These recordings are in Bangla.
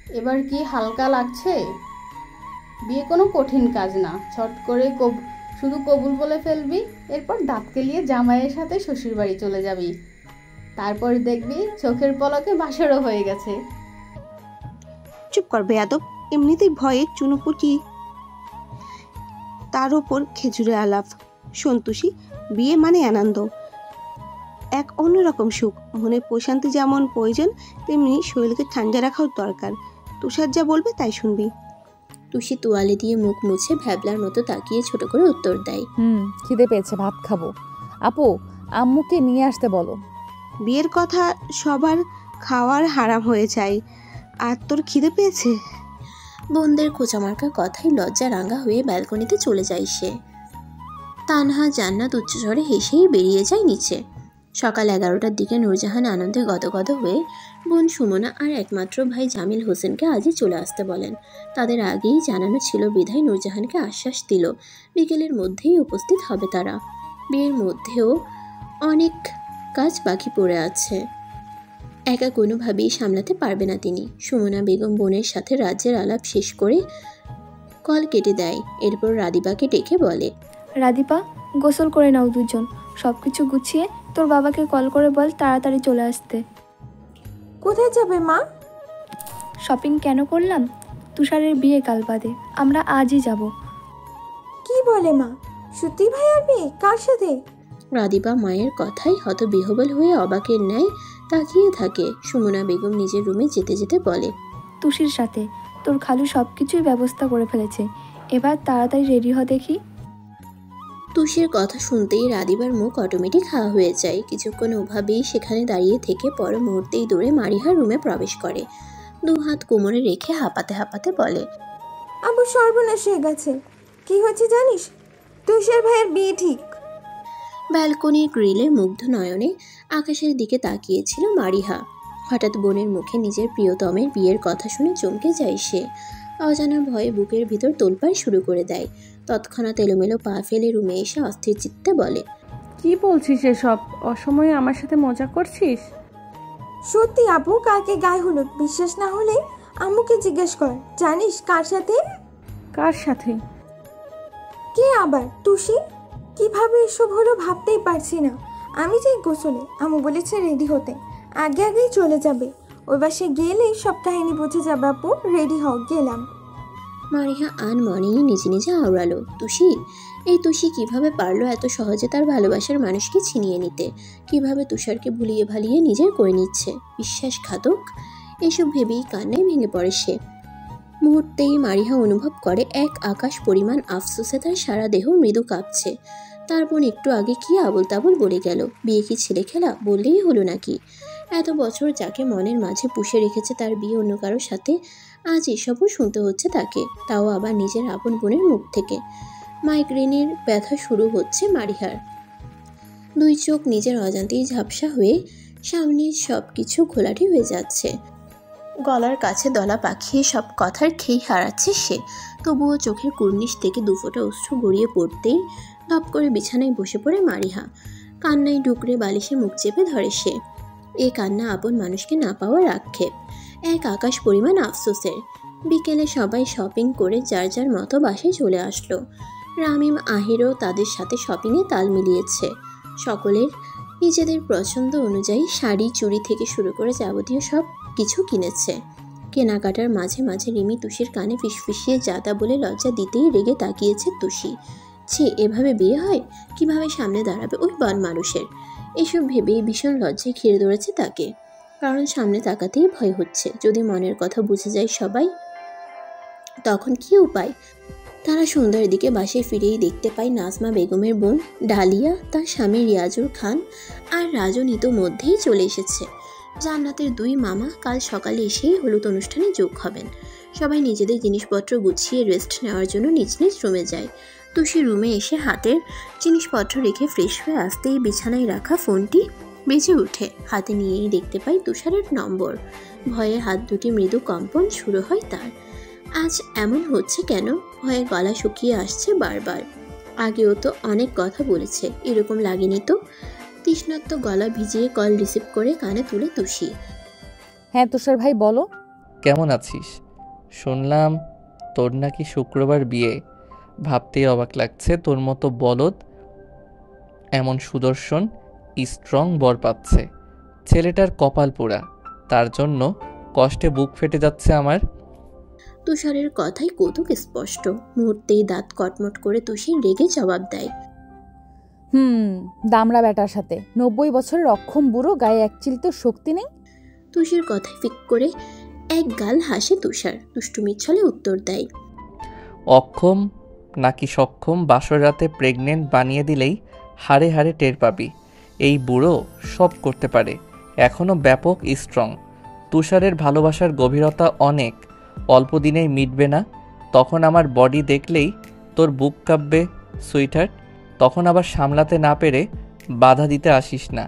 এবার কি হালকা লাগছে? বিয়ে কোনো কঠিন কাজ না, ছট করে শুধু কবুল বলে ফেলবি, এরপর দাঁত কেলিয়ে জামাইয়ের সাথে শ্বশুর বাড়ি চলে যাবি। তারপর দেখবি চোখের পলকে বাসরও হয়ে গেছে। চুপ কর বেয়াদব, এমনিতেই ভয়ে চুনোপুটি, তার ওপর খেজুরে আলাপ। সন্তোষী, বিয়ে মানে আনন্দ, এক অন্যরকম সুখ। মনে প্রশান্তি যেমন প্রয়োজন, তেমনি শরীরকে ঠান্ডা রাখাও দরকার। তুষার যা বলবে তাই শুনবি। তুষি তোয়ালে দিয়ে মুখ মুছে ভ্যাবলার মতো তাকিয়ে ছোট করে উত্তর দেয়, খিদে পেয়েছে, ভাত খাবো। আপু, আম্মুকে নিয়ে আসতে বলো। বিয়ের কথা সবার খাওয়ার হারাম হয়ে যায়, আর তোর খিদে পেয়েছে? বোনদের খোঁচামার্কা কথায় লজ্জা রাঙা হয়ে ব্যালকনিতে চলে যায় সে। তানহা জান্নাত উচ্চস্বরে হেসেই বেরিয়ে যায় নিচে। সকাল 11টার দিকে নূরজাহান আনন্দে গদগদ হয়ে বোন সুমনা আর একমাত্র ভাই জামিল হোসেনকে আজই চলে আসতে বলেন। তাদের আগেই জানানো ছিল বিধায় নূরজাহানকে আশ্বাস দিল বিকেলের মধ্যেই উপস্থিত হবে তারা। বিয়ের মধ্যেও অনেক কাজ বাকি পড়ে আছে, একা কোনোভাবেই সামলাতে পারবে না তিনি। সুমনা বেগম বোনের সাথে রাজ্যের আলাপ শেষ করে কল কেটে দেয়। এরপর রাদিপাকে ডেকে বলে, রাদিপা, গোসল করে নাও দুজন, সব কিছু গুছিয়ে তোর বাবাকে কল করে বল তাড়াতাড়ি চলে আসতে। কোথায় যাবে মা? শপিং কেন করলাম? তুষারের বিয়ে কাল বাদে, আমরা আজই যাব। কি বলে মা? সত্যি ভাইয়ার বিয়ে? কার সাথে? রাদিপা মায়ের কথায় হতবিহ্বল হয়ে অবাকের ন্যায় তাকিয়ে থাকে। সুমনা বেগম নিজের রুমে যেতে যেতে বলে, তুষির সাথে তোর খালু সব কিছুই ব্যবস্থা করে ফেলেছে, এবার তাড়াতাড়ি রেডি হ দেখি। তুষির কথা শুনতেই রাদিবার মুখ অটোমেটিক হাঁ হয়ে যায়। কিছুক্ষণ ওভাবেই সেখানে দাঁড়িয়ে থেকে পর মুহূর্তেই দৌড়ে মারিহার রুমে প্রবেশ করে। দু হাত কোমরে রেখে হাঁপাতে হাঁপাতে বলে, আবু সর্বনাশ হয়ে গেছে। কি হয়েছে জানিস? তুষার ভাইয়ের বিয়ে ঠিক। ব্যালকনির গ্রিলে মুগ্ধ নয়নে আকাশের দিকে তাকিয়েছিল মারিহা। হঠাৎ বোনের মুখে নিজের প্রিয়তমের বিয়ের কথা শুনে চমকে যায় সে। অজানা ভয়ে বুকের ভিতর তোলপাড় শুরু করে দেয়। তৎক্ষণাৎ এলোমেলো পা ফেলে রুমে এসে অস্থির চিত্তে বলে, কি বলছিস এসব? অসময়ে আমার সাথে মজা করছিস? সত্যি আপু, কালকে গায়ে হলুদ। বিশ্বাস না হলে আম্মুকে জিজ্ঞেস কর। জানিস কার সাথে? কার সাথে? কে আবার? তুষি। কিভাবে এসব হলো ভাবতেই পারছি না। আমি যাই গোসলে, আম্মু বলেছে রেডি হতে, আগে আগেই চলে যাবে। ওই বাসে গেলেই সব কাহিনী বুঝে যাবে। আপু রেডি হও, গেলাম। মারিহা আনমনেই নিজে নিজে আওড়ালো, তুষি? এই তুষি কিভাবে পারলো এত সহজে তার ভালোবাসার মানুষকে ছিনিয়ে নিতে? কিভাবে তুষারকে ভুলিয়ে ভালিয়ে নিজের করে নিচ্ছে? বিশ্বাসঘাতক! এসব ভেবেই কান্নায় ভেঙে পড়ে সে। মুহূর্তেই মারিহা অনুভব করে এক আকাশ পরিমাণ আফসোসে তার সারা দেহ মৃদু কাঁপছে। তার বোন একটু আগে কি আবল তাবল বলে গেল। বিয়ে কি ছেলে খেলা? বললেই হলো নাকি? এত বছর যাকে মনের মাঝে পুষে রেখেছে, তার বিয়ে অন্য কারোর সাথে, আজ এসবও শুনতে হচ্ছে তাকে, তাও আবার নিজের আপন বোনের মুখ থেকে। মাইগ্রেনের ব্যথা শুরু হচ্ছে মারিহার। দুই চোখ নিজের অজান্তেই ঝাপসা হয়ে সামনের সব কিছু ঘোলাটে হয়ে যাচ্ছে। গলার কাছে দলা পাখিয়ে সব কথার খেই হারাচ্ছে সে। তবুও চোখের কুর্নিশ থেকে দুফোঁটা অশ্রু গড়িয়ে পড়তেই ধপ করে বিছানায় বসে পড়ে মারিহা। কান্নায় ডুকরে বালিশে মুখ চেপে ধরে সে। এ কান্না আপন মানুষকে না পাওয়ার আক্ষেপ, এক আকাশ পরিমাণ আফসোসের। বিকেলে সবাই শপিং করে যার যার মতো বাসায় চলে আসলো। রামিম আহিরও তাদের সাথে শপিংয়ে তাল মিলিয়েছে। সকলের নিজেদের পছন্দ অনুযায়ী শাড়ি চুড়ি থেকে শুরু করে যাবতীয় সব কিছু কিনেছে। কেনাকাটার মাঝে মাঝে রিমি তুষির কানে ফিসফিসিয়ে যাতা বলে লজ্জা দিতেই রেগে তাকিয়েছে তুষি। ছি, এভাবে বিয়ে হয়? কিভাবে সামনে দাঁড়াবে ওই বন মানুষের? এসব ভেবেই ভীষণ লজ্জায় ঘিরে ধরেছে তাকে। কারণ সামনে তাকাতেই ভয় হচ্ছে, যদি মনের কথা বুঝে যায় সবাই, তখন কি উপায়? তারা সন্ধ্যার দিকে বাসায় ফিরেই দেখতে পায় নাজমা বেগমের বোন ডালিয়া, তার স্বামী রিয়াজুল খান আর রাজন ইতোমধ্যেই চলে এসেছে। জান্নাতের দুই মামা কাল সকালে এসেই হলুদ অনুষ্ঠানে যোগ হবেন। সবাই নিজেদের জিনিসপত্র গুছিয়ে রেস্ট নেওয়ার জন্য নিজ নিজ রুমে যায়। তুষি রুমে এসে হাতের জিনিসপত্র রেখে ফ্রেশ হয়ে আসতেই বিছানায় রাখা ফোনটি বেজে ওঠে। হাতে নিয়েই দেখতে পাই তুষারের নম্বর। ভয়ে হাত দুটি মৃদু কম্পন শুরু হয় তার। আজ এমন হচ্ছে কেন? ভয়ে গলা শুকিয়ে আসছে বারবার। আগেও তো অনেক কথা বলেছে, এরকম লাগেনি তো। তৃষ্ণাত্ম গলা ভিজিয়ে কল রিসিভ করে কানে তুলে তুষি। হ্যাঁ তুষার ভাই বলো। কেমন আছিস? শুনলাম তোর নাকি শুক্রবার বিয়ে। ভাবতেই অবাক লাগছে তোর মতো বলদ এমন সুদর্শন স্ট্রং বর পাচ্ছে। ছেলেটার কপাল পোড়া, তার জন্য কষ্টে বুক ফেটে যাচ্ছে আমার। তুষারের কথাই কৌতুক স্পষ্ট। মুহূর্তেই দাঁত কটমট করে তুষি রেগে জবাব দেয়। দামড়া ব্যাটার সাথে 90 বছরের অক্ষম বুড়ো, গায়ে এক চিল তো শক্তি নেই। তুষির কথায় ফিক করে এক গাল হাসে তুষার। দুষ্টুমির ছলে উত্তর দেয়, অক্ষম নাকি সক্ষম বাসর রাতে প্রেগনেন্ট বানিয়ে দিলেই হাড়ে হাড়ে টের পাবি। এই বুড়ো সব করতে পারে, এখনও ব্যাপক স্ট্রং। তুষারের ভালোবাসার গভীরতা অনেক, অল্প দিনেই মিটবে না। তখন আমার বডি দেখলেই তোর বুক কাঁপবে সুইটহার্ট। তখন আবার সামলাতে না পেরে বাধা দিতে আসিস না,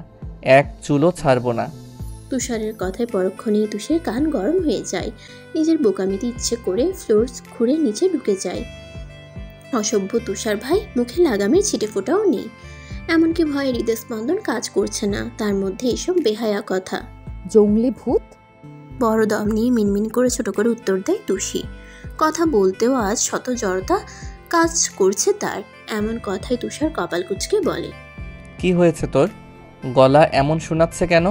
এক চুলও ছাড়বো না। তুষারের কথায় পরক্ষণেই তুষের কান গরম হয়ে যায়। নিজের বোকামিতে ইচ্ছে করে ফ্লোর খুঁড়ে নিচে ঢুকে যায়। অসভ্য তুষার ভাই, মুখে লাগামের ছিটে ফোটাও নেই। এমনকি ভয়ে হৃদস্পন্দন কাজ করছে না, তার মধ্যে এসব বেহায়া কথা। জঙ্গলি ভূত। বড় দম নিয়ে মিনমিন করে ছোট করে উত্তর দেয় তুষি। কথা বলতেও আজ শত জড়তা কাজ করছে তার। এমন কথাই তুষার কপাল কুঁচকে বলে, কি হয়েছে তোর? গলা এমন শোনাচ্ছে কেন?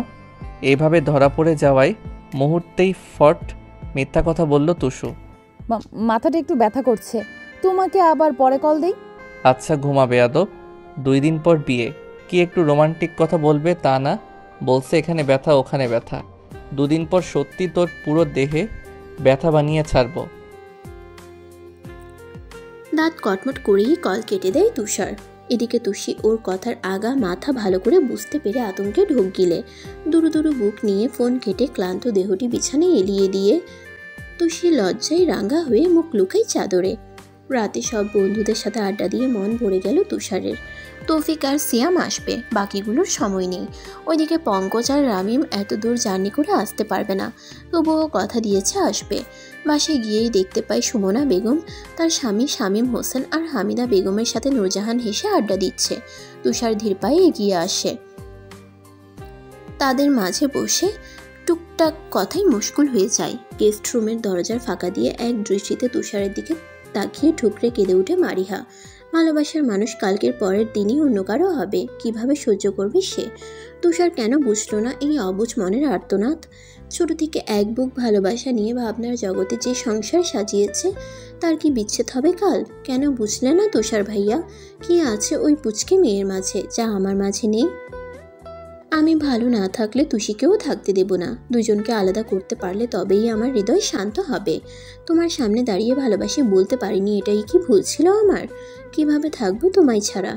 এইভাবে ধরা পড়ে যাওয়ায় মুহূর্তেই ফট মিথ্যা কথা বলল তুষু। মাথাটা একটু ব্যথা করছে, তোমাকে আবার পরে কল দেই। আচ্ছা ঘুমা বেয়াদব, 2 দিন পর বিয়ে, কি একটু রোমান্টিক কথা বলবে তা না? বলছে এখানে ব্যথা ওখানে ব্যথা। 2 দিন পর সত্যি তোর পুরো দেহে ব্যথা বানিয়ে ছাড়ব। দাঁত কটমট করেই কল কেটে দেয় তুষার। এদিকে তুষি ওর কথার আগা মাথা ভালো করে বুঝতে পেরে আতঙ্কে ঢোক গিলে দুরু দুরু বুক নিয়ে ফোন কেটে ক্লান্ত দেহটি বিছানায় এলিয়ে দিয়ে তুষি লজ্জায় রাঙা হয়ে মুখ লুকাই চাদরে। রাতে সব বন্ধুদের সাথে আড্ডা দিয়ে মন ভরে গেল তুষারের। তৌফিক আর সিয়াম আসবে, বাকিগুলোর সময় নেই। ওইদিকে পঙ্কজ আর রামিম এত দূর জার্নি করে আসতে পারবে না, তবুও কথা দিয়েছে আসবে। বাসায় গিয়েই দেখতে পাই সুমনা বেগম তার স্বামী শামীম হোসেন আর হামিদা বেগমের সাথে নূরজাহান হেসে আড্ডা দিচ্ছে। তুষার ধীর পায়ে এগিয়ে আসে, তাদের মাঝে বসে টুকটাক কথাই মুশকুল হয়ে যায়। গেস্ট রুমের দরজার ফাঁকা দিয়ে এক দৃষ্টিতে তুষারের দিকে তাকিয়ে ঠুকরে কেঁদে উঠে মারিহা। ভালোবাসার মানুষ কালকের পরের দিনই অন্য কারো হবে, কিভাবে সহ্য করবে সে? তুষার কেন বুঝলো না এই অবুঝ মনের আর্তনাদ? ছোট থেকে এক বুক ভালোবাসা নিয়ে ভাবনার জগতে যে সংসার সাজিয়েছে, তার কি বিচ্ছেদ হবে কাল? কেন বুঝলে না তুষার ভাইয়া? কি আছে ওই পুচকে মেয়ের মাঝে যা আমার মাঝে নেই? আমি ভালো না থাকলে তুষিকেও থাকতে দেব না। দুজনকে আলাদা করতে পারলে তবেই আমার হৃদয় শান্ত হবে। তোমার সামনে দাঁড়িয়ে ভালোবাসি বলতে পারিনি, এটাই কি ভুল ছিল আমার? কিভাবে থাকবো তোমায় ছাড়া?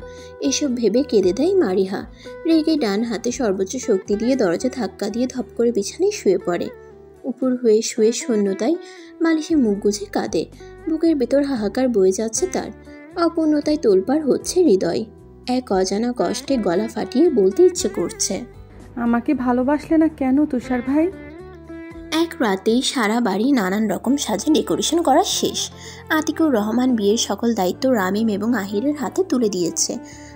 এসব ভেবে কেঁদে দেয় মারিহা। রেগে ডান হাতে সর্বোচ্চ শক্তি দিয়ে দরজা ধাক্কা দিয়ে ধপ করে বিছানায় শুয়ে পড়ে। উপর হয়ে শুয়ে শূন্যতায় বালিশে মুখ গুজে কাঁদে। বুকের ভেতর হাহাকার বয়ে যাচ্ছে তার। অপূর্ণতায় তোলপাড় হচ্ছে হৃদয়। এক অজানা কষ্টে গলা ফাটিয়ে বলতে ইচ্ছে করছে, আমাকে ভালোবাসলে না কেন তুষার ভাই? এক রাতেই সারা বাড়ি নানান রকম সাজে ডেকোরেশন করা শেষ। আতিকুর রহমান বিয়ের সকল দায়িত্ব রামিম এবং আহিরের হাতে তুলে দিয়েছে।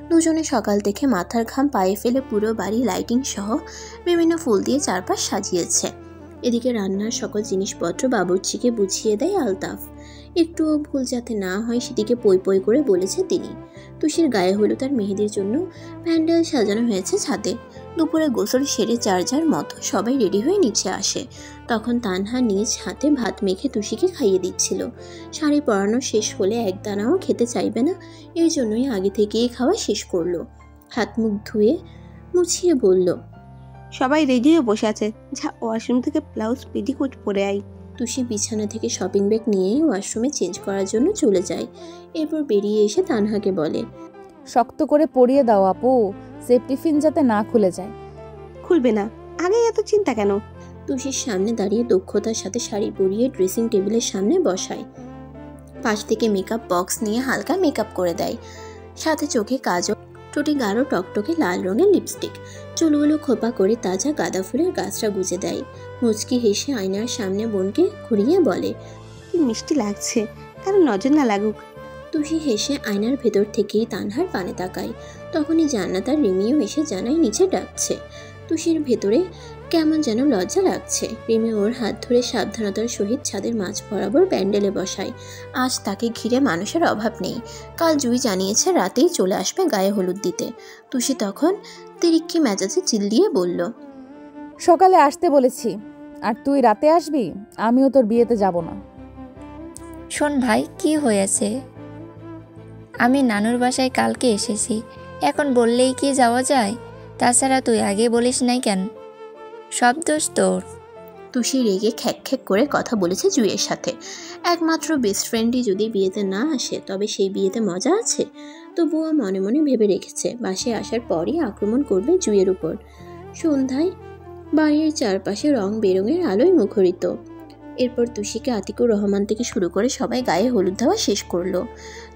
দুজনে সকাল থেকে মাথার ঘাম পায়ে ফেলে পুরো বাড়ি লাইটিং সহ বিভিন্ন ফুল দিয়ে চারপাশ সাজিয়েছে। এদিকে রান্নার সকল জিনিসপত্র বাবুর্চিকে বুঝিয়ে দেয় আলতাফ। একটুও ভুল যাতে না হয় সেদিকে পই পই করে বলেছে তিনি। তুষির গায়ে হলুদ আর মেহেদির জন্য প্যান্ডেল সাজানো হয়েছে ছাদে। দুপুরে গোসল সেরে যার যার মতো সবাই রেডি হয়ে নিচে আসে। তখন তানহা নিজ হাতে ভাত মেখে তুষিকে খাইয়ে দিচ্ছিল। শাড়ি পরানো শেষ হলে এক দানাও খেতে চাইবে না, এই জন্যই আগে থেকেই খাওয়া শেষ করলো। হাত মুখ ধুয়ে মুছিয়ে বলল, সবাই রেডি হয়ে বসে আছে, যা ওয়াশরুম থেকে ব্লাউজ পেটিকোট পরে আই। তুষি বিছানা থেকে শপিং ব্যাগ নিয়েই ওয়াশরুমে চেঞ্জ করার জন্য চলে যায়। এরপর বেরিয়ে এসে তানহাকে বলে, শক্ত করে পরিয়ে দাও আপু, সেফটি পিন যাতে না খুলে যায়। খুলবে না, আগে এত চিন্তা কেন? তুষির সামনে দাঁড়িয়ে দক্ষতার সাথে শাড়ি পরিয়ে ড্রেসিং টেবিলের সামনে বসায়। পাশ থেকে মেকআপ বক্স নিয়ে হালকা মেকআপ করে দেয়, সাথে চোখে কাজল, ঠোঁটে গাঢ় টকটকে লাল রঙের লিপস্টিক, চুলগুলো খোপা করে তাজা গাঁদা ফুলের গাছটা গুজে দেয়। মুচকি হেসে আয়নার সামনে বোনকে ঘুরিয়ে বলে, কি মিষ্টি লাগছে, কারো নজর না লাগুক। তুষি হেসে আয়নার ভেতর থেকেই তানহার পানে তাকায়। তখনই জান্নাত আর রিমিও এসে জানায় নিচে ডাকছে। তুষির ভেতরে কেমন যেন লজ্জা লাগছে। রিমি ওর হাত ধরে সাবধানতার সহিত ছাদের মাঝ বরাবর প্যান্ডেলে বসায়। আজ তাকে ঘিরে মানুষের অভাব নেই। কাল জুই জানিয়েছে রাতেই চলে আসবে গায়ে হলুদ দিতে। তুষি তখন তিরিক্ষি মেজাজে চিল্লিয়ে বলল, সকালে আসতে বলেছি, আর তুই রাতে আসবি? আমিও তোর বিয়েতে যাব না। শোন ভাই, কি হয়েছে? আমি নানুর বাসায় কালকে এসেছি, এখন বললেই কি যাওয়া যায়? তাছাড়া তুই আগে বলিস নাই কেন? সব দোষ তোর। তুষি রেগে খ্যাক খ্যাক করে কথা বলেছে জুইয়ের সাথে। একমাত্র বেস্ট ফ্রেন্ডই যদি বিয়েতে না আসে তবে সেই বিয়েতে মজা আছে। তবুও মনে মনে ভেবে রেখেছে বাসায় আসার পরই আক্রমণ করবে জুইয়ের উপর। সন্ধ্যায় বাড়ির চারপাশে রং বেরঙের আলোয় মুখরিত। এরপর তুষিকে আতিকুর রহমান থেকে শুরু করে সবাই গায়ে হলুদ দেওয়া শেষ করলো।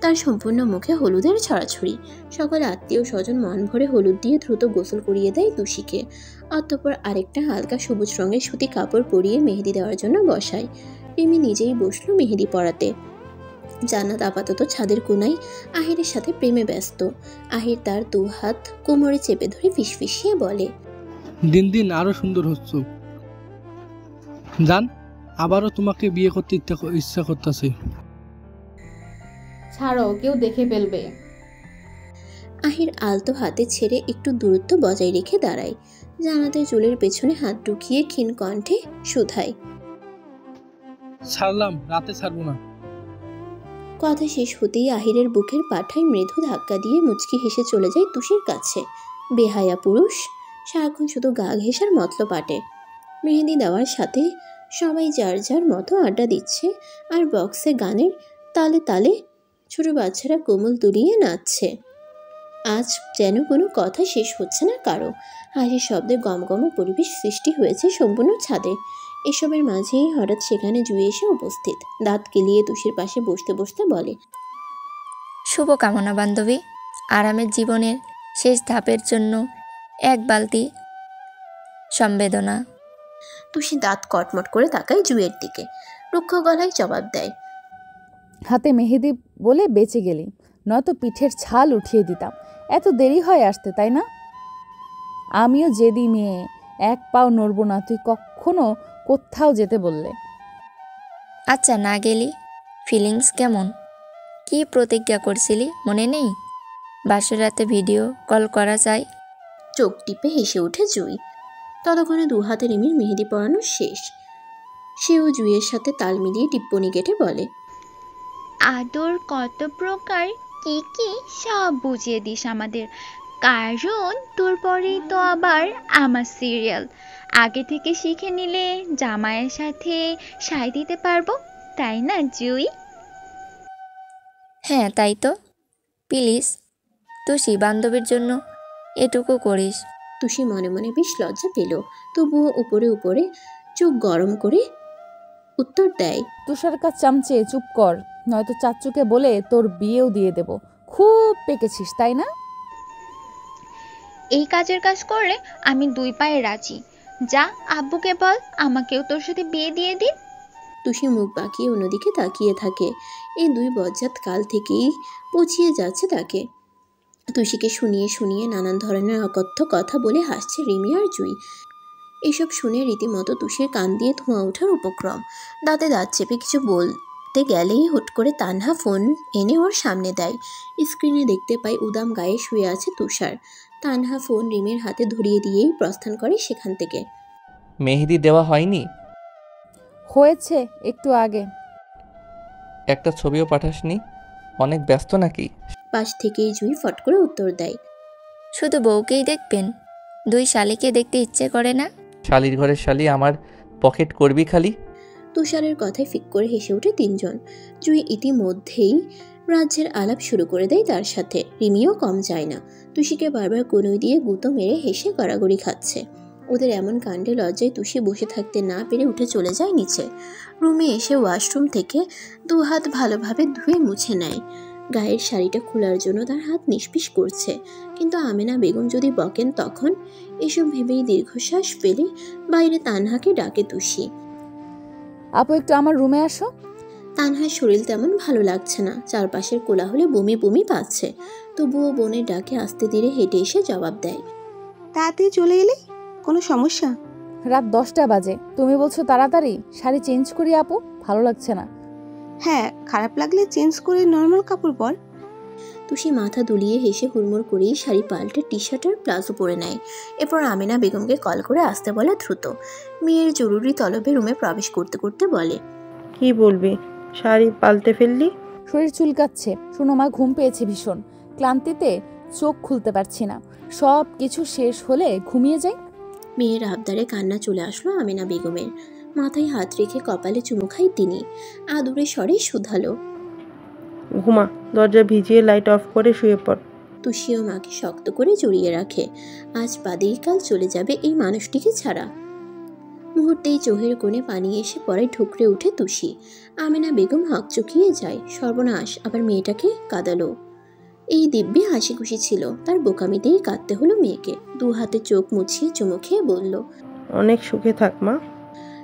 তার সম্পূর্ণ মুখে হলুদের ছড়াছড়ি। সকল আত্মীয় স্বজন মন ভরে হলুদ দিয়ে দ্রুত গোসল করিয়ে দেয় তুষিকে। অতঃপর আরেকটা হালকা সবুজ রঙের সুতি কাপড় পরিয়ে মেহেদি দেওয়ার জন্য বসায়। রিমি নিজেই বসলো মেহেদি পরাতে। জান্নাত আপাতত ছাদের কোনায় আহিরের সাথে প্রেমে ব্যস্ত। আহির তার দু হাত কোমরে চেপে ধরে ফিসফিসিয়ে বলে, দিন দিন আরো সুন্দর হচ্ছ জান, আবারও তোমাকে বিয়ে করতে ইচ্ছা করতেছে। ছাড়ো, কেউ দেখে ফেলবে। আহির আলতো হাতে ছেড়ে একটু দূরত্ব বজায় রেখে দাঁড়ায়। জান্নাতের চুলের পেছনে হাত ঢুকিয়ে ক্ষীণ কণ্ঠে শুধায়, ছাড়লাম, রাতে ছাড়বো না। কথা শেষ হতেই আহিরের বুকের পাঠায় মৃদু ধাক্কা দিয়ে মুচকি হেসে চলে যায় তুষির কাছে। বেহায়া পুরুষ, সারাক্ষণ শুধু গা ঘেঁষার মতলব আটে। মেহেদি দেওয়ার সাথে সবাই যার যার মতো আড্ডা দিচ্ছে, আর বক্সে গানের তালে তালে ছোট বাচ্চারা কোমল দুলিয়ে নাচছে। আজ যেন কোনো কথা শেষ হচ্ছে না কারো। হাসির শব্দে গমগমে পরিবেশ সৃষ্টি হয়েছে সম্পূর্ণ ছাদে। এসবের মাঝেই হঠাৎ সেখানে জুই এসে উপস্থিত। দাঁত কেলিয়ে তুষির পাশে বসতে বসতে বলে, শুভকামনা বান্ধবী। আরামের জীবনের শেষ ধাপের জন্য এক বালতি সম্বেদনা। তুষি দাঁত কটমট করে তাকায় জুইয়ের দিকে। রুক্ষ গলায় জবাব দেয়, হাতে মেহেদি বলে বেঁচে গেলি, নয়তো পিঠের ছাল উঠিয়ে দিতাম। এত দেরি হয় আসতে, তাই না? আমিও জেদি মেয়ে, এক পাও নড়ব না তুই কখনো কোথাও যেতে বললে। আচ্ছা, না গেলি? ফিলিংস কেমন? কি প্রতিজ্ঞা করছিলি মনে নেই? বাসর রাতে ভিডিও কল করা যায়। চোখ টিপে হেসে ওঠে জুই। ততক্ষণে দু হাতে রিমির মেহেদি পরানো শেষ। সেও জুইয়ের সাথে তাল মিলিয়ে টিপ্পনি কেটে বলে, আদর কত প্রকার, কি কি সব বুঝিয়ে দিস আমাদের, কারণ তোর পরেই তো আবার আমার সিরিয়াল। আগে থেকে শিখে নিলে জামাইয়ের সাথে সায় দিতে পারবো, তাই না জুই? হ্যাঁ তাই তো। প্লিজ তুষি, বান্ধবীর জন্য এটুকু করিস। তুষি মনে মনে বেশ লজ্জা পেল, তবুও উপরে উপরে চোখ গরম করে উত্তর দেয়, তুষার কাজ চামচে, চুপ কর, নয়তো চাচ্চুকে বলে তোর বিয়েও দিয়ে দেব। খুব পেকেছিস, তাই না? এই কাজের কাজ করলে আমি দুই পায়ে রাজি। যা আব্বুকে বল আমাকেও তোর সাথে বিয়ে দিয়ে দিন। তুষি মুখ বাঁকিয়ে অন্যদিকে তাকিয়ে থাকে। এই দুই বজ্জাত কাল থেকেই পচিয়ে যাচ্ছে তাকে। তুষিকে শুনিয়ে শুনিয়ে নানান ধরনের অকথ্য কথা বলে হাসছে রিমি আর জুই। এসব শুনে রীতিমতো তুষির কান দিয়ে ধোঁয়া ওঠার উপক্রম। দাঁতে দাঁত চেপে কিছু বলতে গেলেই হুট করে তানহা ফোন এনে ওর সামনে দেয়। স্ক্রিনে দেখতে পাই উদাম গায়ে শুয়ে আছে তুষার। তানহা ফোন রিমির হাতে ধরিয়ে দিয়েই প্রস্থান করে সেখান থেকে। মেহেদি দেওয়া হয়নি? হয়েছে একটু আগে। একটা ছবিও পাঠাসনি? অনেক ব্যস্ত নাকি? পাশ থেকেই জুই ফট করে উত্তর দেয়, শুধু বউকেই দেখবেন, দুই শালিকে দেখতে ইচ্ছে করে না? শালির ঘরের শালি আমার পকেট করবি খালি? তুষারের কথায় ফিক করে হেসে ওঠে তিনজন। জুই ইতিমধ্যেই রাজ্যের আলাপ শুরু করে দেয় তার সাথে। রিমিও কম যায় না, তুষিকে বারবার কনুই দিয়ে গুঁতো মেরে হেসে গড়াগড়ি খাচ্ছে। ওদের এমন কাণ্ডে লজ্জায় তুষি বসে থাকতে না পেরে উঠে চলে যায় নিচে। রুমে এসে ওয়াশরুম থেকে দু হাত ভালোভাবে ধুয়ে মুছে নেয়। গায়ের শাড়িটা খোলার জন্য তার হাত নিষ্পিস করছে, কিন্তু আমেনা বেগম যদি বকেন তখন। এসব ভেবেই দীর্ঘশ্বাস ফেলে বাইরে তানহাকে ডাকে তুষি। আপু একটু আমার রুমে আসো। তানহার শরীর তেমন ভালো লাগছে না, চারপাশের কোলাহলে বমি বমি পাচ্ছে। তবুও বোনের ডাকে আস্তে ধীরে হেঁটে এসে জবাব দেয়, তাড়াতাড়ি চলে এলে, কোনো সমস্যা? রাত 10টা বাজে, তুমি বলছো তাড়াতাড়ি? শাড়ি চেঞ্জ করি আপু, ভালো লাগছে না। হ্যাঁ, খারাপ লাগলে চেঞ্জ করে নর্মাল কাপড় পর। তুষি মাথা দুলিয়ে হেসে হুড়মুড় করেই শাড়ি পাল্টে টি শার্ট আর প্লাজো পরে নেয়। এরপর আমিনা বেগমকে কল করে আসতে বলে দ্রুত। মেয়ের জরুরি তলবে রুমে প্রবেশ করতে করতে বলে, কি বলবি, শাড়ি পাল্টে ফেললি? শরীর চুলকাচ্ছে, শোনো মা, ঘুম পেয়েছে ভীষণ, ক্লান্তিতে চোখ খুলতে পারছি না, সব কিছু শেষ হলে ঘুমিয়ে যাই। মেয়ের আবদারে কান্না চলে আসলো আমিনা বেগমের। মাথায় হাত রেখে কপালে চুমু খায় তিনি। আদুরে স্বরে শুধালো, ঘুমা, দরজা ভিজিয়ে লাইট অফ করে শুয়ে পড়। তুষিও মাকে শক্ত করে জড়িয়ে রাখে। আজ বাদেই কাল চলে যাবে এই মানুষটিকে ছাড়া। মুহূর্তেই চোখের কোণে পানি এসে পরে ঠুকরে উঠে তুষি। আমিনা বেগম হকচকিয়ে যায়। সর্বনাশ, আবার মেয়েটাকে কাঁদালো। এই দিব্যি হাসি খুশি ছিল, তার বোকামিতেই কাঁদতে হলো মেয়েকে। দু হাতে চোখ মুছিয়ে চুমু খেয়ে বলল, অনেক সুখে থাক মা।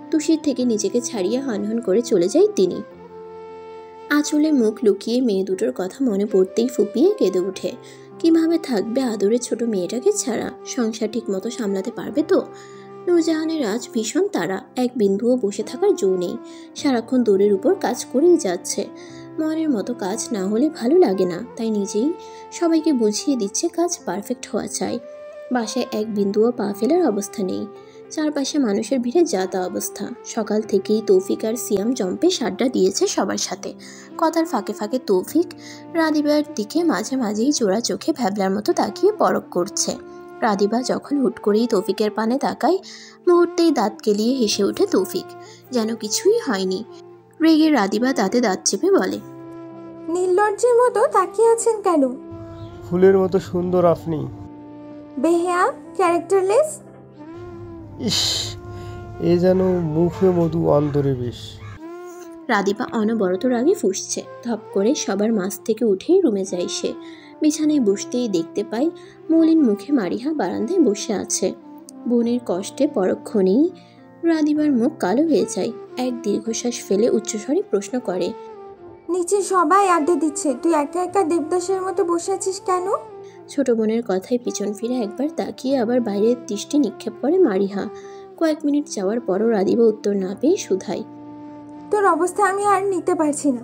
তুষির থেকে নিজেকে ছাড়িয়ে হনহন করে চলে যায় তিনি। আঁচলে মুখ লুকিয়ে মেয়ে দুটোর কথা মনে পড়তেই ফুপিয়ে কেঁদে ওঠে। কিভাবে থাকবে আদরের ছোট মেয়েটাকে ছাড়া? সংসার ঠিক মতো সামলাতে পারবে তো? নূরজাহানের আজ ভীষণ তাড়া, এক বিন্দুও বসে থাকার জো নেই। সারাক্ষণ দৌড়ের উপর কাজ করেই যাচ্ছে। মনের মতো কাজ না হলে ভালো লাগে না, তাই নিজেই সবাইকে বুঝিয়ে দিচ্ছে কাজ পারফেক্ট হওয়া চাই। বাসায় এক বিন্দুও পা ফেলার অবস্থা নেই। চারপাশে মানুষের ভিড়ে যা তা অবস্থা। সকাল থেকেই তৌফিক আর সিয়াম জম্পে আড্ডা দিয়েছে সবার সাথে। কথার ফাঁকে ফাঁকে তৌফিক রাদিবার দিকে মাঝে মাঝেই জোড়া চোখে ভ্যাবলার মতো তাকিয়ে পরখ করছে। রাদিবা যখন হুট করেই তৌফিকের পানে তাকায়, মুহূর্তেই দাঁত কেলিয়ে হেসে ওঠে তৌফিক, যেন কিছুই হয়নি। রেগে রাদিবা দাঁতে দাঁত চেপে বলে, নির্লজ্জের মতো তাকিয়ে আছেন কেন? ফুলের মতো সুন্দর আপনি। বেহেয়া, ক্যারেক্টারলেস। ইস, এ যেন মুখে মধু অন্তরে বিষ। রাদিবা অনবরত রাগে ফুঁসছে। ধপ করে সবার মাঝ থেকে উঠেই রুমে যায় সে। বিছানায় বসতেই দেখতে পায় মলিন মুখে মারিহা বারান্দায় বসে আছে। বোনের কষ্টে পরক্ষণেই রাদিবার মুখ কালো হয়ে যায়। এক দীর্ঘশ্বাস ফেলে উচ্চস্বরে প্রশ্ন করে, নিচে সবাই আড্ডা দিচ্ছে, তুই একা একা দেবদাসের মতো বসে আছিস কেন? ছোট বোনের কথায় পিছন ফিরে একবার তাকিয়ে আবার বাইরের দৃষ্টি নিক্ষেপ করে মারিহা। কয়েক মিনিট যাওয়ার পরও রাদিবা উত্তর না পেয়ে শুধায়, তোর অবস্থা আমি আর নিতে পারছি না।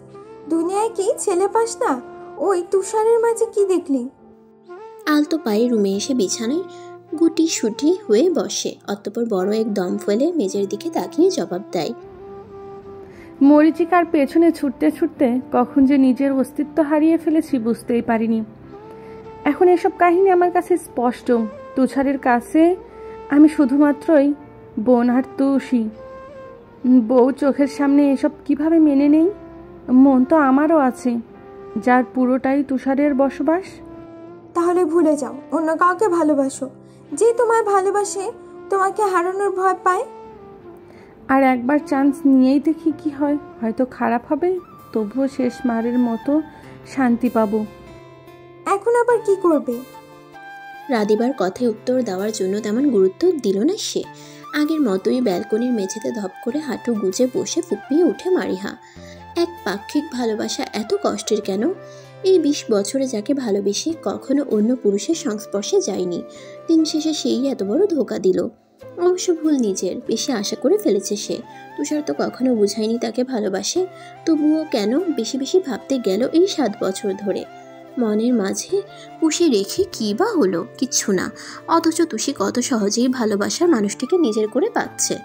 দুনিয়ায় কি ছেলে পাস না? ওই তুষারের মাঝে কি দেখলি? আলতো পায়ে রুমে এসে বিছানায় গুটি সুটি হয়ে বসে। অতঃপর বড় এক দম ফেলে মেজের দিকে তাকিয়ে জবাব দেয়, মরিচিকার পেছনে ছুটতে ছুটতে কখন যে নিজের অস্তিত্ব হারিয়ে ফেলেছি বুঝতেই পারিনি। এখন এসব কাহিনী আমার কাছে স্পষ্ট। তুষারের কাছে আমি শুধুমাত্রই বোন আর তুষি। বউ চোখের সামনে এসব কিভাবে মেনে নেই? মন তো আমারও আছে, যার পুরোটাই তুষারের বসবাস। তাহলে ভুলে যাও, অন্য কাউকে ভালোবাসো। যে তোমায় ভালোবাসে তোমাকে হারানোর ভয় পায়। আর একবার চান্স নিয়েই দেখি কি হয়। হয়তো খারাপ হবে, তবুও শেষ মারের মতো শান্তি পাবো। এখন আবার কি করবে? রাদিবার কথায় উত্তর দেওয়ার জন্য তেমন গুরুত্ব দিল না সে। আগের মতোই ব্যালকনির মেঝেতে ধপ করে হাঁটু গুজে বসে ফুপিয়ে উঠে মারিহা। এক পাক্ষিক ভালোবাসা এত কষ্টের কেন? এই 20 বছরে যাকে ভালোবেসে কখনো অন্য পুরুষের সংস্পর্শে যায়নি, দিন শেষে সেই এত বড় ধোঁকা দিল। অবশ্য ভুল নিজের, বেশি আশা করে ফেলেছে সে। তুষার তো কখনো বুঝায়নি তাকে ভালোবাসে, তবুও কেন বেশি বেশি ভাবতে গেল এই 7 বছর ধরে। মনের মাঝে পুষে রেখে কী বা হলো? কিচ্ছু না। অথচ তুষি কত সহজেই ভালোবাসার মানুষটিকে নিজের করে পাচ্ছে।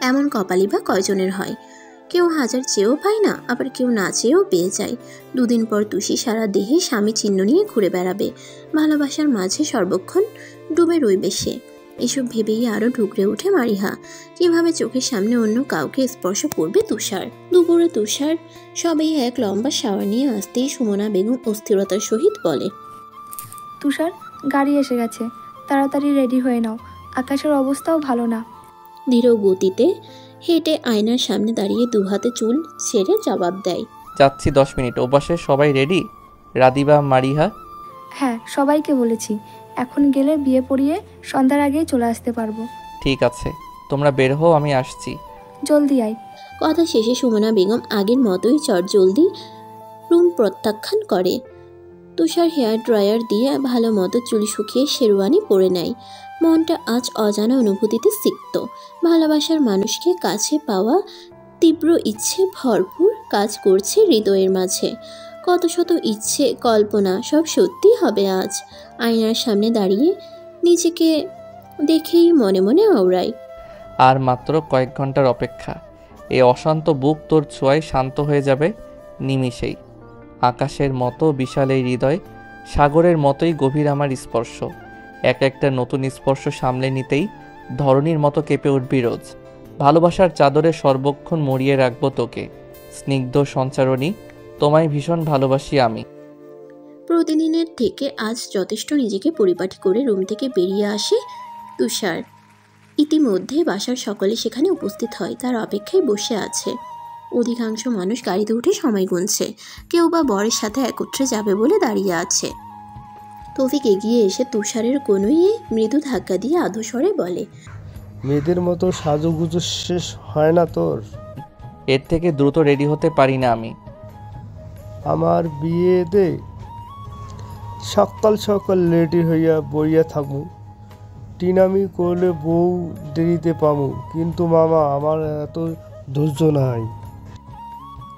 এমন কপালই বা কয়জনের হয়? কেউ 1000 চেয়েও পায় না, আবার কেউ না চেয়েও পেয়ে যায়। দুদিন পর তুষি সারা দেহে স্বামী চিহ্ন নিয়ে ঘুরে বেড়াবে। ভালোবাসার মাঝে সর্বক্ষণ ডুবে রইবে সে। এসব ভেবেই আরও ঢুকরে ওঠে মারিহা। কিভাবে চোখের সামনে অন্য কাউকে স্পর্শ করবে তুষার? দুপুরে তুষার সবাই এক লম্বা শাওয়ার নিয়ে আসতেই সুমনা বেগম অস্থিরতার সহিত বলে, তুষার, গাড়ি এসে গেছে, তাড়াতাড়ি রেডি হয়ে নাও, আকাশের অবস্থাও ভালো না। ধীর গতিতে হেঁটে আয়নার সামনে দাঁড়িয়ে দুহাতে চুল ছেড়ে জবাব দেয়, যাচ্ছি 10 মিনিট। ও পাশে সবাই রেডি? রাদিবা, মারিহা? হ্যাঁ, সবাইকে বলেছি। এখন গেলে বিয়ে পড়িয়ে সন্ধ্যার আগেই চলে আসতে পারবো। ঠিক আছে, তোমরা বের হও, আমি আসছি। জলদি আয়। কথা শেষে সুমনা বেগম আগের মতোই চটজলদি রুম প্রত্যাখ্যান করে। তুষার হেয়ার ড্রায়ার দিয়ে ভালো মতো চুল শুকিয়ে শেরওয়ানি পরে নেয়। মনটা আজ অজানা অনুভূতিতে সিক্ত। ভালোবাসার মানুষকে কাছে পাওয়া তীব্র ইচ্ছে ভরপুর কাজ করছে হৃদয়ের মাঝে। কত শত ইচ্ছে কল্পনা সব সত্যি হবে আজ। আয়নার সামনে দাঁড়িয়ে নিজেকে দেখেই মনে মনে আওড়ায়। আর মাত্র কয়েক ঘন্টার অপেক্ষা। এই অশান্ত বুক তোর ছোঁয়ায় শান্ত হয়ে যাবে নিমিষেই। আকাশের মতো বিশাল এই হৃদয়, সাগরের মতোই গভীর আমার স্পর্শ। এক একটা নতুন স্পর্শ সামলে নিতেই ধরনীর মতো কেঁপে উঠবি রোজ। ভালোবাসার চাদরে সর্বক্ষণ মরিয়ে রাখবো তোকে। স্নিগ্ধ সঞ্চারণী, তোমায় ভীষণ ভালোবাসি আমি। প্রতিদিনের থেকে আজ যথেষ্ট নিজেকে পরিপাটি করে রুম থেকে বেরিয়ে আসে তুষার। ইতিমধ্যে বাসার সকলে সেখানে উপস্থিত হয়, তার অপেক্ষায় বসে আছে। অধিকাংশ মানুষ গাড়িতে উঠে সময় গুনছে, কেউ বা বরের সাথে একত্রে যাবে বলে দাঁড়িয়ে আছে। তৌফিক এগিয়ে এসে তুষারের কোনোই মৃদু ধাক্কা দিয়ে আধো স্বরে বলে, মেয়েদের মতো সাজুগুজু শেষ হয় না তোর? এর থেকে দ্রুত রেডি হতে পারি না আমি। আমার বিয়েতে সকাল সকাল রেডি হইয়া বইয়া থাকু, টিনামি করলে বউ দেরিতে পামু, কিন্তু মামা আমার এত ধৈর্য নাই।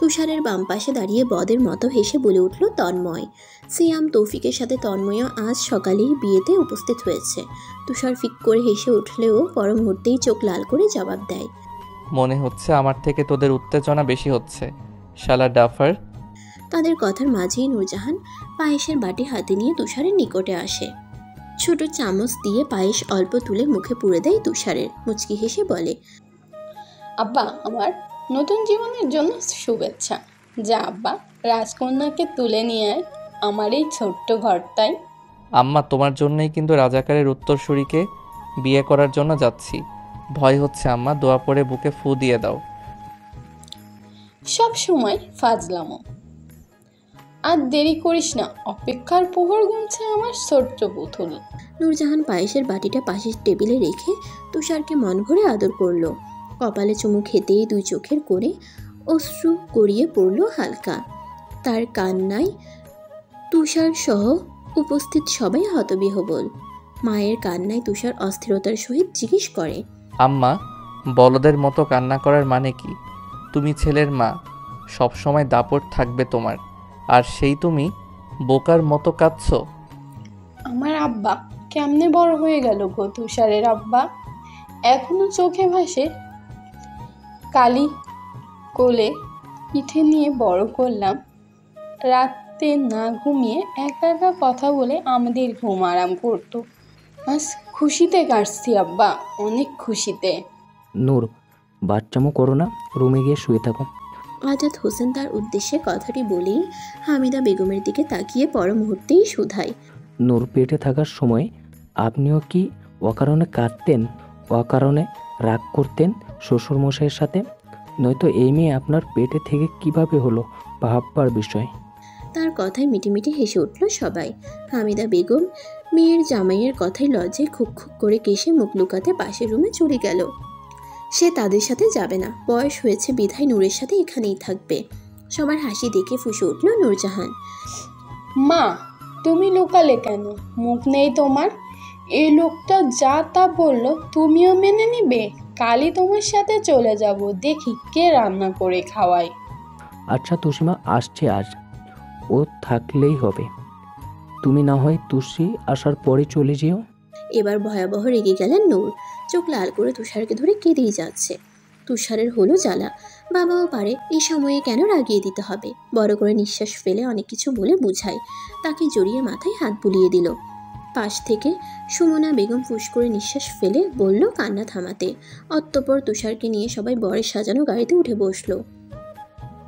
তুষারের বাম পাশে দাঁড়িয়ে বদের মতো হেসে বলে উঠল তন্ময়। সিয়াম তৌফিকের সাথে তন্ময়ও আজ সকালেই বিয়েতে উপস্থিত হয়েছে। তুষার ফিক করে হেসে উঠলেও পর মুহূর্তেই চোখ লাল করে জবাব দেয়, মনে হচ্ছে আমার থেকে তোদের উত্তেজনা বেশি হচ্ছে, শালা ডাফার। তাদের কথার মাঝেই নূরজাহান পায়েসের বাটি হাতে নিয়ে তুষারের নিকটে আসে। ছোট চামচ দিয়ে পায়েস অল্প তুলে মুখে পুরে দেয় তুষারের। মুচকি হেসে বলে, আব্বা, আমার নতুন জীবনের জন্য শুভেচ্ছা। যা আব্বা, রাজকন্যাকে তুলে নিয়ে আয় আমার এই ছোট্ট ঘরটায়। আম্মা, তোমার জন্যই কিন্তু রাজাকারের উত্তরসূরিকে বিয়ে করার জন্য যাচ্ছি। ভয় হচ্ছে আম্মা, দোয়া পড়ে বুকে ফু দিয়ে দাও। সব সময় ফাজলামো। আর দেরি করিস না, অপেক্ষার প্রহর গুনছে আমার ছোট্ট পুতুল। নূরজাহান পায়েসের বাটিটা পাশের টেবিলে রেখে তুষারকে মন ভরে আদর করলো। কপালে চুমু খেতেই দুই চোখের কোণে অশ্রু গড়িয়ে পড়ল হালকা। তার কান্নায় তুষার সহ উপস্থিত সবাই হতবিহ্বল। মায়ের কান্নায় তুষার অস্থিরতার সহিত জিজ্ঞেস করে, আম্মা, বলদের মতো কান্না করার মানে কি? তুমি ছেলের মা, সব সময় দাপট থাকবে তোমার, আর সেই তুমি বোকার মতো কাঁদছো। আমার আব্বা কেমনে বড় হয়ে গেল গো তুষারের আব্বা। এখনো চোখে ভাসে কালি কোলে পিঠে নিয়ে বড় করলাম। রাতে না ঘুমিয়ে একা একা কথা বলে আমাদের ঘুম আরাম করতো। আজ খুশিতে কাটছি আব্বা, অনেক খুশিতে। নূর, বাচ্চামো করো না, রুমে গিয়ে শুয়ে থাকো। আজাদ হোসেন তার উদ্দেশ্যে কথাটি বলেই হামিদা বেগমের দিকে তাকিয়ে পর মুহূর্তেই শুধায়, নূর, পেটে থাকার সময় আপনিও কি অকারণে কাঁদতেন, অকারণে রাগ করতেন শ্বশুরমশাইয়ের সাথে? নয়তো এই মেয়ে আপনার পেটে থেকে কিভাবে হলো, ভাববার বিষয়। তার কথায় মিটিমিটি হেসে উঠল সবাই। হামিদা বেগম মেয়ের জামাইয়ের কথায় লজ্জায় খুক খুক করে কেশে মুখ লুকাতে পাশের রুমে চলে গেল। সে তাদের সাথে যাবে না, বয়স হয়েছে বিধায় নূরের সাথে এখানেই থাকবে। সবার হাসি দেখে ফুঁসে উঠল নূরজাহান। মা, তুমি লুকালে কেন? মুখ নেই তোমার? এই লোকটা যা তা বললো, তুমিও মেনে নিবে? কালই তোমার সাথে চলে যাব, দেখি কে রান্না করে খাওয়ায়। আচ্ছা তুষিমা আসছে আজ, ও থাকলেই হবে। তুমি না হয় তুষি আসার পরে চলে যেও। এবার ভয়াবহ রেগে গেলেন নূর। চোখ লাল করে তুষারকে ধরে কেঁদেই যাচ্ছে। তুষারের হলো জ্বালা, বাবাও পারে এই সময়ে কেন রাগিয়ে দিতে হবে। বড় করে নিঃশ্বাস ফেলে অনেক কিছু বলে বুঝায়। তাকে জড়িয়ে মাথায় হাত বুলিয়ে দিল। পাশ থেকে সুমনা বেগম ফুস করে নিঃশ্বাস ফেলে বলল কান্না থামাতে। অতঃপর তুষারকে নিয়ে সবাই বরের সাজানো গাড়িতে উঠে বসলো।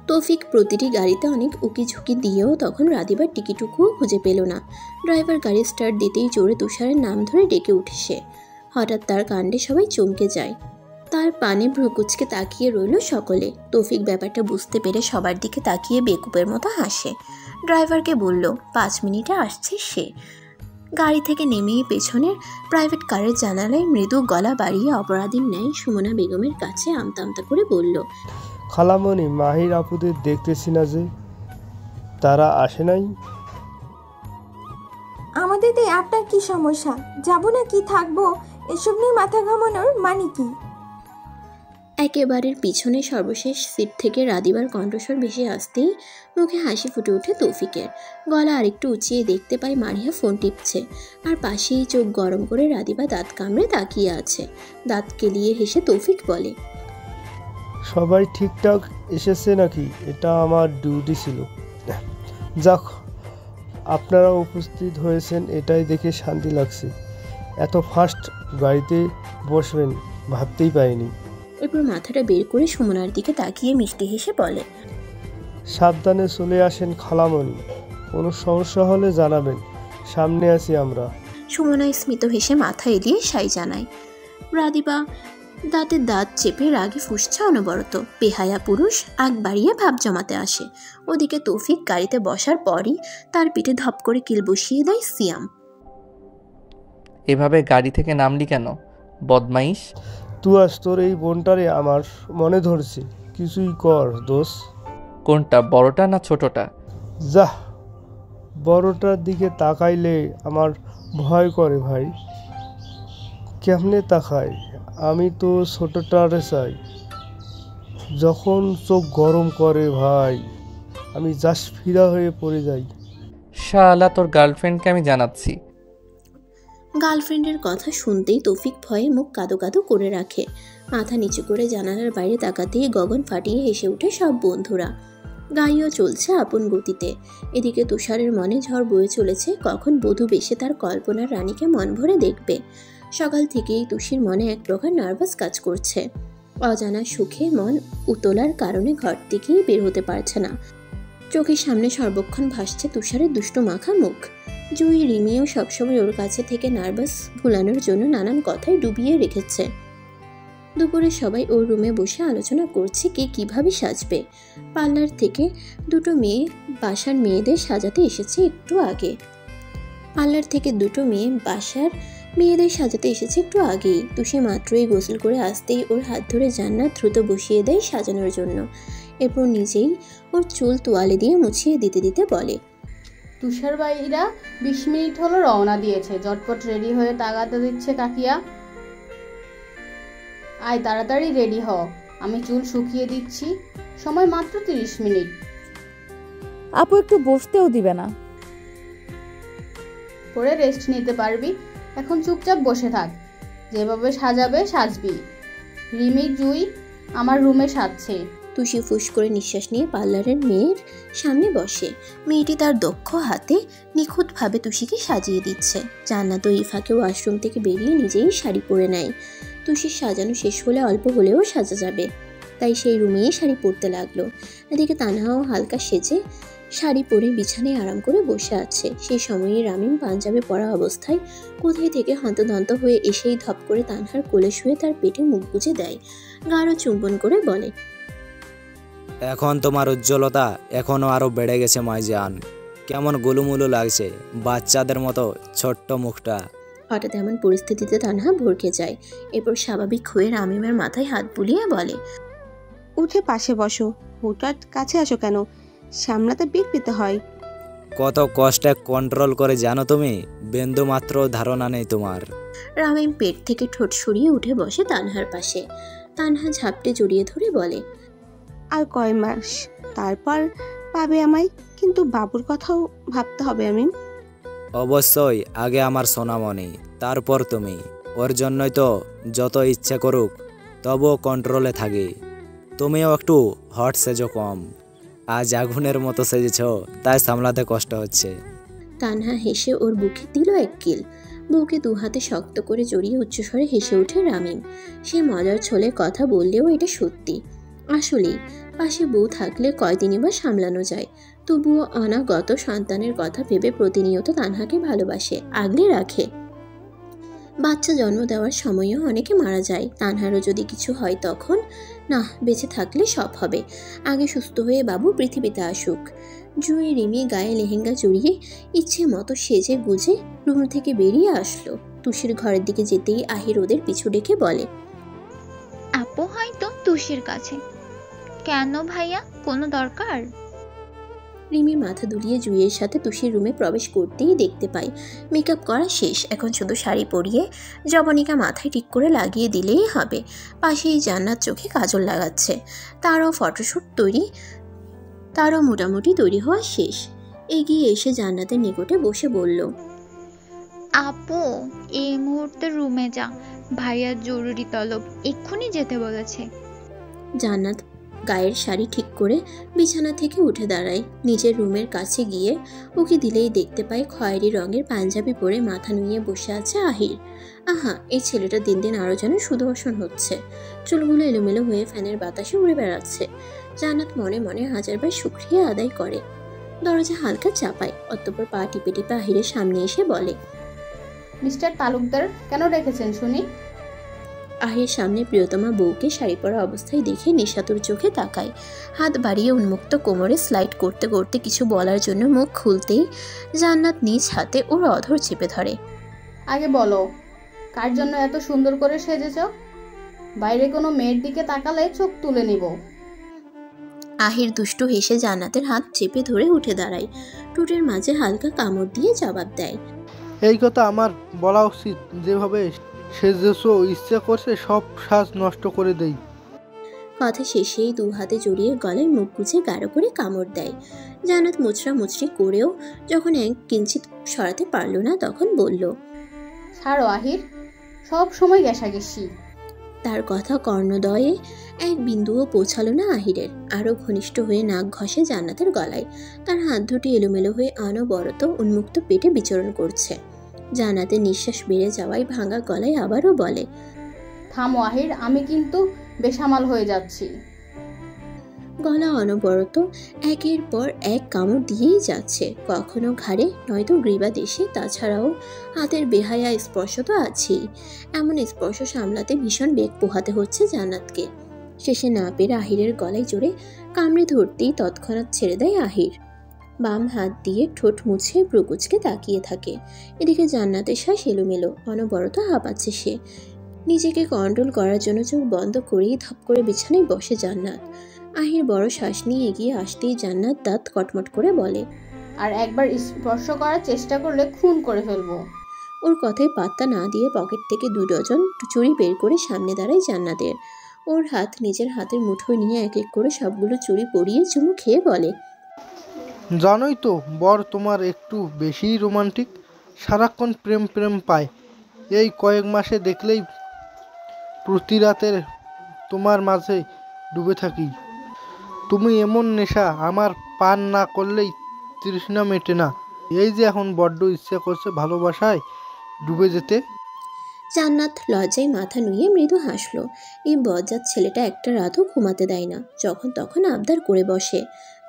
তৌফিক প্রতিটি গাড়িতে অনেক উকি ঝুঁকি দিয়েও তখন রাধিবার টিকিটুকুও খুঁজে পেল না। ড্রাইভার গাড়ি স্টার্ট দিতেই জোরে তুষারের নাম ধরে ডেকে উঠে সে। হঠাৎ তার কাণ্ডে সবাই চমকে যায়। তার পানে ভ্রুকুচকে তাকিয়ে রইল সকলে। তৌফিক ব্যাপারটা বুঝতে পেরে সবার দিকে তাকিয়ে বেকুপের মতো হাসে। ড্রাইভারকে বলল 5 মিনিটে আসছে সে। গাড়ি থেকে নেমেই পেছনের প্রাইভেট কারের জানালায় মৃদু গলা বাড়িয়ে অপরাধীর ন্যায় সুমনা বেগমের কাছে আমতা আমতা করে বলল, খালামণি, মাহির আপুদের দেখতেছি না যে, তারা আসে নাই? আপনার কি সমস্যা? যাবো না কি থাকবো, এসব নিয়ে মাথা ঘামানোর মানে কি? একেবারের পিছনে সর্বশেষ সিট থেকে রাদিবার কণ্ঠস্বর ভেসে আসতেই মুখে হাসি ফুটে ওঠে তৌফিকের। গলা আরেকটু উঁচিয়ে দেখতে পাই মারিয়া ফোন টিপছে, আর পাশেই চোখ গরম করে রাদিবা দাঁত কামড়ে তাকিয়ে আছে। দাঁত কেলিয়ে হেসে তৌফিক বলে, সবাই ঠিকঠাক এসেছে নাকি? এটা আমার ডিউটি ছিল। যাক, আপনারা উপস্থিত হয়েছেন এটাই দেখে শান্তি লাগছে। এত ফাস্ট গাড়িতে বসবেন ভাবতেই পারিনি। এরপর মাথাটা বের করে সুমনার দিকে তাকিয়ে মিষ্টি হেসে বলে, সাবধানে চলে আসেন খালামণি, কোনো সমস্যা হলে জানাবেন, সামনে আছি আমরা। সুমনা স্মিত হেসে মাথা এলিয়ে সাই জানায়। রাদিবা দাঁতে দাঁত চেপে রাগে ফুঁসছে অনবরত। বেহায়া পুরুষ আগ বাড়িয়ে ভাব জমাতে আসে। ওদিকে তৌফিক গাড়িতে বসার পরই তার পিঠে ধপ করে কিল বসিয়ে দেয় সিয়াম। এভাবে গাড়ি থেকে নামলি কেন বদমাইশ? তুই তোর এই বোনটারে আমার মনে ধরছে, কিছুই কর দোষ। কোনটা, বড়টা না ছোটটা? যা, বড়টার দিকে তাকাইলে আমার ভয় করে ভাই। কেমনে তাকাই? আমি তো ছোটটারে চাই। যখন চোখ গরম করে ভাই, আমি জাস্ট ফিরা হয়ে পড়ে যাই। শালা, তোর গার্লফ্রেন্ডকে আমি জানাচ্ছি। গার্লফ্রেন্ডের কথা শুনতেই তৌফিক ভয়ে মুখ কাদো কাদো করে রাখে। মাথা নিচু করে জানালার বাইরে তাকাতেই গগন ফাটিয়ে হেসে ওঠে সব বন্ধুরা। গাড়িও চলছে আপন গতিতে। এদিকে তুষারের মনে ঝড় বয়ে চলেছে, কখন বধূ বেশে তার কল্পনার রানীকে মন ভরে দেখবে। সকাল থেকেই তুষির মনে এক প্রকার নার্ভাস কাজ করছে। অজানা সুখে মন উতলার কারণে ঘর থেকেই বের হতে পারছে না। চোখের সামনে সর্বক্ষণ ভাসছে তুষারের দুষ্টু মাখা মুখ। জুই রিমিও সবসময় ওর কাছে থেকে নার্ভাস ভুলানোর জন্য নানান কথাই ডুবিয়ে রেখেছে। দুপুরে সবাই ওর রুমে বসে আলোচনা করছে কে কিভাবে সাজবে। পার্লার থেকে দুটো মেয়ে বাসার মেয়েদের সাজাতে এসেছে একটু আগেই। তুষি মাত্রই গোসল করে আসতেই ওর হাত ধরে জান্নাত দ্রুত বসিয়ে দেয় সাজানোর জন্য। এরপর নিজেই ওর চুল তোয়ালে দিয়ে মুছিয়ে দিতে দিতে বলে, তুষার ভাইরা 20 মিনিট হলো রওনা দিয়েছে, ঝটপট রেডি হয়ে তাগাতে দিচ্ছে কাকিয়া। আয় তাড়াতাড়ি রেডি হ, আমি চুল শুকিয়ে দিচ্ছি, সময় মাত্র 30 মিনিট। আপু একটু বসতেও দিবে না? পরে রেস্ট নিতে পারবি, এখন চুপচাপ বসে থাক। যেভাবে সাজাবে সাজবি। রিমি জুই আমার রুমে সাজছে। তুষি ফুস করে নিঃশ্বাস নিয়ে পার্লারের মেয়ের সামনে বসে। মেয়েটি তার দক্ষ হাতে নিখুঁতভাবে তুষিকে সাজিয়ে দিচ্ছে। জান্নাত ও ইফাকে ওয়াশরুম থেকে বেরিয়ে নিজেই শাড়ি পরে নেয়। তুষির সাজানো শেষ হলে অল্প হলেও সাজা যাবে, তাই সেই রুমেই শাড়ি পরতে লাগলো। এদিকে তানহাও হালকা সেজে শাড়ি পরে বিছানায় আরাম করে বসে আছে। সেই সময়ে রামিম পাঞ্জাবি পরা অবস্থায় কোথায় থেকে হন্তদন্ত হয়ে এসেই ধপ করে তানহার কোলে শুয়ে তার পেটে মুখ গুজে দেয়। গাঢ় চুম্বন করে বলে, এখন তোমার উজ্জ্বলতা এখনো আরো বেড়ে গেছে মাইজান। কেমন গোলুমুলু লাগছে, বাচ্চাদের মতো ছোট্ট মুখটা। হঠাৎ এমন পরিস্থিতিতে তানহা ভরকে যায়। এরপর স্বাভাবিক হয়ে রামিমের মাথায় হাত বুলিয়ে বলে, উঠে পাশে বসো, হুটার কাছে আসো কেন? সামলাতে বেগ পেতে হয়। কত কষ্টে কন্ট্রোল করে জানো তুমি? বিন্দু মাত্র ধারণা নেই তোমার। রামিম পেট থেকে ঠোঁট সরিয়ে উঠে বসে তানহার পাশে। তানহা ঝাপটে জড়িয়ে ধরে বলে, আর কয় মাস তারপর পাবে আমায়, কিন্তু বাবুর কথাও ভাবতে হবে। আমি অবশ্যই, আগে আমার সোনামণি, তারপর তুমি। ওর জন্যই তো যত ইচ্ছে করুক তবুও কন্ট্রোলে থাকি। তুমিও একটু হট সেজো কম, আজ আগুনের মতো সেজেছ, তাই সামলাতে কষ্ট হচ্ছে। তানহা হেসে ওর বুকে দিল এক কিল। বউকে দু হাতে শক্ত করে জড়িয়ে উচ্চস্বরে হেসে ওঠে রামিম। সে মজার ছলে কথা বললেও এটা সত্যি। আসলেই পাশে বউ থাকলে কয়দিনই বা সামলানো যায়। তবুও অনাগত সন্তানের কথা ভেবে প্রতিনিয়ত তানহাকে ভালোবাসে, আগলে রাখে। বাচ্চা জন্ম দেওয়ার সময়ও অনেকে মারা যায়। তানহারও যদি কিছু হয় তখন না, বেঁচে থাকলে সব হবে। আগে সুস্থ হয়ে বাবু পৃথিবীতে আসুক। জুঁই রিমি গায়ে লেহেঙ্গা জড়িয়ে ইচ্ছে মতো সেজে গুজে রুম থেকে বেরিয়ে আসলো। তুষির ঘরের দিকে যেতেই আহির ওদের পিছু ডেকে বলে, আপু হয়তো তুষির কাছে। কেন ভাইয়া, কোনো দরকার? রিমি মাথা দুলিয়ে জুইয়ের সাথে তুষির রুমে প্রবেশ করতেই দেখতে পাই মেকআপ করা শেষ, এখন শুধু শাড়ি পরিয়ে জবনিকা মাথায় ঠিক করে লাগিয়ে দিলেই হবে। পাশেই জান্নাত চোখে কাজল লাগাচ্ছে, তারও ফটোশ্যুট তৈরি, তারও মোটামুটি তৈরি হওয়া শেষ। এগিয়ে এসে জান্নাতের নিকটে বসে বলল, আপু এই মুহূর্তে রুমে যা, ভাইয়ার জরুরি তলব, এক্ষুনি যেতে বলেছে। জান্নাত গায়ের শাড়ি ঠিক করে বিছানা থেকে উঠে দাঁড়ায়, নিজের রুমের কাছে গিয়ে ওকে দিলেই দেখতে পায় খয়েরি রঙের পাঞ্জাবি পরে মাথা নুইয়ে বসে আছে আহির। আহা, এই ছেলেটা দিন দিন আরও যেন সুদর্শন হচ্ছে, চুলগুলো এলোমেলো হয়ে ফ্যানের বাতাসে উড়ে বেড়াচ্ছে। জান্নাত মনে মনে হাজারবার শুকরিয়া আদায় করে। দরজা হালকা চাপায়, অতঃপর পা টিপে টিপে আহিরের সামনে এসে বলে, মিস্টার তালুকদার কেন রেখেছেন শুনি? আহির সামনে প্রিয়তমা বউকে শাড়ি পরা অবস্থায় দেখে নিশাতুর চোখে তাকায়। হাত বাড়িয়ে উন্মুক্ত কোমরে স্লাইড করতে করতে কিছু বলার জন্য মুখ খুলতেই জান্নাত নিজ হাতে ওর অধর চেপে ধরে। আগে বলো, কার জন্য এত সুন্দর করে সেজেছ? বাইরে কোনো মেয়ের দিকে তাকালে চোখ তুলে নিব। আহির দুষ্টু হেসে জান্নাতের হাত চেপে ধরে উঠে দাঁড়ায়, টুটের মাঝে হালকা কামড় দিয়ে জবাব দেয়, এই কথা আমার বলা উচিত, যেভাবে সেজেছো ইচ্ছা করছে সব সাজ নষ্ট করে দেই। কথা শেষেই দু হাতে জড়িয়ে গলায় মুখ গুছে গাঢ় করে কামড় দেয়। জান্নাত মুচড়া মুচড়ি করেও যখন এক কিঞ্চিত সরাতে পারল না, তখন বলল, ছাড়ো আহির, সব সময় ঘেঁষাঘেঁষি। তার কথা কর্ণদয়ে এক বিন্দুও পৌঁছালো না আহিরের। আরও ঘনিষ্ঠ হয়ে নাক ঘষে জান্নাতের গলায়, তার হাত দুটি এলোমেলো হয়ে অনবরত উন্মুক্ত পেটে বিচরণ করছে। জান্নাতের নিঃশ্বাস বেড়ে যাওয়ায় ভাঙা গলায় আবারও বলে, থামো আহির, আমি কিন্তু বেসামাল হয়ে যাচ্ছি। গলা অনবরত একের পর এক কামড় দিয়েই যাচ্ছে, কখনো ঘাড়ে নয়তো গ্রীবা দেশে, তাছাড়াও হাতের বেহায়া স্পর্শ তো আছেই। এমন স্পর্শ সামলাতে ভীষণ বেগ পোহাতে হচ্ছে জান্নাতকে। শেষে না পেরে আহিরের গলায় জোরে কামড়ে ধরতেই তৎক্ষণাৎ ছেড়ে দেয় আহির। বাম হাত দিয়ে ঠোঁট মুছে প্রকুচকে তাকিয়ে থাকে। এদিকে জান্নাতের শ্বাস এলোমেলো, অনবরত হাঁপাচ্ছে সে। নিজেকে কন্ট্রোল করার জন্য চোখ বন্ধ করেই ধপ করে বিছানায় বসে জান্নাত। আহির বড় শ্বাস নিয়ে এগিয়ে আসতেই জান্নাত দাঁত কটমট করে বলে, আর একবার স্পর্শ করার চেষ্টা করলে খুন করে ফেলবো। ওর কথায় পাত্তা না দিয়ে পকেট থেকে 2 ডজন চুড়ি বের করে সামনে দাঁড়ায় জান্নাতের। ওর হাত নিজের হাতের মুঠোয় নিয়ে এক এক করে সবগুলো চুড়ি পরিয়ে চুমু খেয়ে বলে, জানোই তো বর তোমার একটু বেশিই রোমান্টিক, সারাক্ষণ প্রেম প্রেম পায়। এই কয়েক মাসে দেখলেই প্রতি রাতের তোমার মাঝে ডুবে থাকি। তুমি এমন নেশা, আমার পান না করলেই তৃষ্ণা মেটে না। এই যে এখন বড্ড ইচ্ছা করছে ভালোবাসায় ডুবে যেতে। জান্নাত লজ্জায় মাথা নুয়ে মৃদু হাসলো। এই বজ্জাত ছেলেটা একটা রাতও ঘুমাতে দেয় না, যখন তখন আবদার করে বসে।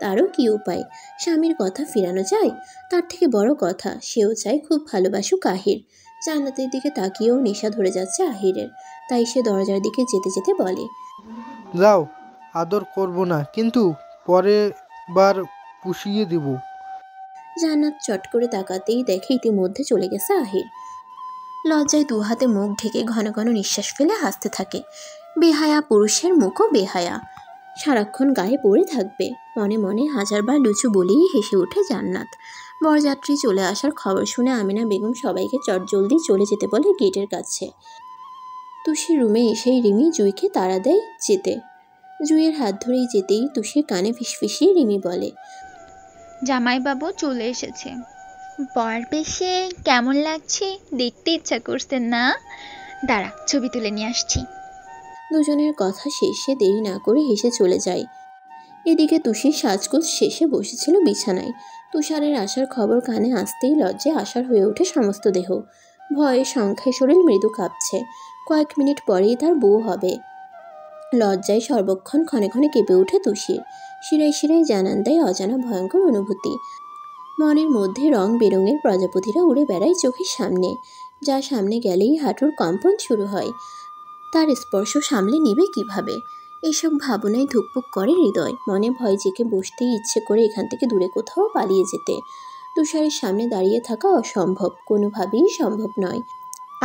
তারও কি উপায়, স্বামীর কথা ফিরানো যায়? তার থেকে বড় কথা, সেও চায় খুব ভালোবাসুক আহির। জান্নাতের দিকে তাকিয়েও নেশা ধরে যাচ্ছে আহিরের, তাই সে দরজার দিকে যেতে যেতে বলে, যাও, আদর করব না, কিন্তু পরের বার পুষিয়ে দেব। জান্নাত চট করে তাকাতেই দেখে ইতিমধ্যে চলে গেছে আহির। লজ্জায় 2 হাতে মুখ ঢেকে ঘন ঘন নিঃশ্বাস ফেলে হাসতে থাকে। বেহায়া পুরুষের মুখও বেহায়া, সারাক্ষণ গায়ে পড়ে থাকবে। মনে মনে হাজারবার লুচু বলেই হেসে ওঠে জান্নাত। বরযাত্রী চলে আসার খবর শুনে আমিনা বেগম সবাইকে চটজলদি চলে যেতে বলে গেটের কাছে। তুষির রুমে এসেই রিমি জুইকে তাড়া দেয় যেতে। জুইয়ের হাত ধরেই যেতেই তুষির কানে ফিসফিসিয়ে রিমি বলে, জামাইবাবু চলে এসেছে। বর বেশে কেমন লাগছে দেখতে ইচ্ছা করছে না? দাঁড়া, ছবি তুলে নিয়ে আসছি। দুজনের কথা শেষে দেরি না করে হেসে চলে যায়। এদিকে তুষির সাজগোজ শেষে বসেছিল বিছানায়। তুষারের আসার খবর কানে আসতেই লজ্জায় আসার হয়ে ওঠে সমস্ত দেহ। ভয়ে সংখ্যায় শরীর মৃদু কাঁপছে। কয়েক মিনিট পরেই তার বউ হবে। লজ্জায় সর্বক্ষণ ক্ষণে ক্ষণে কেঁপে ওঠে তুষির। শিরায় শিরায় জানান দেয় অজানা ভয়ঙ্কর অনুভূতি। মনের মধ্যে রং বেরঙের প্রজাপতিরা উড়ে বেড়ায় চোখের সামনে, যা সামনে গেলেই হাঁটুর কম্পন শুরু হয়। তার স্পর্শ সামলে নিবে কিভাবে? এসব ভাবনায় ধুকপুক করে হৃদয়। মনে ভয় জেঁকে বসতেই ইচ্ছে করে এখান থেকে দূরে কোথাও পালিয়ে যেতে। তুষারের সামনে দাঁড়িয়ে থাকা অসম্ভব, কোনোভাবেই সম্ভব নয়।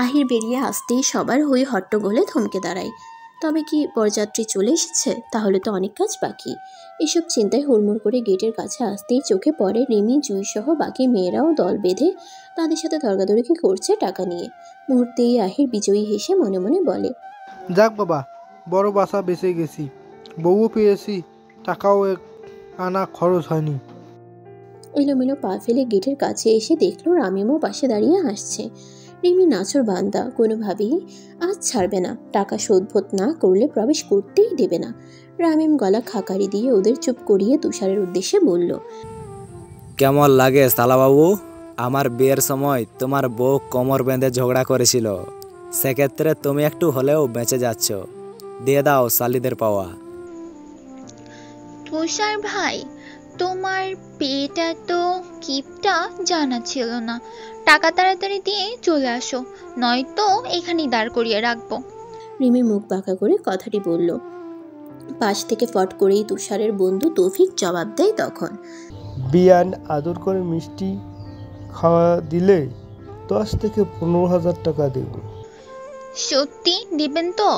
আহির বেরিয়ে আসতেই সবার হই হট্টগোলে থমকে দাঁড়ায়। তবে কি বরযাত্রী চলে এসেছে? তাহলে তো অনেক কাজ বাকি। এসব চিন্তায় হুড়মুড় করে গেটের কাছে আসতেই চোখে পড়ে রিমি, জুই সহ বাকি মেয়েরাও দল বেঁধে তাদের সাথে তর্কাতর্কি করছে টাকা নিয়ে। মুহূর্তেই আহির বিজয়ী হেসে মনে মনে বলে, যাক বাবা, বড় বাসা বেঁচে গেছি, বউও পেয়েছি, টাকাও এক আনা খরচ হয়নি। এলোমেলো পা ফেলে গেটের কাছে এসে দেখলো রামিমও পাশে দাঁড়িয়ে হাসছে। রিমি নাছর বান্দা, কোনোভাবেই আজ ছাড়বে না, টাকা শোধবোধ না করলে প্রবেশ করতেই দেবে না। রামিম গলা খাকারি দিয়ে ওদের চুপ করিয়ে তুষারের উদ্দেশ্যে বলল, কেমন লাগে সালাবাবু? আমার বিয়ের সময় তোমার বউ কোমর বেঁধে ঝগড়া করেছিল, সেক্ষেত্রে তুমি একটু হলেও বেঁচে যাচ্ছ। দিয়ে দাও শালিদের পাওয়া। তুষার ভাই, তোমার পেটা তো কিপটা জানা ছিল না। টাকা তাড়াতাড়ি দিয়ে চলে আসো, নয়তো এখানেই দাঁড় করিয়ে রাখবো। রিমি মুখ বাঁকা করে কথাটি বলল। পাশ থেকে ফট করেই তুষারের বন্ধু তৌফিক জবাব দেয় তখন, বিয়ান আদর করে মিষ্টি খাওয়া দিলে 10 থেকে 15,000 টাকা দেব। সত্যি দিবেন তো?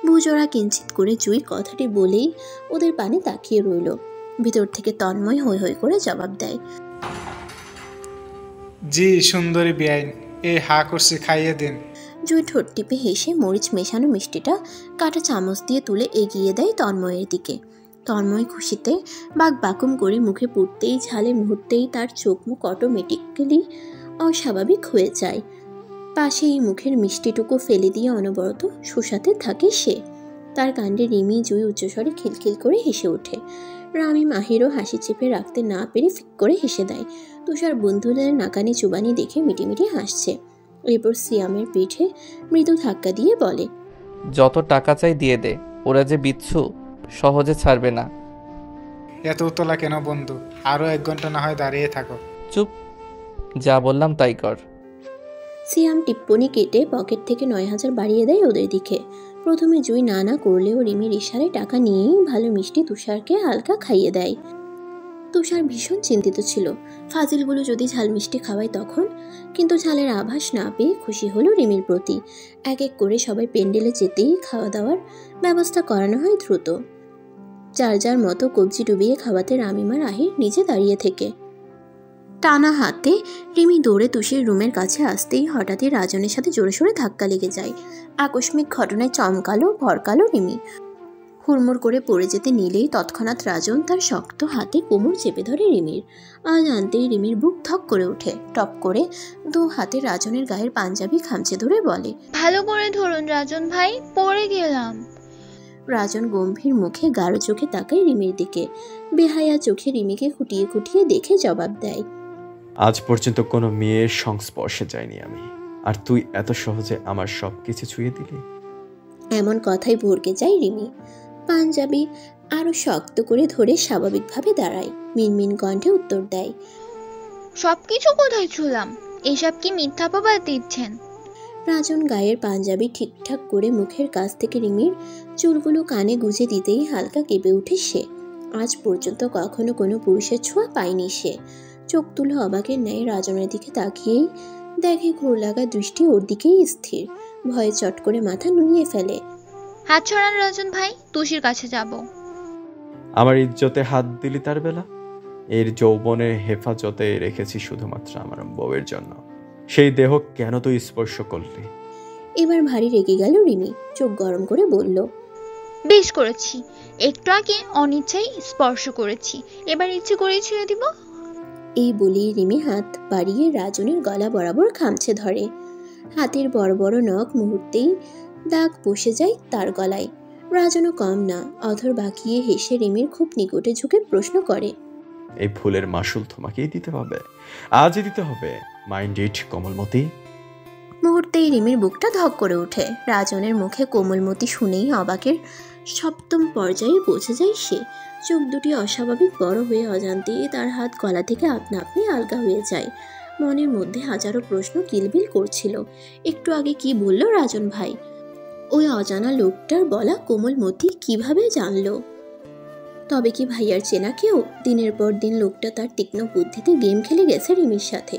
বুজোরা কিঞ্চিত করে জুই কথাটি বলেই ওদের পানে তাকিয়ে রইল। ভিতর থেকে তন্ময় হৈ হৈ করে জবাব দেয়, জি সুন্দরী বিয়াইন, এই হা করছি, খাইয়ে দিন। জুই ঠোঁট টিপে হেসে মরিচ মেশানো মিষ্টিটা কাটা চামচ দিয়ে তুলে এগিয়ে দেয় তন্ময়ের দিকে। তন্ময় খুশিতে বাক বাকুম করে মুখে পুড়তেই ঝালে মুহূর্তেই তার চোখ মুখ অটোমেটিক্যালি অস্বাভাবিক হয়ে যায়। পাশেই মুখের মিষ্টিটুকু ফেলে দিয়ে অনবরত শুষাতে থাকে সে। তার কাণ্ডে রিমি, জুই উচ্চস্বরে খিলখিল করে হেসে ওঠে। রামি মাহিরও হাসি চেপে রাখতে না পেরে ফিক করে হেসে দেয়। তুষার বন্ধুদের নাকানি চুবানি দেখে মিটিমিটি হাসছে। এরপর সিয়ামের পিঠে মৃদু ধাক্কা দিয়ে বলে, যত টাকা চাই দিয়ে দে, ওরা যে বিচ্ছু, সহজে ছাড়বে না। এত উতলা কেন বন্ধু? আরো 1 ঘন্টা না হয় দাঁড়িয়ে থাকো। চুপ, যা বললাম তাই কর। সিয়াম টিপ্পনি কেটে পকেট থেকে 9,000 বাড়িয়ে দেয় ওদের দিকে। প্রথমে জুই না না করলেও রিমির ইশারায় টাকা নিয়েই ভালো মিষ্টি তুষারকে হালকা খাইয়ে দেয়। তুষার ভীষণ চিন্তিত ছিল, ফাজিলগুলো যদি ঝাল মিষ্টি খাওয়ায় তখন, কিন্তু ঝালের আভাস না পেয়ে খুশি হলো রিমির প্রতি। এক এক করে সবাই পেন্ডেলে যেতেই খাওয়া দাওয়ার ব্যবস্থা করানো হয় দ্রুত। যার যার মতো কবজি ডুবিয়ে খাওয়াতে রামিমার আহির নিচে দাঁড়িয়ে থেকে। টানা হাতে রিমি দৌড়ে তুষির রুমের কাছে আসতেই হঠাৎই রাজনের সাথে জোরে সোরে ধাক্কা লেগে যায়। আকস্মিক ঘটনায় চমকালো ভরকালো রিমি। হুড়মুড় করে পড়ে যেতে নিলেই তৎক্ষণাৎ রাজন তার শক্ত হাতে কোমর চেপে ধরে রিমির। আজ আনতেই রিমির বুক ধক করে ওঠে। টপ করে 2 হাতে রাজনের গায়ের পাঞ্জাবি খামচে ধরে বলে, ভালো করে ধরুন রাজন ভাই, পড়ে গেলাম। রাজন গম্ভীর মুখে গাঢ় চোখে তাকায় রিমির দিকে। বেহায়া চোখে রিমিকে খুঁটিয়ে খুঁটিয়ে দেখে জবাব দেয়, আজ পর্যন্ত কোনো মেয়ের সংস্পর্শে যাইনি আমি, আর তুই এত সহজে আমার সব কিছু ছুঁয়ে দিলি। এমন কথাই ভরকে যায় রিমি। পাঞ্জাবি আরো শক্ত করে ধরে স্বাভাবিকভাবে দাঁড়ায়। মিনমিন কণ্ঠে উত্তর দেয়, সবকিছু কোথায় ছুলাম? এসব কি মিথ্যা অপবাদ দিচ্ছেন? রাজন গায়ের পাঞ্জাবি ঠিকঠাক করে মুখের কাছ থেকে রিমির চুলগুলো কানে গুজে দিতেই হালকা কেঁপে উঠে সে। আজ পর্যন্ত কখনো কোনো পুরুষের ছোঁয়া পায়নি সে। চোখ তুলে অবাকের ন্যায় রাজনের দিকে তাকিয়েই দেখে ঘোর লাগা দৃষ্টি ওর দিকেই স্থির। ভয়ে চট করে মাথা নুইয়ে ফেলে। হাত ছড়ান রাজন ভাই, তুষির কাছে যাব। আমার ইজ্জতে হাত দিলি তার বেলা? এর যৌবনের হেফাজতে রেখেছি শুধুমাত্র আমার বউয়ের জন্য। সেই দেহ কেন তুই স্পর্শ করলি? এবার ভারী রেগে গেল রিমি। চোখ গরম করে বলল, বেশ করেছি, একটু আগে অনিচ্ছাই স্পর্শ করেছি, এবার ইচ্ছে করে ছুঁয়ে দিব। এই বলেই রিমি হাত বাড়িয়ে রাজনের গলা বরাবর খামচে ধরে। হাতের বড় বড় নখ মুহূর্তেই দাগ বসে যায় তার গলায়। রাজনও কম না, অধর বাঁকিয়ে হেসে রিমির খুব নিকটে ঝুঁকে প্রশ্ন করে, এই ফুলের মাসুল তোমাকেই দিতে হবে, আজই দিতে হবে, মাইন্ড ইট কমলমতি। মুহূর্তেই রিমির বুকটা ধক করে ওঠে। রাজনের মুখে কোমলমতি শুনেই অবাকের 7ম পর্যায়ে পৌঁছে যায় সে। চোখ দুটি অস্বাভাবিক বড় হয়ে অজান্তেই তার হাত গলা থেকে আপনা আপনি আলগা হয়ে যায়। মনের মধ্যে হাজারো প্রশ্ন কিলবিল করছিল। একটু আগে কি বলল রাজন ভাই? ওই অজানা লোকটার বলা কোমলমতি কিভাবে জানলো? তবে কি ভাইয়ার চেনা কেউ? দিনের পর দিন লোকটা তার তীক্ষ্ণ বুদ্ধিতে গেম খেলে গেছে রিমির সাথে।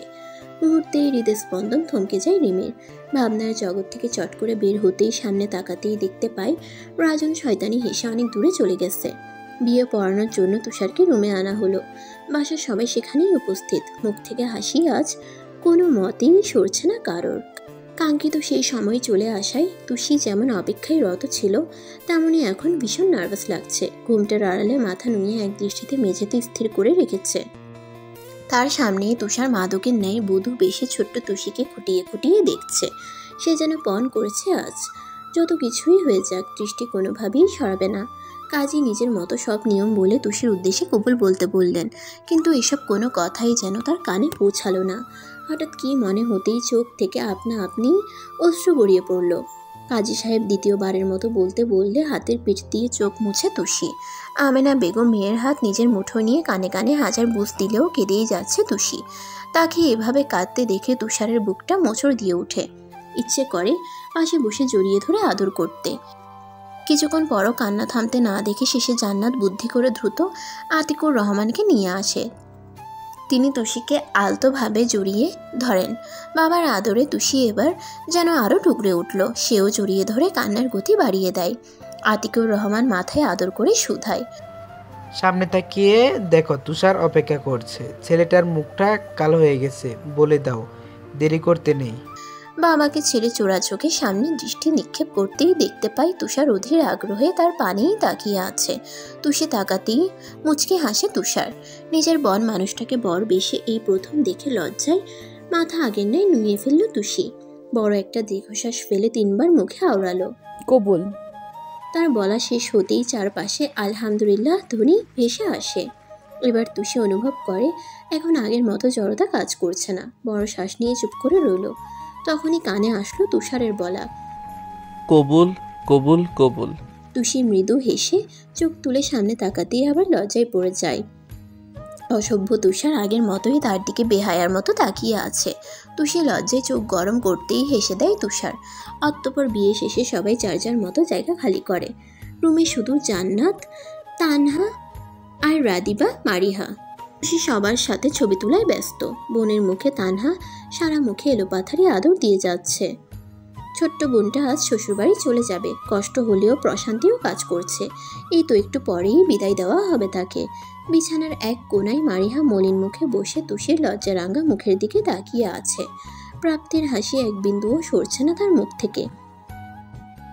মুহূর্তেই হৃদস্পন্দন থমকে যায় রিমির। ভাবনার জগৎ থেকে চট করে বের হতেই সামনে তাকাতেই দেখতে পায় রাজন শয়তানি হেসে অনেক দূরে চলে গেছে। বিয়ে পড়ানোর জন্য তুষারকে রুমে আনা হলো। বাসার সবাই সেখানেই উপস্থিত। মুখ থেকে হাসি আজ কোনো মতেই সরছে না কারোর। কাঙ্ক্ষিত সেই সময় চলে আসায় তুষি যেমন অপেক্ষায় রত ছিল, তেমনই এখন ভীষণ নার্ভাস লাগছে। ঘুমটার আড়ালে মাথা নুয়ে এক দৃষ্টিতে মেঝেতে স্থির করে রেখেছে। তার সামনেই তুষার মাদকের ন্যায় বধূ বেশি ছোট্ট তুষিকে খুঁটিয়ে খুঁটিয়ে দেখছে। সে যেন পণ করেছে আজ যত কিছুই হয়ে যাক দৃষ্টি কোনোভাবেই সরাবে না। কাজী নিজের মতো সব নিয়ম বলে তুষির উদ্দেশ্যে কবুল বলতে বললেন, কিন্তু এসব কোনো কথাই যেন তার কানে পৌঁছালো না। হঠাৎ কি মনে হতেই চোখ থেকে আপনা আপনি অশ্রু গড়িয়ে পড়ল। কাজী সাহেব দ্বিতীয়বারের মতো বলতে বললে হাতের পিঠ দিয়ে চোখ মুছে তুষি। আমেনা বেগম মেয়ের হাত নিজের মুঠো নিয়ে কানে কানে হাজার বুঝ দিলেও কেঁদেই যাচ্ছে তুষি। তাকে এভাবে কাঁদতে দেখে তুষারের বুকটা মোচড় দিয়ে ওঠে। ইচ্ছে করে পাশে বসে জড়িয়ে ধরে আদর করতে। কিছুক্ষণ পরও কান্না থামতে না দেখে শেষে জান্নাত বুদ্ধি করে দ্রুত আতিকুর রহমানকে নিয়ে আসে। তিনি তুষিকে আলতোভাবে জড়িয়ে ধরেন। বাবার আদরে তুষি এবার যেন আরও টুকরে উঠল। সেও জড়িয়ে ধরে কান্নার গতি বাড়িয়ে দেয়। আতিকুর রহমান মাথায় আদর করে শুধায়, সামনে তাকিয়ে দেখো, তুষার অপেক্ষা করছে। ছেলেটার মুখটা কালো হয়ে গেছে, বলে দাও, দেরি করতে নেই। বাবাকে ছেড়ে চোরা চোখে সামনে দৃষ্টি নিক্ষেপ করতেই দেখতে পাই তুষার অধীর আগ্রহে তার পানেই তাকিয়ে আছে। তুষি তাকাতেই মুচকে হাসে তুষার। নিজের বন মানুষটাকে বর বেশে এই প্রথম দেখে লজ্জায় মাথা আগের ন্যায় নুয়ে ফেলল তুষি। বড় একটা দীর্ঘশ্বাস ফেলে 3 বার মুখে আওড়ালো, কবুল। তার বলা শেষ হতেই চারপাশে আলহামদুলিল্লাহ ধ্বনি ভেসে আসে। এবার তুষি অনুভব করে এখন আগের মতো জড়তা কাজ করছে না। বড় শ্বাস নিয়ে চুপ করে রইল। তখনই কানে আসলো তুষারের বলা, কবুল কবুল কবুল। তুষি মৃদু হেসে চোখ তুলে সামনে তাকাতেই আবার লজ্জায় পড়ে যায়। অসভ্য তুষার আগের মতোই তার দিকে বেহায়ার মতো তাকিয়ে আছে। তুষি লজ্জায় চোখ গরম করতেই হেসে দেয় তুষার। অতঃপর বিয়ে শেষে সবাই যার যার মতো জায়গা খালি করে। রুমে শুধু জান্নাত, তানহা আর রাদিবা মারিহা। তুষি সবার সাথে ছবি তোলায় ব্যস্ত। বোনের মুখে তানহা সারা মুখে এলোপাথারি আদর দিয়ে যাচ্ছে। ছোট্ট বোনটা আজ শ্বশুরবাড়ি চলে যাবে। কষ্ট হলেও প্রশান্তিও কাজ করছে। এই তো একটু পরেই বিদায় দেওয়া হবে তাকে। বিছানার এক কোণায় মারিহা মলিন মুখে বসে তুষির লজ্জারাঙ্গা মুখের দিকে তাকিয়ে আছে। প্রাপ্তির হাসি এক বিন্দুও সরছে না তার মুখ থেকে।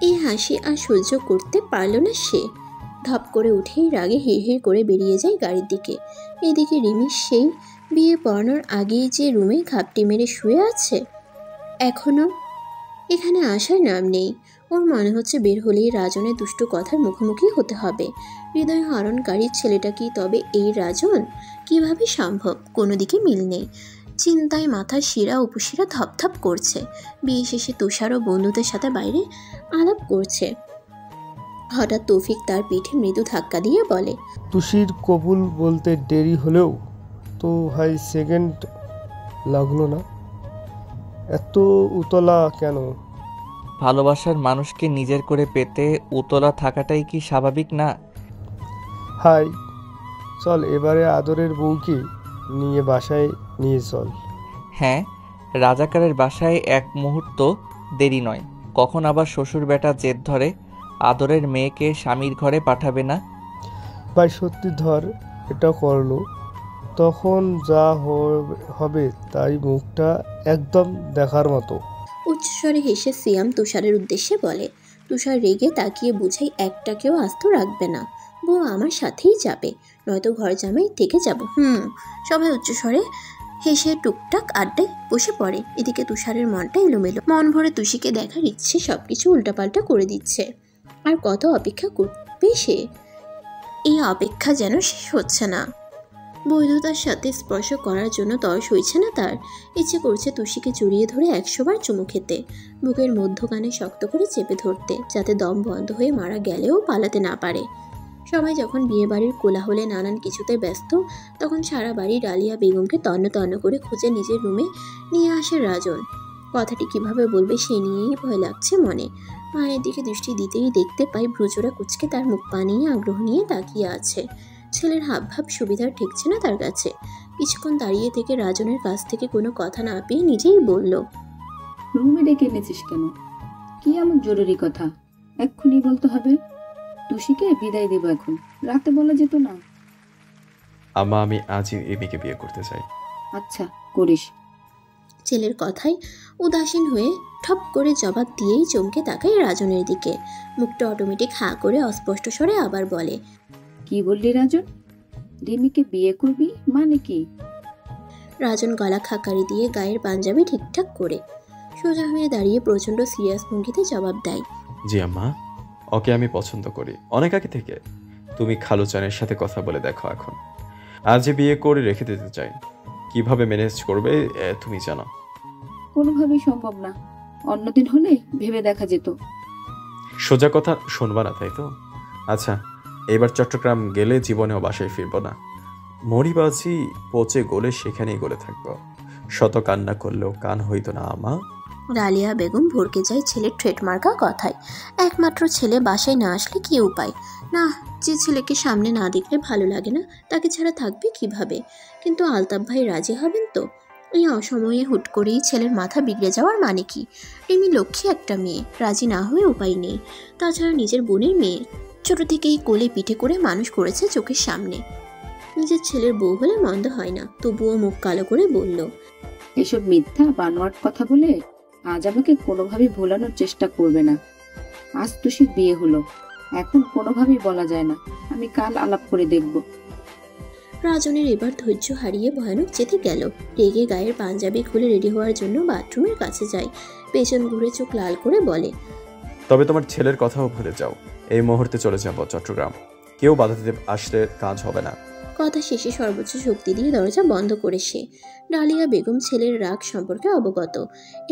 এই হাসি আর সহ্য করতে পারল না সে। ধপ করে উঠেই রাগে হিড়হিড় করে বেরিয়ে যায় গাড়ির দিকে। এদিকে রিমি সেই বিয়ে পড়ানোর আগেই যে রুমে ঘাপটি মেরে শুয়ে আছে, এখনো এখানে আসার নাম নেই। ওর মনে হচ্ছে বের হলেই রাজনের দুষ্ট কথার মুখোমুখি হতে হবে। হৃদয় হরণকারীর ছেলেটা কি তবে এই রাজন? কিভাবে সম্ভব? কোনো দিকে মিল নেই। চিন্তায় মাথার শিরা উপশিরা ধপধপ করছে। বিয়ে শেষে তুষার ও বন্ধুদের সাথে বাইরে আলাপ করছে। হঠাৎ তৌফিক তার পিঠে মৃদু ধাক্কা দিয়ে বলে, তুষির কবুল বলতে দেরি হলেও তো ভাই সেকেন্ড লাগলো না? এত উতলা কেন? ভালোবাসার মানুষকে নিজের করে পেতে উতলা থাকাটাই কি স্বাভাবিক না? হাই, চল এবারে আদরের বউকে নিয়ে বাসায় নিয়ে চল। হ্যাঁ, রাজাকারের বাসায় এক মুহূর্ত দেরি নয়। কখন আবার শ্বশুর বেটা জেদ ধরে আদরের মেয়েকে স্বামীর ঘরে পাঠাবে না। ভাই সত্যি ধর এটা করলো, তখন যা হবে তাই মুখটা একদম দেখার মতো। উচ্চস্বরে হেসে সিয়াম তুষারের উদ্দেশ্যে বলে। তুষার রেগে তাকিয়ে বুঝাই একটাকেও আস্ত রাখবে না। বউ আমার সাথেই যাবে, নয়তো ঘর জামাই থেকে যাব। সবাই উচ্চস্বরে হেসে টুকটাক আড্ডায় বসে পড়ে। এদিকে তুষারের মনটা এলোমেলো। মন ভরে তুষিকে দেখার ইচ্ছে সবকিছু উল্টাপাল্টা করে দিচ্ছে। আর কত অপেক্ষা করবে সে? এই অপেক্ষা যেন শেষ হচ্ছে না। বৈধতার সাথে স্পর্শ করার জন্য তর সইছে না তার। ইচ্ছে করছে তুষিকে জড়িয়ে ধরে 100 বার চুমু খেতে, বুকের মধ্যখানে শক্ত করে চেপে ধরতে, যাতে দম বন্ধ হয়ে মারা গেলেও পালাতে না পারে। সবাই যখন বিয়েবাড়ির কোলাহলে নানান কিছুতে ব্যস্ত, তখন সারা বাড়ি ডালিয়া বেগমকে তন্ন তন্ন করে খুঁজে নিজের রুমে নিয়ে আসে রাজন। কথাটি কিভাবে বলবে সে নিয়েই ভয় লাগছে মনে। মায়ের দিকে দৃষ্টি দিতেই দেখতে পাই ভ্রুজোড়া কুচকে তার মুখ পানিয়ে আগ্রহ নিয়ে তাকিয়ে আছে। ছেলের হাবভাব সুবিধার ঠেকছে না তার কাছে। কিছুক্ষণ দাঁড়িয়ে থেকে রাজনের কাছ থেকে কোনো কথা না পেয়ে নিজেই বলল, রুমে ডেকে এনেছিস কেন? কি এমন জরুরি কথা? এক্ষুনি বলতে হবে। তুষিকে বিদায় দেব এখন, রাতে বলা যেত না? আম্মা, আমি আজই রিমিকে বিয়ে করতে চাই। আচ্ছা, করিস। ছেলের কথায় উদাসীন হয়ে ঠপ করে জবাব দিয়েই চমকে তাকায় রাজনের দিকে। মুখটা অটোমেটিক হাঁ করে অস্পষ্ট স্বরে আবার বলে, কি বললি রাজন? রিমিকে বিয়ে করবি মানে কি? রাজন গলা খাকারি দিয়ে গায়ের পাঞ্জাবি ঠিকঠাক করে সোজা হয়ে দাঁড়িয়ে প্রচন্ড সিরিয়াস ভঙ্গিতে জবাব দেয়, জি আম্মা, ওকে আমি পছন্দ করি অনেক আগে থেকে। তুমি খালুচানের সাথে কথা বলে দেখো, এখন আজই বিয়ে করে রেখে দিতে চাই। কিভাবে ম্যানেজ করবে তুমি জানো। কোনোভাবেই সম্ভব না, অন্যদিন হলে ভেবে দেখা যেত। সোজা কথা শুনবা না, তাই তো? আচ্ছা, এবার চট্টগ্রাম গেলে জীবনেও বাসায় ফিরবো না। মরিবাজি পচে গলে সেখানেই গলে থাকবো। শত কান্না করলেও কান হইতো না আমা। রালিয়া বেগম ভরকে যায় ছেলের ট্রেডমার্কা কথায়। একমাত্র ছেলে বাসায় না আসলে কি উপায়? না, যে ছেলেকে সামনে না দেখলে ভালো লাগে না, তাকে ছাড়া থাকবে কিভাবে? কিন্তু আলতাফ ভাই রাজি হবেন তো? এই অসময়ে হুট করেই ছেলের মাথা বিগড়ে যাওয়ার মানে কি? রিমি লক্ষ্মী একটা মেয়ে, রাজি না হয়ে উপায় নেই। তাছাড়া নিজের বোনের মেয়ে, ছোট থেকেই কোলে পিঠে করে মানুষ করেছে চোখের সামনে। নিজের ছেলের বউ হলে মন্দ হয় না, তবুও মুখ কালো করে বলল, এসব মিথ্যা বানোয়াট কথা বলে আজ আমাকে কোনোভাবেই ভোলানোর চেষ্টা করবে না। আজ তুষির বিয়ে হলো, এখন কোনোভাবেই বলা যায় না। আমি কাল আলাপ করে দেখব। রাজনের এবার ধৈর্য হারিয়ে ভয়ানক চেতে গেল। রেগে গায়ের পাঞ্জাবি খুলে রেডি হওয়ার জন্য বাথরুমের কাছে যায়। পেছন ঘুরে চোখ লাল করে বলে, তবে তোমার ছেলের কথাও ভুলে যাও। এই মুহূর্তে চলে যাব চট্টগ্রাম। কেউ বাধা দিতে আসলে কাজ হবে না। কথা শেষে সর্বোচ্চ শক্তি দিয়ে দরজা বন্ধ করে সে। ডালিয়া বেগম ছেলের রাগ সম্পর্কে অবগত।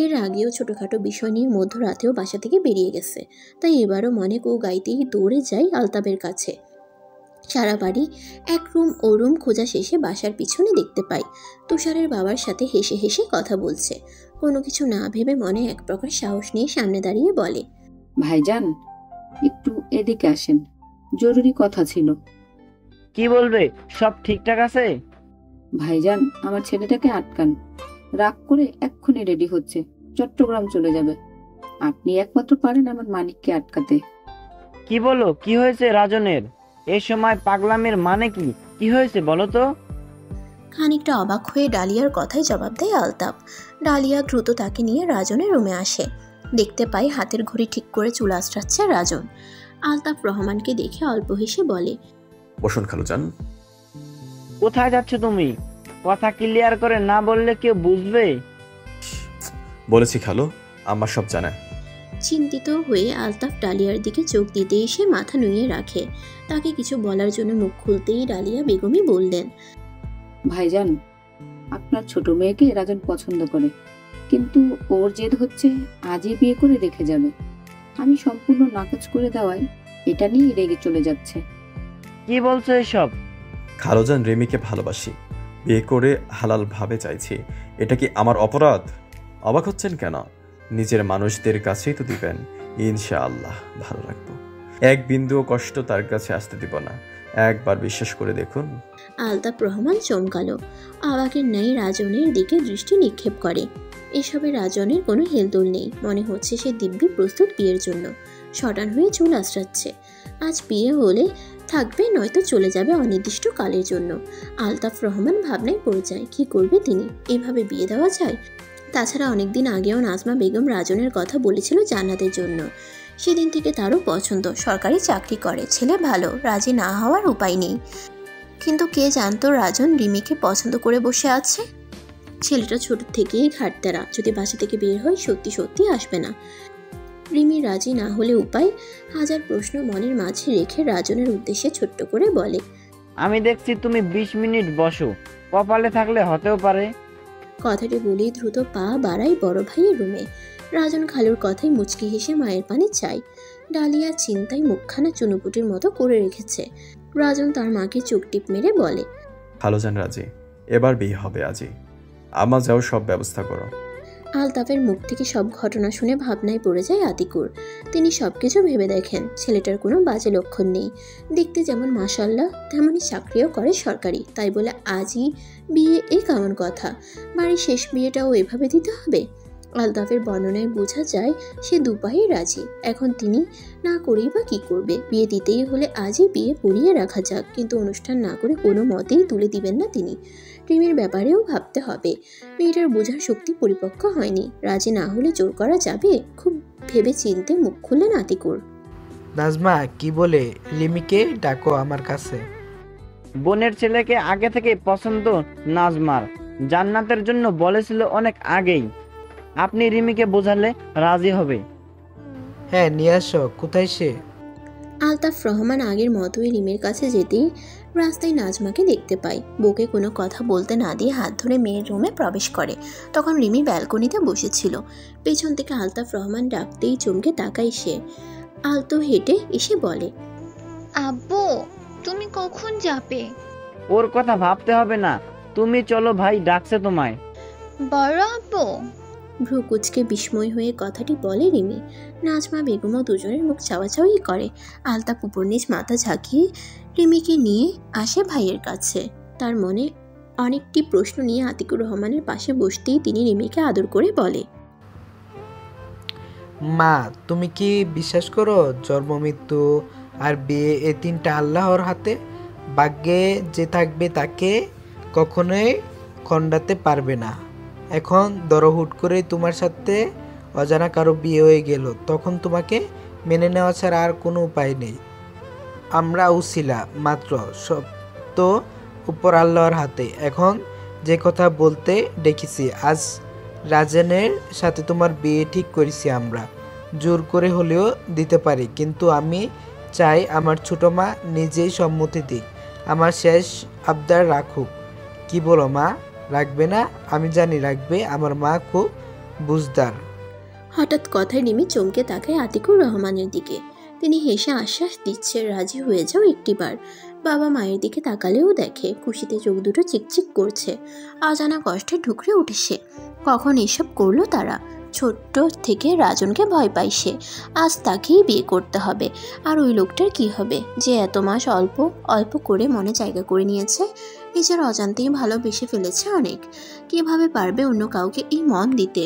এর আগেও ছোটখাটো বিষয় নিয়ে মধ্যরাতেও বাসা থেকে বেরিয়ে গেছে। তাই এবারও মনে কো গাইতেই দৌড়ে যায় আলতাবের কাছে। সারা বাড়ি এক রুম ও রুম খোঁজা শেষে বাসার পিছনে দেখতে পাই তুষারের বাবার সাথে হেসে হেসে কথা বলছে। কোনো কিছু না ভেবে মনে এক প্রকার সাহস নিয়ে সামনে দাঁড়িয়ে বলে, ভাইজান, একটু এদিকে আসেন, জরুরি কথা ছিল। কি বলবে? সব ঠিকঠাক আছে? ভাইজান, আমার ছেলেটাকে আটকান। রাগ করে এক্ষুনি রেডি হচ্ছে, চট্টগ্রাম চলে যাবে। আপনি একমাত্র পারেন আমার মানিককে আটকাতে। কি বলো? কি হয়েছে রাজনের? এই সময় পাগলামের মানে কি? কি হয়েছে বলো তো? খানিকটা অবাক হয়ে ডালিয়ার কথায় জবাব দেয় আলতাফ। ডালিয়া দ্রুত তাকে নিয়ে রাজনের রুমে আসে। দেখতে পাই হাতের ঘড়ি ঠিক করে চুল আঁচড়াচ্ছে রাজন। আলতাফ রহমানকে দেখে অল্প হেসে বলে, বসুন খালুজান। কোথায় যাচ্ছ তুমি? কথা ক্লিয়ার করে না বললে কেউ বুঝবে। বলেছি খালু, আমার সব জানে। চিন্তিত হয়ে আলতাফ ডালিয়ার দিকে চোখ দিতে এসে মাথা নুইয়ে রাখে। তাকে কিছু বলার জন্য মুখ খুলতেই ডালিয়া বেগমই বললেন, ভাইজান, আপনার ছোট মেয়েকে রাজন পছন্দ করে, কিন্তু ওর জেদ হচ্ছে আজই বিয়ে করে রেখে যাবে। আমি সম্পূর্ণ নাকচ করে দেওয়ায় এটা নিয়ে রেগে চলে যাচ্ছে। কি বলছো এসব? খালুজান, রেমিকে ভালোবাসি, বিয়ে করে হালাল ভাবে চাইছি। এটা কি আমার অপরাধ? অবাক হচ্ছেন কেন? নিজের মানুষদের কাছেই তো দিবেন। ইনশাআল্লাহ ভালো রাখবো। এক বিন্দুও কষ্ট তার কাছে আসতে দিব না। একবার বিশ্বাস করে দেখুন। আলতাফ রহমান চমকালো। অবাকের ন্যায় রাজনের দিকে দৃষ্টি নিক্ষেপ করে। এসবে রাজনের কোনো হেলদোল নেই। মনে হচ্ছে সে দিব্যি প্রস্তুত বিয়ের জন্য। শটান হয়ে চুল আঁচড়াচ্ছে। আজ বিয়ে হলে থাকবে, নয়তো চলে যাবে অনির্দিষ্ট কালের জন্য। আলতাফ রহমান ভাবনায় পড়ে যায়, কি করবে তিনি? এভাবে বিয়ে দেওয়া যায়? তাছাড়া অনেকদিন আগেও নাজমা বেগম রাজনের কথা বলেছিল জান্নাতের জন্য। সেদিন থেকে তারও পছন্দ, সরকারি চাকরি করে, ছেলে ভালো, রাজি না হওয়ার উপায় নেই। কিন্তু কে জানতো রাজন রিমিকে পছন্দ করে বসে আছে? ছেলেটা ছোট থেকেই ঘাটতেরা, যদি বাসা থেকে বের হয় সত্যি সত্যি আসবে না। রিমি রাজি না হলে উপায়? হাজার প্রশ্ন মনের মাঝে রেখে রাজনের উদ্দেশ্যে ছোট্ট করে বলে, আমি দেখছি তুমি 20 মিনিট বসো, কপালে থাকলে হতেও পারে। কথাটি বলেই দ্রুত পা বাড়াই বড় ভাইয়ের রুমে। রাজন খালুর কথায় মুচকি হেসে মায়ের পানি চাই। ডালিয়া চিন্তায় মুখখানা চুনোপুটির মতো করে রেখেছে। রাজন তার মাকে চোখ টিপ মেরে বলে, খালুজান রাজি, এবার বিয়ে হবে আজই। আমা যাও, সব ব্যবস্থা করো। আলতাফের মুখ থেকে সব ঘটনা শুনে ভাবনায় পড়ে যায় আতিকুর। তিনি সবকিছু ভেবে দেখেন ছেলেটার কোনো বাজে লক্ষণ নেই, দেখতে যেমন মাশাল্লাহ তেমনই চাকরিও করে সরকারি, তাই বলে আজই বিয়ে এই কেমন কথা? বাড়ির শেষ বিয়েটাও এভাবে দিতে হবে? আলতাফের বর্ণনায় বোঝা যায় সে দুপায়ে রাজি। এখন তিনি না করেই বা কী করবে? বিয়ে দিতেই হলে আজই বিয়ে পড়িয়ে রাখা যাক, কিন্তু অনুষ্ঠান না করে কোনো মতেই তুলে দিবেন না তিনি। রিমির ব্যাপারেও ভাবতে হবে, মেয়েটার বোঝার শক্তি পরিপক্ক হয়নি, রাজি না হলে জোর করা যাবে? খুব ভেবে চিনতে মুখ খুললেন আতিকুর। নাজমা কি বলে? রিমিকে ডাকো আমার কাছে। বোনের ছেলেকে আগে থেকে পছন্দ নাজমার, জান্নাতের জন্য বলেছিল অনেক আগেই। আপনি রিমিকে বোঝালে রাজি হবে। হ্যাঁ নিয়ে আসো। কোথায় সে? আলতাফ রহমান আগের মতোই রিমির কাছে যেতেই রাস্তায় নাজমাকে দেখতে পায়। বউকে কোনো কথা বলতে না দিয়ে হাত ধরে মেয়ের রুমে প্রবেশ করে। তখন রিমি ব্যালকনিতে বসেছিল। পেছন থেকে আলতাফ রহমান ডাকতেই চমকে তাকায় সে। আলতো হেঁটে এসে বলে, আব্বু তুমি কখন যাবে? ওর কথা ভাবতে হবে না, তুমি চলো, ভাই ডাকছে তোমায়। বড় আব্বু? ভ্রু কুচকে বিস্ময় হয়ে কথাটি বলে রিমি। নাজমা বেগমও দুজনের মুখ চাওয়াচাওয়ি করে। আলতাফ উপর নিচ মাথা ঝাঁকিয়ে রিমিকে নিয়ে আসে ভাইয়ের কাছে। তার মনে অনেকটি প্রশ্ন নিয়ে আতিকুর রহমানের পাশে বসতেই তিনি রিমিকে আদর করে বলে, মা তুমি কি বিশ্বাস করো জন্ম মৃত্যু আর বিয়ে এ তিনটা আল্লাহর হাতে? ভাগ্যে যে থাকবে তাকে কখনোই খণ্ডাতে পারবে না। এখন ধরো হুট করে তোমার সাথে অজানা কারো বিয়ে হয়ে গেল, তখন তোমাকে মেনে নেওয়া ছাড়া আর কোনো উপায় নেই। আমরা উছিলা মাত্র, সব তো উপর আল্লাহর হাতে। এখন যে কথা বলতে ডেকেছি, আজ রাজনের সাথে তোমার বিয়ে ঠিক করেছি আমরা। জোর করে হলেও দিতে পারি, কিন্তু আমি চাই আমার ছোট মা নিজেই সম্মতি দিক, আমার শেষ আবদার রাখুক। কি বলো মা, রাখবে না? আমি জানি রাখবে, আমার মা খুব বুঝদার। হঠাৎ কথায় রিমি চমকে তাকায় আতিকুর রহমানের দিকে। তিনি হেসে আশ্বাস দিচ্ছে, রাজি হয়ে যাও একটিবার। বাবা মায়ের দিকে তাকালেও দেখে খুশিতে চোখ দুটো চিকচিক করছে। অজানা কষ্টে ঢুকরে উঠে সে। কখন এসব করলো তারা? ছোট্ট থেকে রাজনকে ভয় পায় সে। আজ তাকেই বিয়ে করতে হবে। আর ওই লোকটার কি হবে, যে এত মাস অল্প অল্প করে মনে জায়গা করে নিয়েছে, নিজের অজান্তেই ভালোবেসে ফেলেছে অনেক। কিভাবে পারবে অন্য কাউকে এই মন দিতে?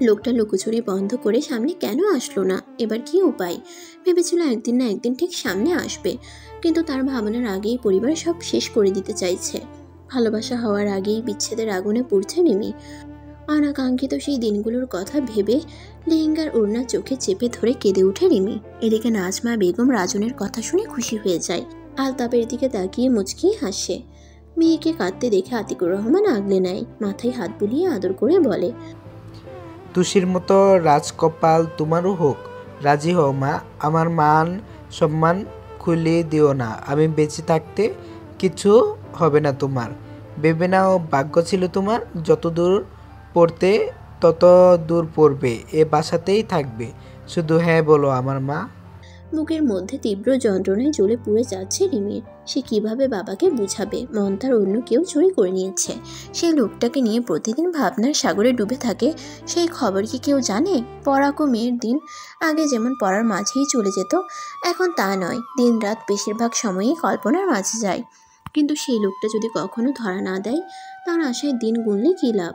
লোকটা লুকোচুরি বন্ধ করে সামনে কেন আসলো না? এবার কি উপায়? ভেবেছিল একদিন না একদিন ঠিক সামনে আসবে, কিন্তু তার ভাবনার আগেই পরিবার সব শেষ করে দিতে চাইছে। ভালোবাসা হওয়ার আগেই বিচ্ছেদের আগুনে পুড়ছে রিমি। অনাকাঙ্ক্ষিত সেই দিনগুলোর কথা ভেবে লেহেঙ্গার ওড়না চোখে চেপে ধরে কেঁদে ওঠে রিমি। এদিকে নাজমা বেগম রাজনের কথা শুনে খুশি হয়ে যায়। আলতাপের দিকে তাকিয়ে মুচকিয়ে হাসে। মেয়েকে কাঁদতে দেখে আতিকুর রহমান আগলে নেয়, মাথায় হাত বুলিয়ে আদর করে বলে, তুষির মতো রাজকপাল তোমারও হোক। রাজি হও মা, আমার মান সম্মান খুলিয়ে দিও না। আমি বেঁচে থাকতে কিছু হবে না তোমার। ভেবে নাও ভাগ্য ছিল তোমার, যত দূর পড়তে তত দূর পড়বে, এ বাসাতেই থাকবে। শুধু হ্যাঁ বলো আমার মা। বুকের মধ্যে তীব্র যন্ত্রণায় জ্বলে পুড়ে যাচ্ছে রিমির। সে কিভাবে বাবাকে বুঝাবে? মন তার অন্য কেউ চুরি করে নিয়েছে। সেই লোকটাকে নিয়ে প্রতিদিন ভাবনার সাগরে ডুবে থাকে। সেই খবর কি কেউ জানে? পড়াক ও মেয়ের দিন আগে যেমন পড়ার মাঝেই চলে যেত, এখন তা নয়। দিন রাত বেশিরভাগ সময়ই কল্পনার মাঝে যায়। কিন্তু সেই লোকটা যদি কখনো ধরা না দেয়, তার আশায় দিন গুনলে কী লাভ?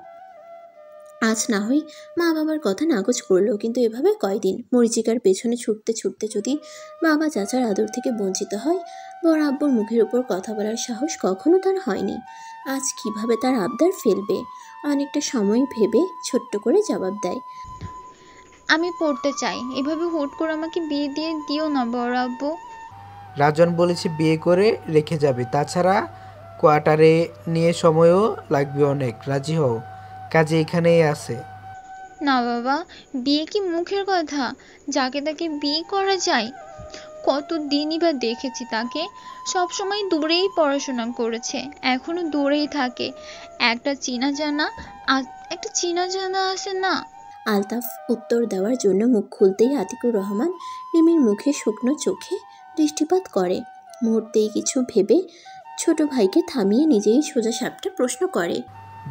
আজ না হয় মা বাবার কথা নাকচ করলো, কিন্তু এভাবে কয়দিন? মরিচিকার পেছনে ছুটতে ছুটতে যদি বাবা চাচার আদর থেকে বঞ্চিত হয়, বড় আব্বুর মুখের উপর কথা বলার সাহস কখনো তার হয়নি। আজ কিভাবে তার আবদার ফেলবে? অনেকটা সময় ভেবে ছোট্ট করে জবাব দেয়, আমি পড়তে চাই। এভাবে হুট করে আমাকে বিয়ে দিয়ে দিও না বড় আব্বু। রাজন বলেছে বিয়ে করে রেখে যাবে, তাছাড়া কোয়ার্টারে নিয়ে সময়ও লাগবে অনেক। রাজি হও, কাজে এখানেই আছে। না বাবা, বিয়ে কি মুখের কথা? যাকে তাকে বিয়ে করা যায়? কত দিনই বা দেখেছি তাকে, সবসময় দূরেই পড়াশোনা করেছে, এখনো দূরেই থাকে। একটা চেনা জানা আছে না? আলতাফ উত্তর দেওয়ার জন্য মুখ খুলতেই আতিকুর রহমান রিমির মুখে শুকনো চোখে দৃষ্টিপাত করে। মুহূর্তেই কিছু ভেবে ছোট ভাইকে থামিয়ে নিজেই সোজা সাপটা প্রশ্ন করে,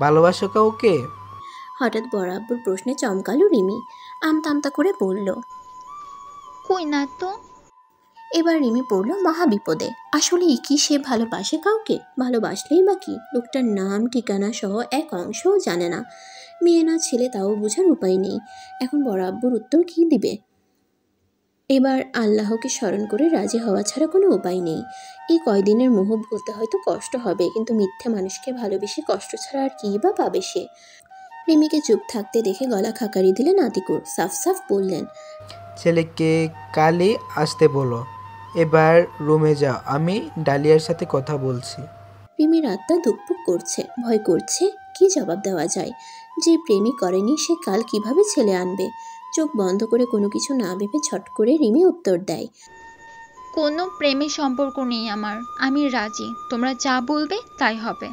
ভালোবাসো কাউকে? হঠাৎ বড় আব্বুর প্রশ্নে চমকালো রিমি। আমতা করে বলল, কই না তো। এবার রিমি পড়ল মহা বিপদে। আসলে কি সে ভালোবাসে কাউকে? ভালোবাসলেই বা কি? লোকটার নাম ঠিকানা সহ এক অংশও জানে না। মেয়ে না ছেলে তাও বোঝার উপায় নেই। এখন বড় আব্বুর উত্তর কি দিবে? এবার আল্লাহকে স্মরণ করে রাজি হওয়া ছাড়া কোনো উপায় নেই। এই কয়দিনের মোহ ভুলতে হয়তো কষ্ট হবে, কিন্তু মিথ্যে মানুষকে ভালোবেসে কষ্ট ছাড়া আর কী বা পাবে সে? রিমিকে চুপ থাকতে দেখে গলা খাকারি দিলেন আতিকুর। সাফ বললেন, ছেলেকে কালই আসতে বলো। এবার রুমে যাও, আমি ডালিয়ার সাথে কথা বলছি। রিমির আত্মা ধুকপুক করছে, ভয় করছে। কি জবাব দেওয়া যায়? যে প্রেমই করেনি সে কাল কিভাবে ছেলে আনবে? চোখ বন্ধ করে কোনো কিছু না ভেবে ছট করে রিমি উত্তর দেয়, কোনো প্রেমের সম্পর্ক নেই আমার, আমি রাজি, তোমরা যা বলবে তাই হবে।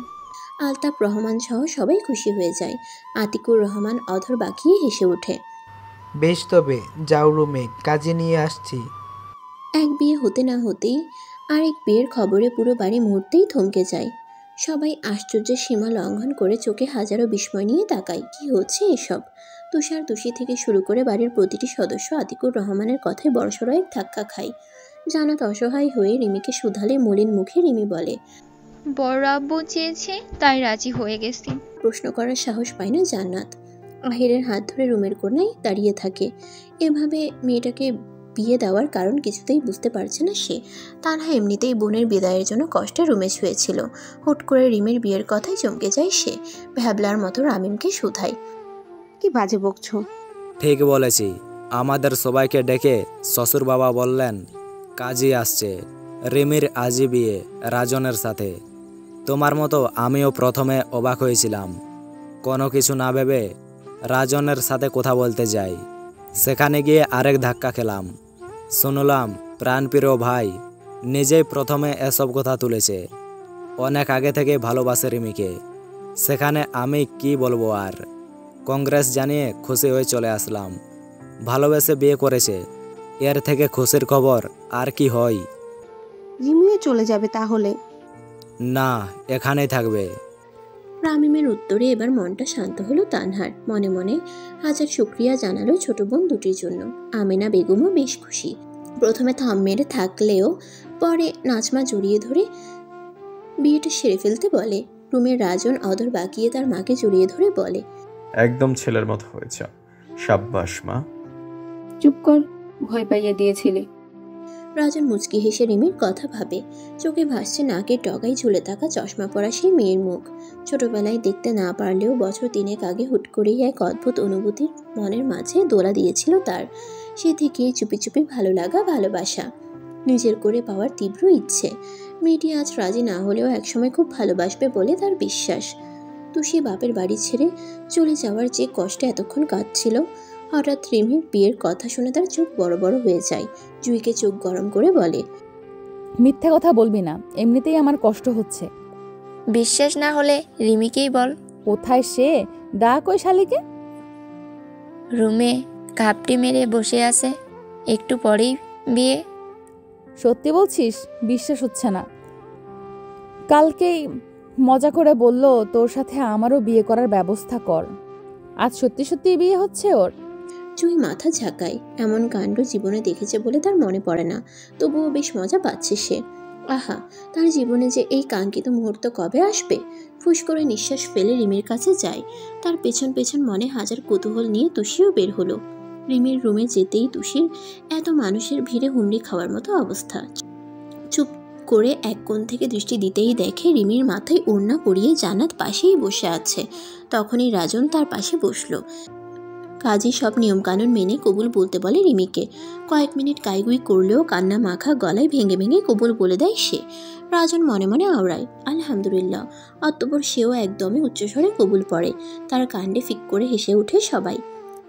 আলতাফ রহমান সহ সবাই খুশি হয়ে যায়। আতিকুর রহমান অধর বাঁকিয়ে হেসে ওঠে। বেশ, তবে যাও রুমে, কাজে নিয়ে আসছি। এক বিয়ে হতে না হতেই আরেক বিয়ের খবরে পুরো বাড়ি মুহূর্তেই থমকে যায়। সবাই আশ্চর্যের সীমা লঙ্ঘন করে চোখে হাজারো বিস্ময় নিয়ে তাকায়। কি হচ্ছে এসব? তুষার তুষি থেকে শুরু করে বাড়ির প্রতিটি সদস্য আতিকুর রহমানের কথায় বড়সড় এক ধাক্কা খায়। জান্নাত অসহায় হয়ে রিমিকে শুধালে মলিন মুখে রিমি বলে, বড় আব্বু চেয়েছে তাই রাজি হয়ে গেছি। প্রশ্ন করার সাহস পায় না জান্নাত। আহিরের হাত ধরে রুমের কোণায় দাঁড়িয়ে থাকে। এভাবে মেয়েটাকে বিয়ে দেওয়ার কারণ কিছুতেই বুঝতে পারছে না সে। তানহা এমনিতেই বোনের বিদায়ের জন্য কষ্টে রুমে শুয়েছিল। হুট করে রিমির বিয়ের কথায় চমকে যায় সে। ভ্যাবলার মতো রামিমকে শুধায়, কি বাজে বকছো? ঠিক বলেছি। আমাদের সবাইকে ডেকে শ্বশুর বাবা বললেন কাজী আসছে, রিমির আজই বিয়ে রাজনের সাথে। তোমার মতো আমিও প্রথমে অবাক হয়েছিলাম। কোনো কিছু না ভেবে রাজনের সাথে কথা বলতে যাই। সেখানে গিয়ে আরেক ধাক্কা খেলাম। শুনলাম প্রাণপ্রিয় ভাই নিজেই প্রথমে এসব কথা তুলেছে। অনেক আগে থেকে ভালোবাসে রিমিকে। সেখানে আমি কি বলবো আর? কংগ্রেস জানিয়ে খুশি হয়ে চলে আসলাম। ভালোবেসে বিয়ে করেছে, এর থেকে খুশির খবর আর কি হয়? রিমিও চলে যাবে তাহলে? না, এখানেই থাকবে। রামিমের উত্তরে এবার মনটা শান্ত হলো তানহার। মনে মনে হাজার শুক্রিয়া জানালো ছোট বোন দুটির জন্য। আমেনা বেগমও বেশ খুশি। প্রথমে থাম মেরে থাকলেও পরে নাচমা জড়িয়ে ধরে বিয়েটা সেরে ফেলতে বলে। রুমের রাজন অদর বাকিয়ে তার মাকে জড়িয়ে ধরে বলে, একদম ছেলের মতো হয়েছে, সাব্বাস মা। চুপ কর, ভয় পাইয়ে দিয়েছিলে। রাজন মুচকি হেসে রিমির কথা ভাবে। চোখে ভাসছে নাকের ডগায় ঝুলে থাকা চশমা পরা সেই মেয়ের মুখ। ছোটবেলায় দেখতে না পারলেও বছর 3 আগে হুট করেই এক অদ্ভুত অনুভূতির মনের মাঝে দোলা দিয়েছিল তার। সে থেকেই চুপি চুপি ভালো লাগা, ভালোবাসা, নিজের করে পাওয়ার তীব্র ইচ্ছে। মেয়েটি আজ রাজি না হলেও একসময় খুব ভালোবাসবে বলে তার বিশ্বাস। তুষি বাপের বাড়ি ছেড়ে চলে যাওয়ার যে কষ্টে এতক্ষণ কাঁদছিল, হঠাৎ রিমির বিয়ের কথা শুনে তার চোখ বড় বড় হয়ে যায়। জুইকে চোখ গরম করে বলে, মিথ্যে কথা বলবি না, এমনিতেই আমার কষ্ট হচ্ছে। বিশ্বাস না হলে রিমিকেই বল। কোথায় সে? ডাক ওই শালিকে। রুমে ঘাপটি মেরে বসে আছে, একটু পরেই বিয়ে। সত্যি বলছিস? বিশ্বাস হচ্ছে না। কালকেই মজা করে বলল তোর সাথে আমারও বিয়ে করার ব্যবস্থা কর। আজ সত্যি সত্যি বিয়ে হচ্ছে ওর। জুই মাথা ঝাঁকায়। এমন কাণ্ড জীবনে দেখেছে বলে তার মনে পড়ে না, তবুও বেশ মজা পাচ্ছে সে। আহা, তার জীবনে যে এই কাঙ্ক্ষিত মুহূর্ত কবে আসবে? ফুস করে নিঃশ্বাস ফেলে রিমির কাছে যায়। তার পেছন পেছন মনে হাজার কৌতূহল নিয়ে তুষিও বের হলো। রিমির রুমে যেতেই তুষির এত মানুষের ভিড়ে হুমড়ি খাওয়ার মতো অবস্থা। চুপ করে এক কোণ থেকে দৃষ্টি দিতেই দেখে রিমির মাথায় ওড়না পরিয়ে জান্নাত পাশেই বসে আছে। তখনই রাজন তার পাশে বসলো। কাজী সব নিয়মকানুন মেনে কবুল বলতে বলে রিমিকে। কয়েক মিনিট গাইগুই করলেও কান্না মাখা গলায় ভেঙে ভেঙে কবুল বলে দেয় সে। রাজন মনে মনে আওড়ায়, আলহামদুলিল্লাহ। অতঃপর সেও একদমই উচ্চস্বরে কবুল পড়ে। তার কাণ্ডে ফিক করে হেসে ওঠে সবাই।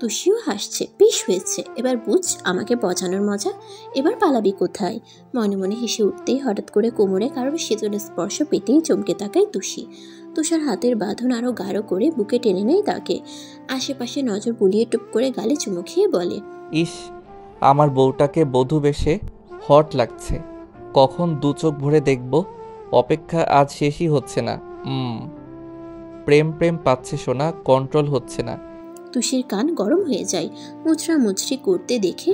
তুষিও হাসছে, বেশ হয়েছে, এবার বুঝ আমাকে পচানোর মজা। এবার পালাবি কোথায়? মনে মনে হেসে উঠতেই হঠাৎ করে কোমরে কারোর শীতল স্পর্শ পেতেই চমকে তাকায় তুষি। তুষার হাতের বাঁধন আরো গাঢ় করে বুকে টেনে নেয় তাকে। আশেপাশে নজর বুলিয়ে টুপ করে গালে চুমু খেয়ে বলে, ইস, আমার বউটাকে বধূ বেশে হট লাগছে। কখন দু চোখ ভরে দেখব, অপেক্ষা আজ শেষই হচ্ছে না। প্রেম প্রেম পাচ্ছে সোনা, কন্ট্রোল হচ্ছে না। তুষির কান গরম হয়ে যায়। মুচড়ামুচড়ি করতে দেখে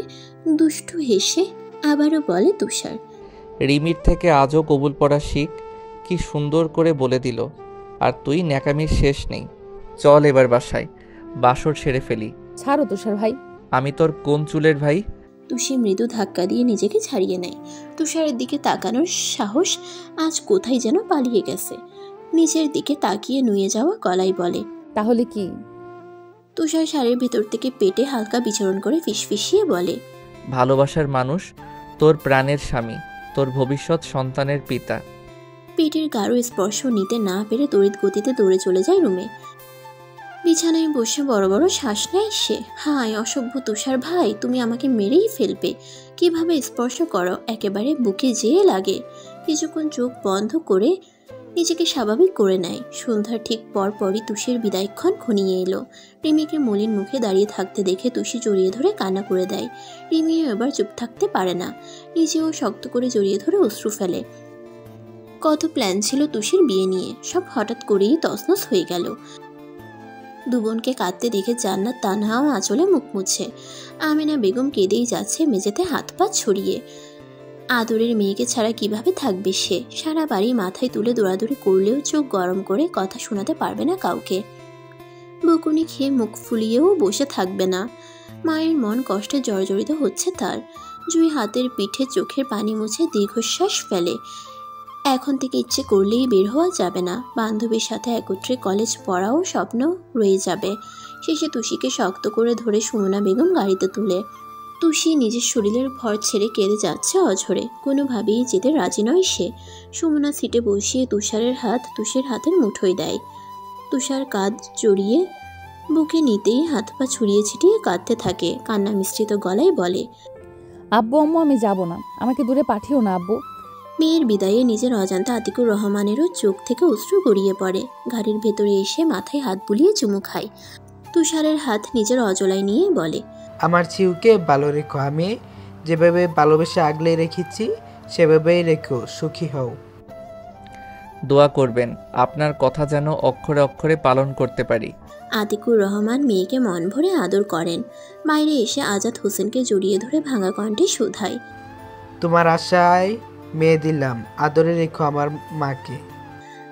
দুষ্টু হেসে আবারও বলে তুষার, রিমির থেকে আজও কবুল পড়া শিখ। কি সুন্দর করে বলে দিল। আর তুই ন্যাকামির শেষ নেই। চল এবার বাসায়, বাসর সেরে ফেলি। ছাড়ো তুষার ভাই। আমি তোর কোন চুলের ভাই? তুষি মৃদু ধাক্কা দিয়ে নিজেকে ছাড়িয়ে নেয়। তুষারের দিকে তাকানোর সাহস আজ কোথায় যেন পালিয়ে গেছে। নিচের দিকে তাকিয়ে নুয়ে যাওয়া গলায় বলে, তাহলে কি? তুষার শাড়ির ভেতর থেকে পেটে হালকা বিচরণ করে ফিসফিসিয়ে বলে, ভালোবাসার মানুষ, তোর প্রাণের স্বামী, তোর ভবিষ্যৎ সন্তানের পিতা। পেটের গাঢ় স্পর্শ নিতে না পেরে তড়িৎ গতিতে দৌড়ে চলে যায় রুমে। বিছানায় বসে বড় বড় শ্বাস নেয় সে। হায় অসভ্য তুষার ভাই, তুমি আমাকে মেরেই ফেলবে। কিভাবে স্পর্শ করো, একেবারে বুকে যেয়ে লাগে। কিছুক্ষণ চোখ বন্ধ করে নিজেকে স্বাভাবিক করে নেয়। সন্ধ্যার ঠিক পরপরই তুষির বিদায়ক্ষণ ঘনিয়ে এলো। রিমিকে মলিন মুখে দাঁড়িয়ে থাকতে দেখে তুষি জড়িয়ে ধরে কান্না করে দেয়। রিমিও এবার চুপ থাকতে পারে না, নিজেও শক্ত করে জড়িয়ে ধরে অশ্রু ফেলে। কত প্ল্যান ছিল তুষির বিয়ে নিয়ে, সব হঠাৎ করেই তছনছ হয়ে গেল। দুবোনকে কাঁদতে দেখে জান্নাত তানহাও আঁচলে মুখ মুছে। আমিনা বেগম কেঁদেই যাচ্ছে মেঝেতে হাত পা ছড়িয়ে। আদরের মেয়েকে ছাড়া কিভাবে থাকবে সে? সারা বাড়ি মাথায় তুলে দৌড়াদৌড়ি করলেও চোখ গরম করে কথা শোনাতে পারবে না কাউকে। বকুনি খেয়ে মুখ ফুলিয়েও বসে থাকবে না। মায়ের মন কষ্টে জর্জরিত হচ্ছে তার। জুই হাতের পিঠে চোখের পানি মুছে দীর্ঘশ্বাস ফেলে। এখন থেকে ইচ্ছে করলেই বের হওয়া যাবে না। বান্ধবীর সাথে একত্রে কলেজ পড়াও স্বপ্ন রয়ে যাবে। শেষে তুষিকে শক্ত করে ধরে সুমনা বেগম গাড়িতে তুলে। তুষি নিজের শরীরের ভর ছেড়ে কেঁদে যাচ্ছে অঝরে। কোনোভাবেই যেতে রাজি নয় সে। সুমনা সিটে বসিয়ে তুষারের হাত তুষের হাতের মুঠোয় দেয়। তুষার কাঁধ জড়িয়ে বুকে নিতেই হাত পা ছড়িয়ে ছিটিয়ে কাঁদতে থাকে। কান্না মিশ্রিত গলায় বলে, আব্বু আম্মু আমি যাব না, আমাকে দূরে পাঠিও না আব্বু। মেয়ের বিদায়ে নিজের অজান্তে আতিকুর রহমানেরও চোখ থেকে অশ্রু গড়িয়ে পড়ে। গাড়ির ভেতরে এসে মাথায় হাত বুলিয়ে চুমু খায়। তুষারের হাত নিজের অজলায় নিয়ে বলে, আমার চিউকে ভালো রেখো। আমি যেভাবে ভালোবেসে আগলে রেখেছি সেভাবেই রেখো, সুখী হও। দোয়া করবেন আপনার কথা যেন অক্ষরে অক্ষরে পালন করতে পারি। আতিকুর রহমান মেয়েকে মন ভরে আদর করেন। বাইরে এসে আজাদ হোসেনকে জড়িয়ে ধরে ভাঙা কণ্ঠে শুধায়, তোমার আশায় মেয়ে দিলাম, আদরে রেখো আমার মাকে।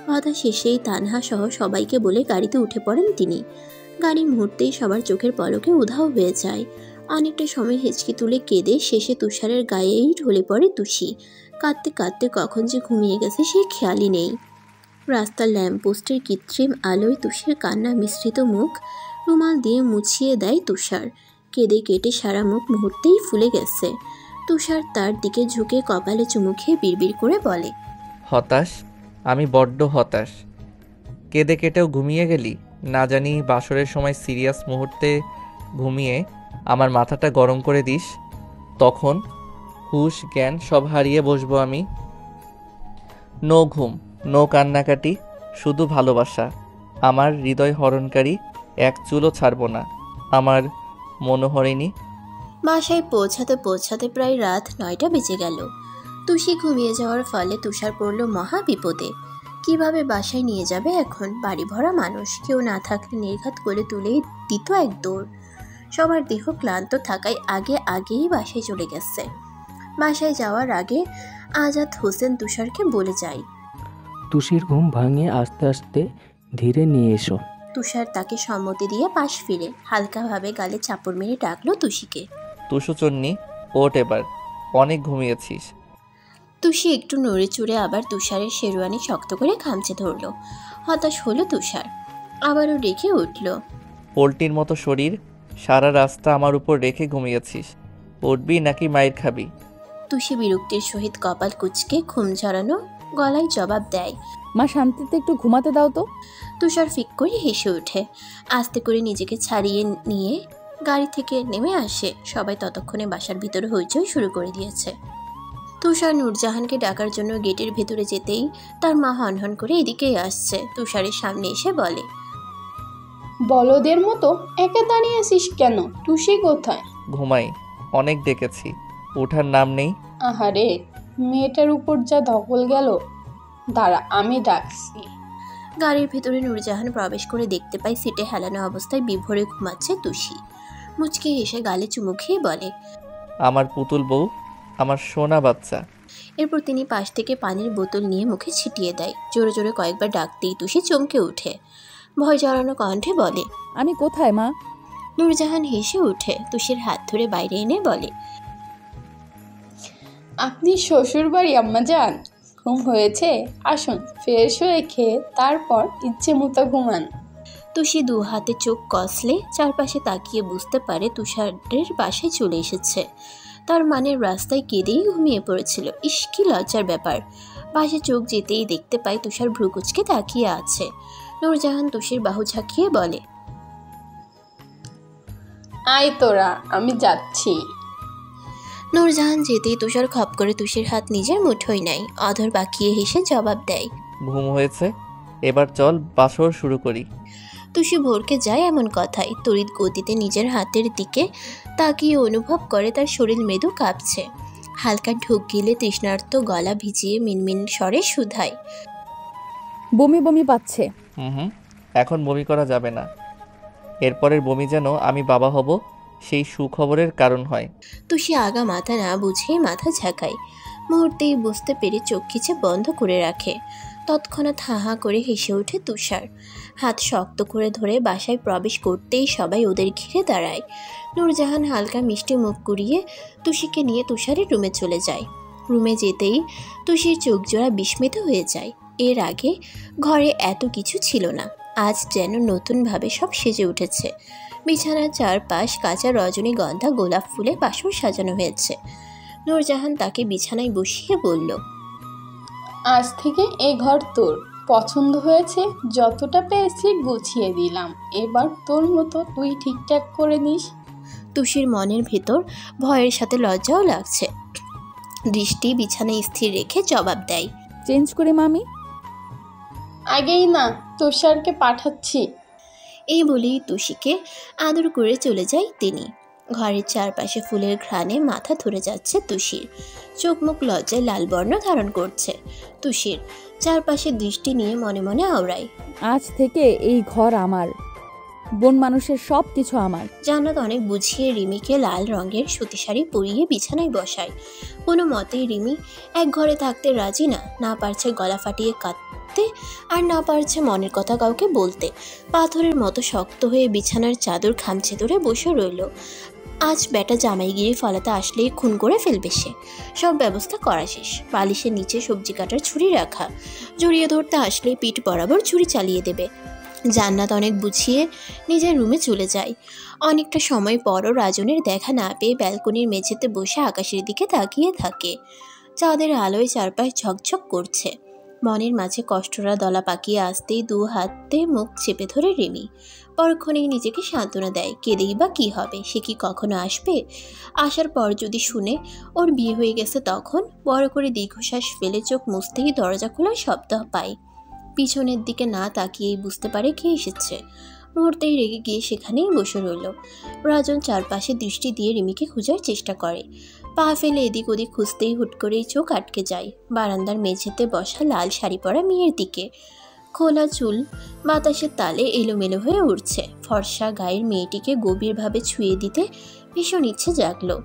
কথা শেষেই তানহা সহ সবাইকে বলে গাড়িতে উঠে পড়েন তিনি। গাড়ি মুহূর্তেই সবার চোখের পলকে উধাও হয়ে যায়। অনেকটা সময় হেঁচকি তুলে কেঁদে শেষে তুষারের গায়েই ঢলে পড়ে তুষি। কাঁদতে কাঁদতে কখন যে ঘুমিয়ে গেছে সে খেয়ালই নেই। রাস্তার ল্যাম্পপোস্টের কৃত্রিম আলোয় তুষের কান্না মিশ্রিত মুখ রুমাল দিয়ে মুছিয়ে দেয় তুষার। কেঁদে কেটে সারা মুখ মুহূর্তেই ফুলে গেছে। তুষার তার দিকে ঝুঁকে কপালে চুমু খেয়ে বিড়বিড় করে বলে, হতাশ, আমি বড্ড হতাশ। কেঁদে কেটেও ঘুমিয়ে গেলি? না জানি বাসরের সময় সিরিয়াস মুহূর্তে ঘুমিয়ে আমার মাথাটা গরম করে দিস, তখন হুশ জ্ঞান সব হারিয়ে বসবো আমি। নো ঘুম, নো কান্নাকাটি, শুধু ভালোবাসা। আমার হৃদয় হরণকারী, এক চুলও ছাড়ব না। আমার মনোহরিণী। বাসায় পৌঁছাতে পৌঁছাতে প্রায় রাত 9টা বেজে গেল। তুষি ঘুমিয়ে যাওয়ার ফলে তুষার পড়ল মহা বিপদে। কিভাবে বাসায় নিয়ে যাবে এখন? বাড়ি ভরা মানুষ, কেউ না থাকলে নির্ঘাত করে তুলেই দিত এক দৌড়। সবার দেহ ক্লান্ত থাকায় আগেই বাসায় চলে গেছে। বাসায় যাওয়ার আগে আজাদ হোসেন তুষারকে বলে যায়, তুষির ঘুম ভাঙিয়ে আস্তে আস্তে ধীরে নিয়ে এসো। তুষার তাকে সম্মতি দিয়ে পাশ ফিরে হালকাভাবে গালে চাপড় মেরে ডাকলো তুষিকে। তুষু চন্নি, ওঠ এবার, অনেক ঘুমিয়েছিস। তুষি একটু নড়ে চড়ে আবার তুষারের শেরওয়ানি শক্ত করে খামচে ধরল। হতাশ হলো তুষার, আবারও রেখে উঠল। পোল্ট্রির মতো শরীর, সারা রাস্তা আমার উপর রেখে ঘুমিয়েছিস। উঠবি নাকি মায়ের খাবি? তুষি বিরক্তির সহিত কপাল কুচকে ঘুম ঝরানো গলায় জবাব দেয়, মা শান্তিতে একটু ঘুমাতে দাও তো। তুষার ফিক করে হেসে ওঠে। আস্তে করে নিজেকে ছাড়িয়ে নিয়ে গাড়ি থেকে নেমে আসে। সবাই ততক্ষণে বাসার ভিতরে হইচই শুরু করে দিয়েছে। তুষার নূরজাহানকে ডাকার জন্য গেটের ভেতরে যেতেই তার মা হনহন করে এদিকেই আসছে। তুষারের সামনে এসে বলে, বলদের মতো একা দাঁড়িয়ে আছিস কেন? টুসি কোথায়? ঘুমাই, অনেক ডেকেছি, ওঠার নাম নেই। আহারে, মেয়েটার উপর যা ধকল গেল, দাঁড়া আমি ডাকছি। গাড়ির ভেতরে নূরজাহান প্রবেশ করে দেখতে পায় সিটে হেলানো অবস্থায় বিভোরে ঘুমাচ্ছে তুষি। মুচকি হেসে গালে চুমু খেয়ে বলে, আমার পুতুল বউ, আমার সোনা বাচ্চা। এরপর তিনি পাশ থেকে পানির বোতল নিয়ে মুখে ছিটিয়ে দেয়। জোরে জোরে কয়েকবার ডাকতেই তুষি চমকে ওঠে। ভয় জড়ানো কণ্ঠে বলে, আমি কোথায় মা? নূরজাহান হেসে উঠে তুষির হাত ধরে বাইরে এনে বলে, আপনি শ্বশুর বাড়ি আম্মাজান? ঘুম হয়েছে? আসুন, ফ্রেশ হয়ে খেয়ে তারপর ইচ্ছে মতো ঘুমান। তুষি দু হাতে চোখ কসলে চারপাশে তাকিয়ে বুঝতে পারে তুষারের বাসায় চলে এসেছে। তার মানের রাস্তায় কেঁদেই ঘুমিয়ে পড়েছিল। ইস, কি লজ্জার ব্যাপার। পাশে চোখ যেতেই দেখতে পায় তুষার ভ্রুকুচকে তাকিয়ে আছে। নূরজাহান তুষির বাহু ঝাঁকিয়ে বলে, আয় তোরা, আমি যাচ্ছি। নূরজাহান যেতেই তুষার খপ করে তুষির হাত নিজের মুঠোয় নেয়। অধর বাঁকিয়ে হেসে জবাব দেয়, ঘুম হয়েছে, এবার চল বাসর শুরু করি। তুষি ভোরকে যায় এমন কথাই তড়িৎ গতিতে নিজের হাতের দিকে তাকিয়ে অনুভব করে তার শরীর মৃদু কাঁপছে। হালকা ঢোক গিলে তৃষ্ণার্ত গলা ভিজিয়ে মিনমিন স্বরে শুধায়, বমি বমি পাচ্ছে। হুম, এখন বমি করা যাবে না। এরপরের বমি যেন আমি বাবা হব সেই সুখবরের কারণ হয়। তুষি আগা মাথা না বুঝেই মাথা ঝাঁকায়। মুহূর্তেই বুঝতে পেরে চোখ খিচে বন্ধ করে রাখে। তৎক্ষণাৎ হাহা করে হেসে ওঠে তুষার। হাত শক্ত করে ধরে বাসায় প্রবেশ করতেই সবাই ওদের ঘিরে দাঁড়ায়। নূরজাহান হালকা মিষ্টি মুখ কুড়িয়ে তুষিকে নিয়ে তুষারের রুমে চলে যায়। রুমে যেতেই তুষির চোখ জোড়া বিস্মিত হয়ে যায়। এর আগে ঘরে এত কিছু ছিল না, আজ যেন নতুনভাবে সব সেজে উঠেছে। বিছানার চারপাশ কাঁচা রজনীগন্ধা গোলাপ ফুলে বাসর সাজানো হয়েছে। নূরজাহান তাকে বিছানায় বসিয়ে বলল, আজ থেকে এই ঘর তোর। পছন্দ হয়েছে? যতটা পেয়েছি গুছিয়ে দিলাম, এবার তোর মতো তুই ঠিকঠাক করে নিস। তুষির মনের ভেতর ভয়ের সাথে লজ্জাও লাগছে। দৃষ্টি বিছানায় স্থির রেখে জবাব দেয়, চেঞ্জ করে মামি? আগেই না, তুষারকে পাঠাচ্ছি। এই বলেই তুষিকে আদর করে চলে যায় তিনি। ঘরের চারপাশে ফুলের ঘ্রাণে মাথা ধরে যাচ্ছে তুষির। চোখ মুখ লজ্জায় লাল বর্ণ ধারণ করছে। তুষির চারপাশে দৃষ্টি নিয়ে মনে মনে আওড়ায়, আজ থেকে এই ঘর আমার, বন মানুষের সব কিছু আমার। জান্নাত অনেক বুঝিয়ে রিমিকে লাল রঙের সুতি শাড়ি পরিয়ে বিছানায় বসায়। কোনো মতেই রিমি এক ঘরে থাকতে রাজি না। না পারছে গলা ফাটিয়ে কাঁদতে, আর না পারছে মনের কথা কাউকে বলতে। পাথরের মতো শক্ত হয়ে বিছানার চাদর খামচে ধরে বসে রইল। আজ বেটা জামাইগিরি ফলাতে আসলেই খুন করে ফেলবে সে। সব ব্যবস্থা করা শেষ। বালিশের নিচে সবজি কাটার ছুরি রাখা, জড়িয়ে ধরতে আসলেই পিঠ বরাবর ছুরি চালিয়ে দেবে। জান্নাত অনেক বুঝিয়ে নিজের রুমে চলে যায়। অনেকটা সময় পরও রাজনের দেখা না পেয়ে ব্যালকনির মেঝেতে বসে আকাশের দিকে তাকিয়ে থাকে। চাঁদের আলোয় চারপাশ ঝকঝক করছে। মনের মাঝে কষ্টরা দলা পাকিয়ে আসতেই দু হাতে মুখ চেপে ধরে রিমি। পরক্ষণেই নিজেকে সান্ত্বনা দেয়, কেঁদেই বা কী হবে, সে কি কখনো আসবে? আসার পর যদি শুনে ওর বিয়ে হয়ে গেছে, তখন বড় করে দীর্ঘশ্বাস ফেলে চোখ মুছতেই দরজা খোলার শব্দ পায়। পিছনের দিকে না তাকিয়েই বুঝতে পারে কে এসেছে। মুহূর্তেই রেগে গিয়ে সেখানেই বসে রইল। রাজন চারপাশে দৃষ্টি দিয়ে রিমিকে খোঁজার চেষ্টা করে। পা ফেলে এদিক ওদিক খুঁজতেই হুট করেই চোখ আটকে যায় বারান্দার মেঝেতে বসা লাল শাড়ি পরা মেয়ের দিকে। খোলা চুল বাতাসের তালে এলোমেলো হয়ে উঠছে। ফর্সা গায়ের মেয়েটিকে গভীরভাবে ছুঁয়ে দিতে ভীষণ ইচ্ছে জাগলো।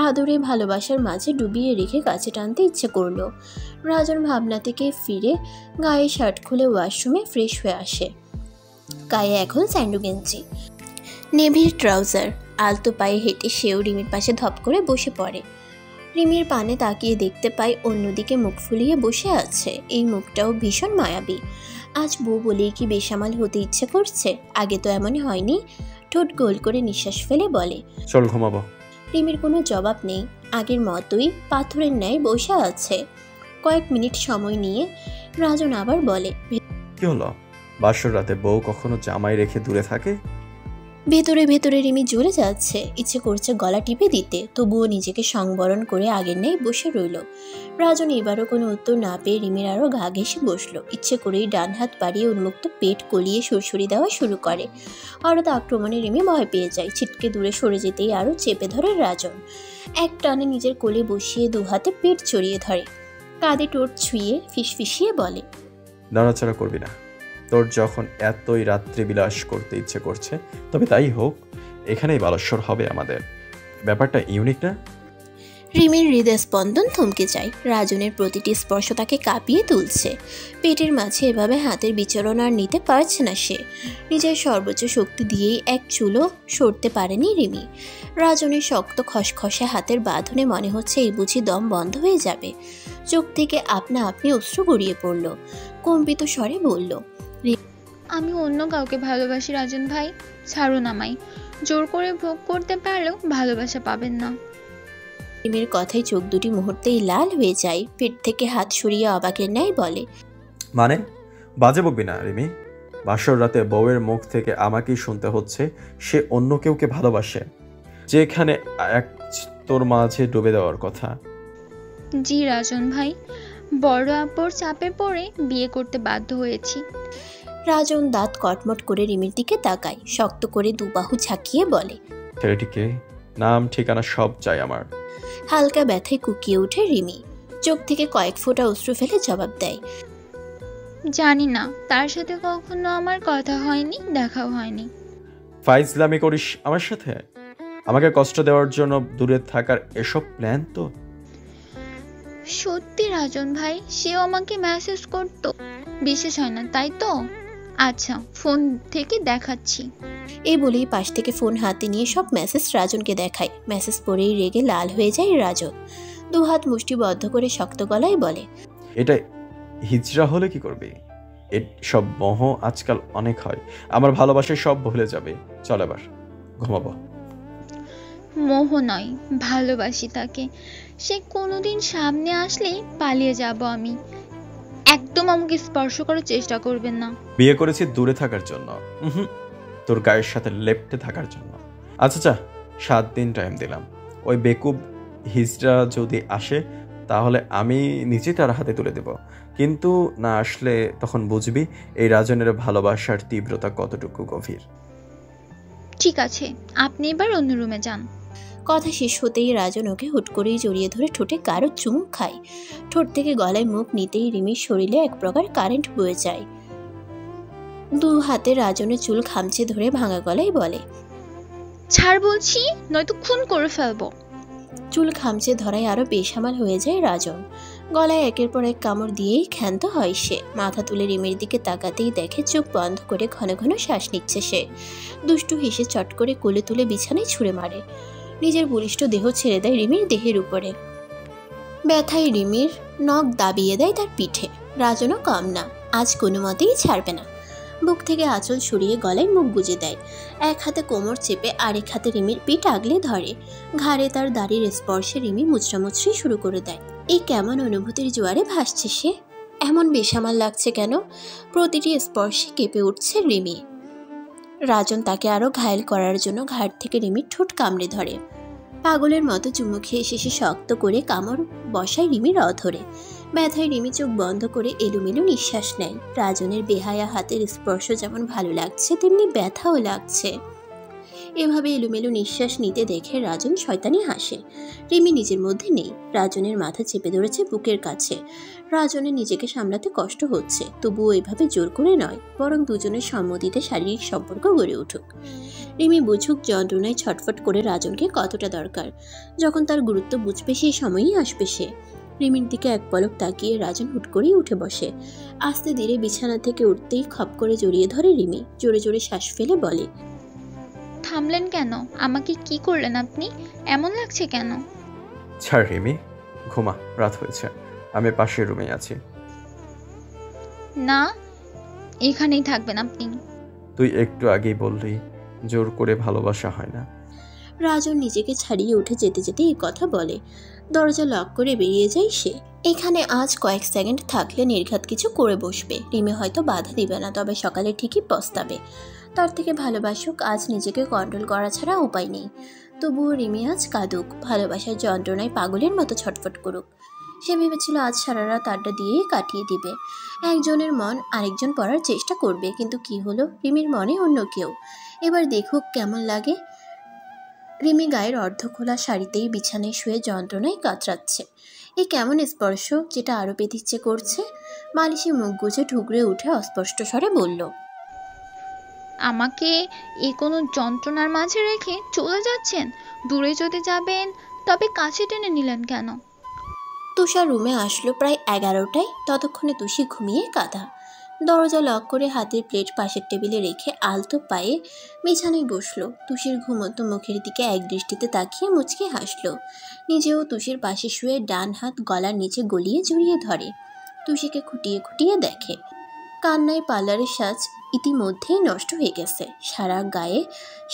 আদরে ভালোবাসার মাঝে ডুবিয়ে রেখে কাছে টানতে ইচ্ছে করলো। রাজন ভাবনা থেকে ফিরে গায়ে শার্ট খুলে ওয়াশরুমে ফ্রেশ হয়ে আসে। গায়ে এখন স্যান্ডো গেঞ্জি, নেভির ট্রাউজার। আলতো পায়ে হেঁটে সেও রিমির পাশে ধপ করে বসে পড়ে। রিমির পানে তাকিয়ে দেখতে পায় অন্যদিকে মুখ ফুলিয়ে বসে আছে। এই মুখটাও ভীষণ মায়াবী। আজ বউ বলেই কি বেসামাল হতে ইচ্ছে করছে? আগে তো এমনই হয়নি। ঠোঁট গোল করে নিঃশ্বাস ফেলে বলে, চল ঘুমাবো। রিমির কোনো জবাব নেই। আগের মতোই পাথরের ন্যায় বসে আছে। কয়েক মিনিট সময় নিয়ে রাজন আবার বলে, কি হলো? বাসর রাতে বউ কখনো জামাই রেখে দূরে থাকে? ভেতরে ভেতরে রিমি জ্বলে যাচ্ছে। ইচ্ছে করছে গলা টিপে দিতে, তবুও নিজেকে সংবরণ করে আগের ন্যায় বসে রইল। রাজন এবারও কোনো উত্তর না পেয়ে রিমির আরও গা ঘেঁষে বসলো। ইচ্ছে করেই ডান হাত বাড়িয়ে উন্মুক্ত পেট কলিয়ে সুরসুরি দেওয়া শুরু করে। হঠাৎ আক্রমণে রিমি ভয় পেয়ে যায়। ছিটকে দূরে সরে যেতেই আরও চেপে ধরে রাজন। এক টানে নিজের কোলে বসিয়ে দু হাতে পেট চড়িয়ে ধরে। কাঁধে টোট ছুঁয়ে ফিসফিসিয়ে বলে, নড়াচড়া করবি না। তোর যখন এতই রাত্রি বিলাস করতে ইচ্ছে করছে তবে তাই হোক, এখানেই বালেশ্বর হবে আমাদের। ব্যাপারটা ইউনিক না? রিমির হৃদস্পন্দন থমকে যায়। রাজনের প্রতিটি স্পর্শ তাকে কাঁপিয়ে তুলছে। পেটের মাঝে এভাবে হাতের বিচরণ আর নিতে পারছে না সে। নিজের সর্বোচ্চ শক্তি দিয়েই এক চুলও সরতে পারেনি রিমি। রাজনের শক্ত খসখসে হাতের বাঁধনে মনে হচ্ছে এই বুঝি দম বন্ধ হয়ে যাবে। চোখ থেকে আপনা আপনি অশ্রু গড়িয়ে পড়ল। কম্পিত স্বরে বলল, আমি অন্য কাউকে ভালোবাসি রাজন ভাই, ছাড়ুন আমায়। জোর করে ভোগ করতে পারলেও ভালোবাসা পাবেন না। রিমির কথায় চোখ দুটি মুহূর্তেই লাল হয়ে যায়। পেট থেকে হাত সরিয়ে অবাকের ন্যায় বলে, মানে বাজে বকবি না রিমি। বাসর রাতে বউয়ের মুখ থেকে আমাকেই শুনতে হচ্ছে সে অন্য কেউকে ভালোবাসে, যেখানে এক তোর মাঝে ডুবে দেওয়ার কথা। জি রাজন ভাই, বড় আপুর চাপে পড়ে বিয়ে করতে বাধ্য হয়েছি। রাজন দাঁত কটমট করে রিমির দিকে তাকায়। শক্ত করে দুবাহু ঝাঁকিয়ে বলে, ছেলেটিকে নাম ঠিকানা সব চাই আমার। হালকা ব্যথায় কুকিয়ে ওঠে রিমি। চোখ থেকে কয়েক ফোঁটা অশ্রু ফেলে জবাব দেয়, জানি না, তার সাথে কখনো আমার কথা হয়নি, দেখাও হয়নি। ফাইজলামি করিস আমার সাথে? আমাকে কষ্ট দেওয়ার জন্য দূরে থাকার এসব প্ল্যান তো? সত্যি রাজন ভাই, সেও আমাকে মেসেজ করতো। বিশেষ হয় না তাই তো? আচ্ছা, ফোন থেকে দেখাচ্ছি। এই বলেই পাশ থেকে ফোন হাতে নিয়ে সব মেসেজ রাজনকে দেখায়। মেসেজ পড়েই রেগে লাল হয়ে যায় রাজন। দুহাত মুষ্টিবদ্ধ করে শক্ত গলায় বলে, এটা হিজড়া হলে কি করবে? সব মোহ আজকাল অনেক হয়। আমার ভালোবাসা সব ভুলে যাবে। চল এবার ঘুমাবো। মোহ নয়, ভালোবাসি তাকে। সে কোনোদিন সামনে আসলেই পালিয়ে যাব আমি। একদম আমাকে স্পর্শ করার চেষ্টা করবেন না। বিয়ে করেছি দূরে থাকার জন্য, তোর গায়ের সাথে লেপ্টে থাকার জন্য। আচ্ছা 7 দিন টাইম দিলাম। ওই বেকুব হিজড়া যদি আসে তাহলে আমি নিজে তার হাতে তুলে দেব, কিন্তু না আসলে তখন বুঝবি এই রাজনের ভালোবাসার তীব্রতা কতটুকু গভীর। ঠিক আছে, আপনি এবার অন্য রুমে যান। কথা শেষ হতেই রাজন ওকে হুট করেই জড়িয়ে ধরে ঠোঁটে কারো চুমুক খায়। ঠোঁট থেকে গলায় মুখ নিতেই রিমির শরীরে এক প্রকার কারেন্ট বয়ে যায়। দু হাতে রাজনের চুল খামচে ধরে ভাঙা গলায় বলে, ছাড় বলছি, নয়তো খুন করে ফেলবো। চুল খামচে ধরায় আরো বেসামাল হয়ে যায় রাজন। গলায় একের পর এক কামড় দিয়েই ক্ষান্ত হয় সে। মাথা তুলে রিমির দিকে তাকাতেই দেখে চোখ বন্ধ করে ঘন ঘন শ্বাস নিচ্ছে সে। দুষ্টু হেসে চট করে কোলে তুলে বিছানায় ছুঁড়ে মারে। নিজের বলিষ্ঠ দেহ ছেড়ে দেয় রিমির দেহের উপরে। ব্যথায় রিমির নখ দাবিয়ে দেয় তার পিঠে। রাজনও কম না, আজ কোনো মতেই ছাড়বে না। বুক থেকে আঁচল সরিয়ে গলায় মুখ গুজে দেয়। এক হাতে কোমর চেপে আরেক হাতে রিমির পিঠ আগলে ধরে। ঘাড়ে তার দাড়ির স্পর্শে রিমি মুচড়ামুচড়ি শুরু করে দেয়। এই কেমন অনুভূতির জোয়ারে ভাসছে সে? এমন বেসামাল লাগছে কেন? প্রতিটি স্পর্শে কেঁপে উঠছে রিমি। রাজন তাকে আরো ঘায়েল করার জন্য ঘাড় থেকে রিমির ঠোঁট কামড়ে ধরে। পাগলের মতো চুমু খেয়ে শেষে শক্ত করে কামড় বসায় রিমির অধরে। ব্যথায় রিমি চোখ বন্ধ করে এলোমেলো নিঃশ্বাস নেয়। রাজনের বেহায়া হাতের স্পর্শ যেমন ভালো লাগছে তেমনি ব্যথাও লাগছে। এভাবে এলোমেলো নিঃশ্বাস নিতে দেখে রাজন শয়তানি হাসে। রিমি নিজের মধ্যে নেই। রাজনের মাথা চেপে ধরেছে বুকের কাছে। রাজনের নিজেকে সামলাতে কষ্ট হচ্ছে, তবুও এভাবে জোর করে নয়, বরং দুজনের সম্মতিতে শারীরিক সম্পর্ক গড়ে উঠুক। রিমি বুঝুক যন্ত্রণায় ছটফট করে রাজনকে কতটা দরকার। যখন তার গুরুত্ব বুঝবে সেই সময়ই আসবে সে। রিমির দিকে এক পলক তাকিয়ে রাজন হুট করেই উঠে বসে। আস্তে ধীরে বিছানা থেকে উঠতেই খপ করে জড়িয়ে ধরে রিমি। জোরে জোরে শ্বাস ফেলে বলে, থামলেন কেন? আমাকে কি করলেন আপনি? এমন লাগছে কেন? ছাড় রিমি, ঘুমা, রাত হয়েছে। আমি পাশের রুমে আছি। না, এখানেই থাকবেন আপনি। তুই একটু আগেই বললি জোর করে ভালোবাসা হয় না। রাজন নিজেকে ছাড়িয়ে উঠে যেতে যেতে এই কথা বলে। দরজা লক করে বেরিয়ে যায় সে। এখানে আজ কয়েক সেকেন্ড থাকলে নির্ঘাত কিছু করে বসবে। রিমি হয়তো বাধা দিবে না, তবে সকালে ঠিকই পস্তাবে। তার থেকে ভালোবাসুক, আজ নিজেকে কন্ট্রোল করা ছাড়া উপায় নেই। তবুও রিমি আজ কাঁদুক, ভালোবাসার যন্ত্রণায় পাগলের মতো ছটফট করুক। সে ভেবেছিল আজ সারা রাত আড্ডা দিয়েই কাটিয়ে দিবে। একজনের মন আরেকজন পড়ার চেষ্টা করবে, কিন্তু কি হলো, রিমির মনে অন্য কেউ। এবার দেখুক কেমন লাগে। রিমি গায়ের অর্ধ খোলা শাড়িতেই বিছানায় শুয়ে যন্ত্রণায় কাতরাচ্ছে। এই কেমন স্পর্শ যেটা আরো পেতে ইচ্ছে করছে। মালিশি মুখ গুজে ঠুকরে উঠে অস্পষ্ট স্বরে বলল, আমাকে এই কোনো যন্ত্রণার মাঝে রেখে চলে যাচ্ছেন? দূরে যদি যাবেন তবে কাছে টেনে নিলেন কেন? তুষার রুমে আসলো প্রায় 11টায়। ততক্ষণে তুষি ঘুমিয়ে কাঁদা। দরজা লক করে হাতের প্লেট পাশের টেবিলে রেখে আলতো পায়ে বিছানায় বসলো। তুষির ঘুমন্ত মুখের দিকে এক দৃষ্টিতে তাকিয়ে মুচকে হাসলো। নিজেও তুষির পাশে শুয়ে ডান হাত গলার নিচে গলিয়ে জড়িয়ে ধরে। তুষিকে খুঁটিয়ে খুঁটিয়ে দেখে। কান্নায় পার্লারের সাজ ইতিমধ্যেই নষ্ট হয়ে গেছে। সারা গায়ে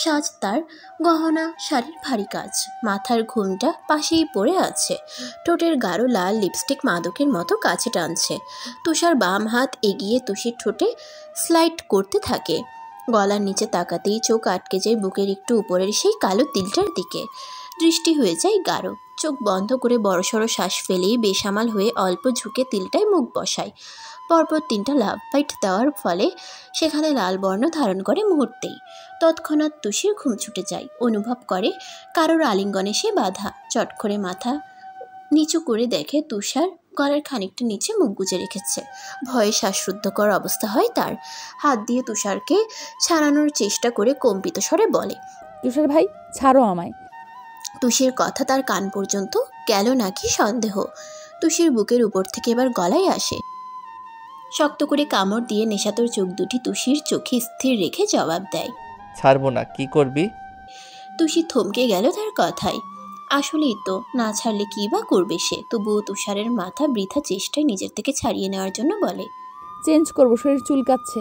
সাজ, তার গহনা, শাড়ির ভারী কাজ। মাথার ঘুমটা পাশেই পড়ে আছে। ঠোঁটের গাঢ় লাল লিপস্টিক মাদকের মতো কাছে টানছে। তুষার বাম হাত এগিয়ে তুষির ঠোঁটে স্লাইড করতে থাকে। গলার নিচে তাকাতেই চোখ আটকে যায় বুকের একটু উপরের সেই কালো তিলটার দিকে। দৃষ্টি হয়ে যায় গাঢ়। চোখ বন্ধ করে বড়সড় শ্বাস ফেলেই বেসামাল হয়ে অল্প ঝুঁকে তিলটায় মুখ বসায়। পরপর 3টা লাভ বাইট দেওয়ার ফলে সেখানে লাল বর্ণ ধারণ করে মুহূর্তেই। তৎক্ষণাৎ তুষির ঘুম ছুটে যায়। অনুভব করে কারোর আলিঙ্গনে সে বাধা। চট করে মাথা নিচু করে দেখে তুষার গলার খানিকটা নিচে মুখ গুজে রেখেছে। ভয়ে শ্বাসরুদ্ধকর অবস্থা হয় তার। হাত দিয়ে তুষারকে ছাড়ানোর চেষ্টা করে কম্পিত স্বরে বলে, তুষার ভাই ছাড়ো আমায়। তুষির কথা তার কান পর্যন্ত গেল নাকি সন্দেহ। তুষির বুকের উপর থেকে এবার গলায় আসে। শক্ত করে কামড় দিয়ে নেশাতর চোখ দুটি তুষির চোখে স্থির রেখে জবাব দেয়, ছাড়বো না। কি করবি? তুষি থমকে গেল তার কথায়। আসলেই তো, না ছাড়লে কী বা করবে সে। তবুও তুষারের মাথা বৃথা চেষ্টায় নিজের থেকে ছাড়িয়ে নেওয়ার জন্য বলে, চেঞ্জ করবো, শরীর চুলকাচ্ছে।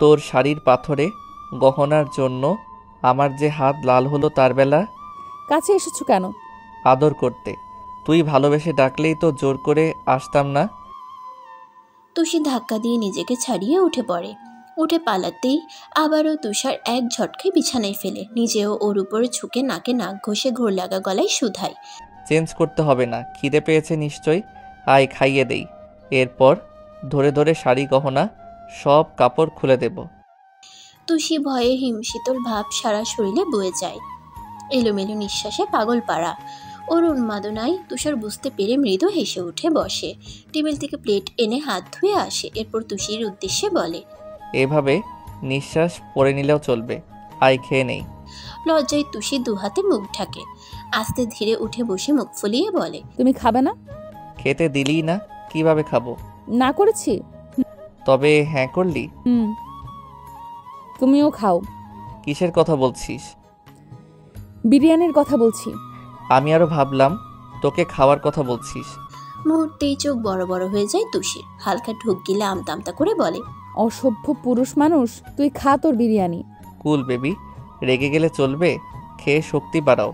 তোর শাড়ির পাথরে গহনার জন্য আমার যে হাত লাল হলো তার বেলা। কাছে এসেছো কেন? আদর করতে। তুই ভালোবেসে ডাকলেই তো জোর করে আসতাম না। তুষি ধাক্কা দিয়ে নিজেকে ছাড়িয়ে উঠে পড়ে। উঠে পালাতেই আবারও তুষার এক ঝটকায় বিছানায় ফেলে। নিজেও ওর উপরে ঝুঁকে নাকে নাক ঘষে ঘোর লাগা গলায় শুধায়, চেঞ্জ করতে হবে না। খিদে পেয়েছে নিশ্চয়ই, আয় খাইয়ে দেই। এরপর ধরে ধরে শাড়ি গহনা সব কাপড় খুলে দেব। তুষি ভয়ে হিমশীতল ভাব সারা শরীরে বয়ে যায়। এলোমেলো নিঃশ্বাসে পাগল পাড়া। ওর উন্মাদনায় তুষার বুঝতে পেরে মৃদু হেসে উঠে বসে। টেবিল থেকে প্লেট এনে হাত ধুয়ে আসে। এরপর তুষির উদ্দেশ্যে বলে, এভাবে নিঃশ্বাস পড়ে নিলেও চলবে, আয় খেয়ে নেই। লজ্জায় তুষি দুহাতে মুখ ঢাকে। আস্তে ধীরে উঠে বসে মুখ ফুলিয়ে বলে, তুমি খাবে না? খেতে দিলি না, কিভাবে খাবো? না করেছি। তবে হ্যাঁ করলি। তুমিও খাও। কিসের কথা বলছিস? বিরিয়ানির কথা বলছি। আমি আরো ভাবলাম তোকে খাওয়ার কথা বলছিস। মুহূর্তেই চোখ বড় বড় হয়ে যায় তুষির। হালকা ঢোক গিলে আমতা আমতা করে বলে, অসভ্য পুরুষ মানুষ, তুই খা তোর বিরিয়ানি। কুল বেবি, রেগে গেলে চলবে? খেয়ে শক্তি বাড়াও।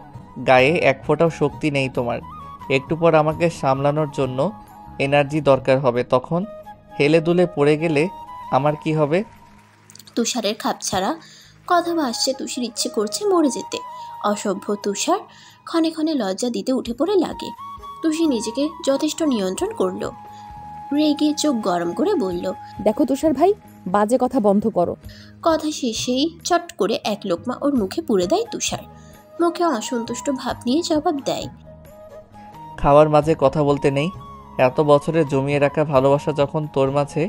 গায়ে এক ফোঁটাও শক্তি নেই তোমার। একটু পর আমাকে সামলানোর জন্য এনার্জি দরকার হবে। তখন হেলে দুলে পড়ে গেলে আমার কি হবে? তুষারের খাপছাড়া কথা ভাসছে। তুষির ইচ্ছে করছে মরে যেতে। অসভ্য তুষার ক্ষণে ক্ষণে লজ্জা দিতে উঠে পড়ে লাগে। তুষি নিজেকে যথেষ্ট নিয়ন্ত্রণ করলো। রেগে চোখ গরম করে বলল, দেখো তুষার ভাই, বাজে কথা বন্ধ করো। কথা শেষেই চট করে এক লোকমা ওর মুখে পুরে দেয় তুষার। মুখে অসন্তুষ্ট ভাব নিয়ে জবাব দেয়, খাওয়ার মাঝে কথা বলতে নেই। এত বছরে জমিয়ে রাখা ভালোবাসা যখন তোর মাঝে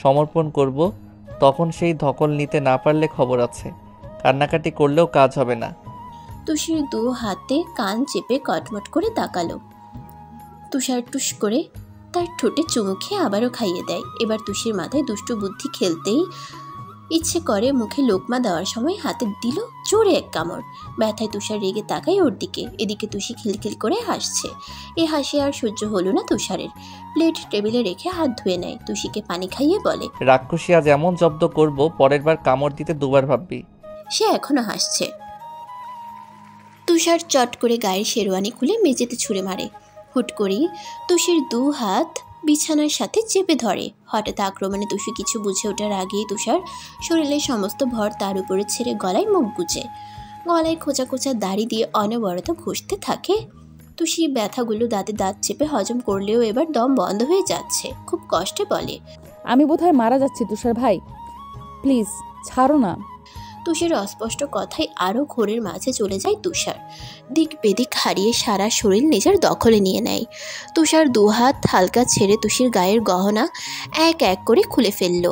সমর্পণ করব, তখন সেই ধকল নিতে না পারলে খবর আছে। কান্নাকাটি করলেও কাজ হবে না। তুষির দু হাতে কান চেপে কটমট করে তাকালো। তুষার টুস করে তার ঠোঁটে চুমু খেয়ে আবারও খাইয়ে দেয়। এবার তুষির মাথায় দুষ্টু বুদ্ধি খেলতেই ইচ্ছে করে মুখে লোকমা দেওয়ার সময় হাতে দিল জোরে এক কামড়। ব্যথায় তুষার রেগে তাকায় ওর দিকে। এদিকে তুষি খিলখিল করে হাসছে। এ হাসি আর সহ্য হলো না তুষারের। প্লেট টেবিলে রেখে হাত ধুয়ে নেয়। তুষিকে পানি খাইয়ে বলে, রাক্ষসী আজ এমন জব্দ করব, পরের বার কামড় দিতে দুবার ভাববি। সে এখনো হাসছে। তুষার চট করে গায়ের শেরওয়ানি খুলে মেঝেতে ছুঁড়ে মারে। হুট করেই তুষির দু হাত বিছানার সাথে চেপে ধরে। হঠাৎ আক্রমণে তুষি কিছু বুঝে ওঠার আগেই তুষার শরীরের সমস্ত ভর তার উপরে ছেড়ে গলায় মুখ গুজে গলায় খোঁচা খোঁচা দাড়ি দিয়ে অনবরত ঘষতে থাকে। তুষি ব্যথাগুলো দাঁতে দাঁত চেপে হজম করলেও এবার দম বন্ধ হয়ে যাচ্ছে। খুব কষ্টে বলে, আমি বোধহয় মারা যাচ্ছি তুষার ভাই, প্লিজ ছাড়ো না। তুষির অস্পষ্ট কথায় আরও ঘোরের মাঝে চলে যায় তুষার। দিক বেদিক হারিয়ে সারা শরীর নিজের দখলে নিয়ে নেয়। তুষার দুহাত হালকা ছেড়ে তুষির গায়ের গহনা এক এক করে খুলে ফেলল।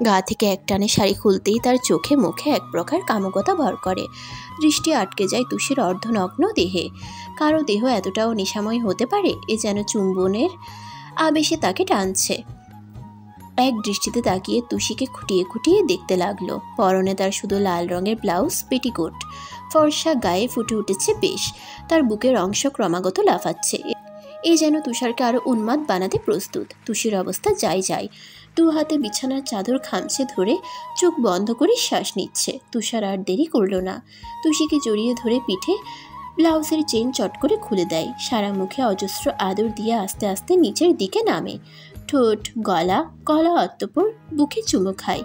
গা থেকে একটানে শাড়ি খুলতেই তার চোখে মুখে এক প্রকার কামুকতা ভর করে। দৃষ্টি আটকে যায় তুষির অর্ধনগ্ন দেহে। কারো দেহ এতটাও নিশাময় হতে পারে? এ যেন চুম্বনের আবেশে তাকে টানছে। এক দৃষ্টিতে তাকিয়ে তুষিকে খুঁটিয়ে খুঁটিয়ে দেখতে লাগলো। পরনে তার শুধু লাল রঙের ব্লাউজ, পেটিকোট। ফর্সা গায়ে ফুটে উঠেছে বেশ। তার বুকের অংশ ক্রমাগত লাফাচ্ছে। এ যেন তুষারকে আরো উন্মাদ বানাতে প্রস্তুত। তুষির অবস্থা যায়। দু হাতে বিছানার চাদর খামচে ধরে চোখ বন্ধ করে শ্বাস নিচ্ছে। তুষার আর দেরি করল না। তুষিকে জড়িয়ে ধরে পিঠে ব্লাউজের চেন চট করে খুলে দেয়। সারা মুখে অজস্র আদর দিয়ে আস্তে আস্তে নিচের দিকে নামে। ঠোঁট, গলা অতঃপর বুকে চুমু খায়।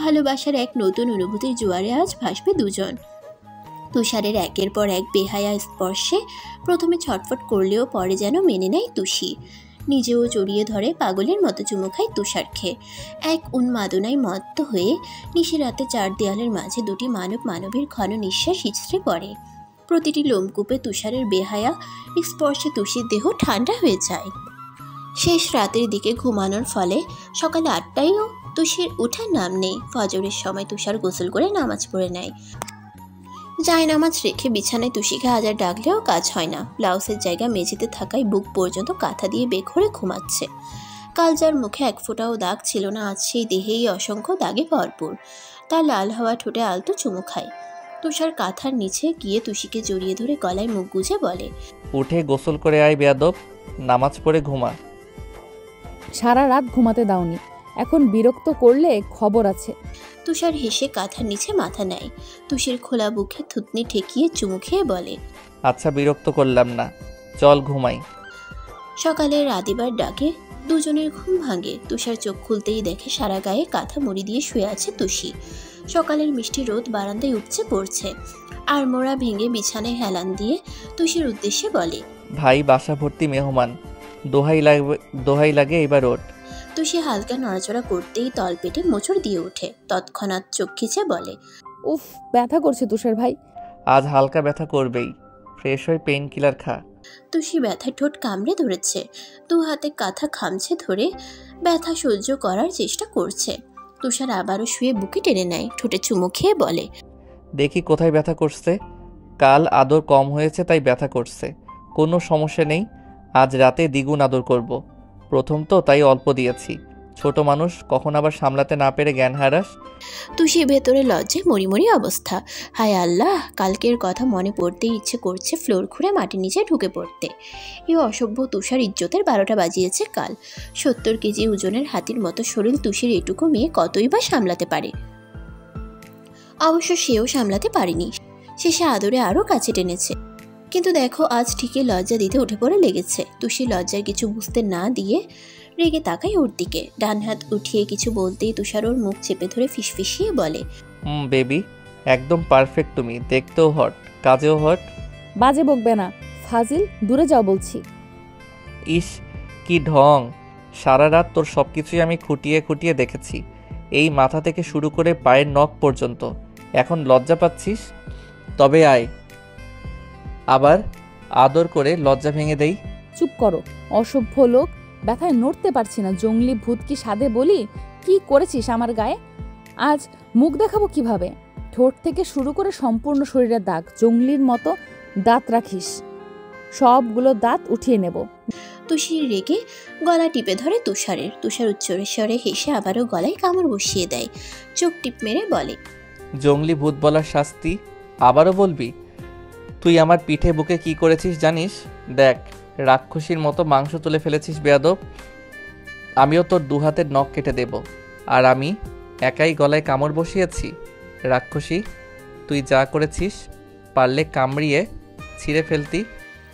ভালোবাসার এক নতুন অনুভূতির জোয়ারে আজ ভাসবে দুজন। তুষারের একের পর এক বেহায়া স্পর্শে প্রথমে ছটফট করলেও পরে যেন মেনে নেয় তুষি। নিজেও জড়িয়ে ধরে পাগলের মতো চুমু খায় তুষারকে। এক উন্মাদনায় মত্ত হয়ে নিশিরাতে চার দেয়ালের মাঝে দুটি মানবের ঘন নিঃশ্বাস হিচড়ে পড়ে। প্রতিটি লোমকূপে তুষারের বেহায়া স্পর্শে তুষির দেহ ঠান্ডা হয়ে যায়। শেষ রাতের দিকে ঘুমানোর ফলে সকাল 8টায়ও তুষির ওঠার নাম নেই। ফজরের সময় তুষার গোসল করে নামাজ পড়ে নেয়। নামাজ রেখে বিছানায় তুষিকে হাজার ডাকলেও কাজ হয় না। ব্লাউজের জায়গা মেঝেতে থাকায় বুক পর্যন্ত কাঁথা দিয়ে বেঘরে ঘুমাচ্ছে। কাল যার মুখে এক ফোঁটাও দাগ ছিল না, আজ সেই দেহেই অসংখ্য দাগে ভরপুর। তার লাল হওয়া ঠোঁটে আলতো চুমু খায়। তুষার কাঁথার নিচে গিয়ে তুষিকে জড়িয়ে ধরে গলায় মুখ গুজে বলে, উঠে গোসল করে আয় বেয়াদব, নামাজ পড়ে ঘুমা। সারা রাত ঘুমাতে দাওনি, এখন বিরক্ত করলে খবর আছে। তুষার হেসে কাঁথার নিচে মাথা নেয়। তুষির খোলা বুকে থুতনি ঠেকিয়ে চুমু খেয়ে বলে, আচ্ছা বিরক্ত করলাম না, চল ঘুমাই। সকালের আদিবার ডাকে দুজনের ঘুম ভাঙে। তুষার চোখ খুলতেই দেখে সারা গায়ে কাঁথা মুড়ি দিয়ে শুয়ে আছে তুষি। সকালের মিষ্টি রোদ বারান্দায় উপচে পড়ছে। আর মোড়া ভেঙে বিছানায় হেলান দিয়ে তুষির উদ্দেশ্যে বলে, ভাই বাসা ভর্তি মেহমান, দোহাই লাগে এবার ওঠ। তুষি হালকা নড়াচড়া করতেই তল পেটে মোচড় দিয়ে ওঠে। তৎক্ষণাৎ চোখ খিচে বলে, উফ, ব্যথা করছে তুষার ভাই। আজ হালকা ব্যথা করবেই, ফ্রেশ হয়ে পেইন কিলার খা। তুষি ব্যথায় ঠোঁট কামড়ে ধরেছে। দু হাতে কাঁথা খামছে ধরে ব্যথা সহ্য করার চেষ্টা করছে। তুষার আবারও শুয়ে বুকে টেনে নেয়। ঠোঁটে চুমু খেয়ে বলে, দেখি কোথায় ব্যথা করছে। কাল আদর কম হয়েছে তাই ব্যথা করছে, কোনো সমস্যা নেই, আজ রাতে দ্বিগুণ আদর করব। প্রথম তো তাই অল্প দিয়েছি, ছোট মানুষ কখন আবার সামলাতে না পেরে জ্ঞান হারাস। তুষি ভেতরে লজ্জায় মরিমরি অবস্থা। হায় আল্লাহ, কালকের কথা মনে পড়তেই ইচ্ছে করছে ফ্লোর খুঁড়ে মাটির নিচে ঢুকে পড়তে। এই অসভ্য তুষার ইজ্জতের 12টা বাজিয়েছে কাল। 70 কেজি ওজনের হাতির মতো শরীর তুষির এটুকু মেয়ে কতই বা সামলাতে পারে। অবশ্য সেও সামলাতে পারেনি। শেষে আদরে আরও কাছে টেনেছে। কিন্তু দেখো, আজ ঠিকই লজ্জা দিতে উঠে পড়ে লেগেছে। তুষি লজ্জার কিছু বুঝতে না দিয়ে রেগে তাকায় ওর দিকে। ডান হাত উঠিয়ে কিছু বলতেই তুষার ওর মুখ চেপে ধরে ফিসফিসিয়ে বলে, বেবি একদম পারফেক্ট, তুমি দেখতেও হট, কাজেও হট। বাজে বকবে না ফাজিল, দূরে যাও বলছি। ইস কি ঢং, সারা রাত তোর সব কিছুই আমি খুঁটিয়ে খুঁটিয়ে দেখেছি, এই মাথা থেকে শুরু করে পায়ের নখ পর্যন্ত। এখন লজ্জা পাচ্ছিস? তবে আয়, আবার আদর করে লজ্জা ভেঙে দেই। চুপ করো অসভ্য লোক, ব্যথায় নড়তে পারছি না। জঙ্গলি ভূত কি সাধে বলি? কি করেছিস আমার গায়ে? আজ মুখ দেখাবো কিভাবে? ঠোঁট থেকে শুরু করে সম্পূর্ণ শরীরের দাগ। জঙ্গলির মতো দাঁত রাখিস, সবগুলো দাঁত উঠিয়ে নেব। তুষির রেগে গলা টিপে ধরে তুষারের। তুষার উচ্চস্বরে হেসে আবারও গলায় কামড় বসিয়ে দেয়। চোখ টিপ মেরে বলে, জঙ্গলি ভূত বলার শাস্তি আবারও বলবি? তুই আমার পিঠে বুকে কি করেছিস জানিস? দেখ, রাক্ষসীর মতো মাংস তুলে ফেলেছিস বেয়াদব। আমিও তোর 2 হাতের নখ কেটে দেব। আর আমি একাই গলায় কামড় বসিয়েছি? রাক্ষসী, তুই যা করেছিস পারলে কামড়িয়ে ছিঁড়ে ফেলতি।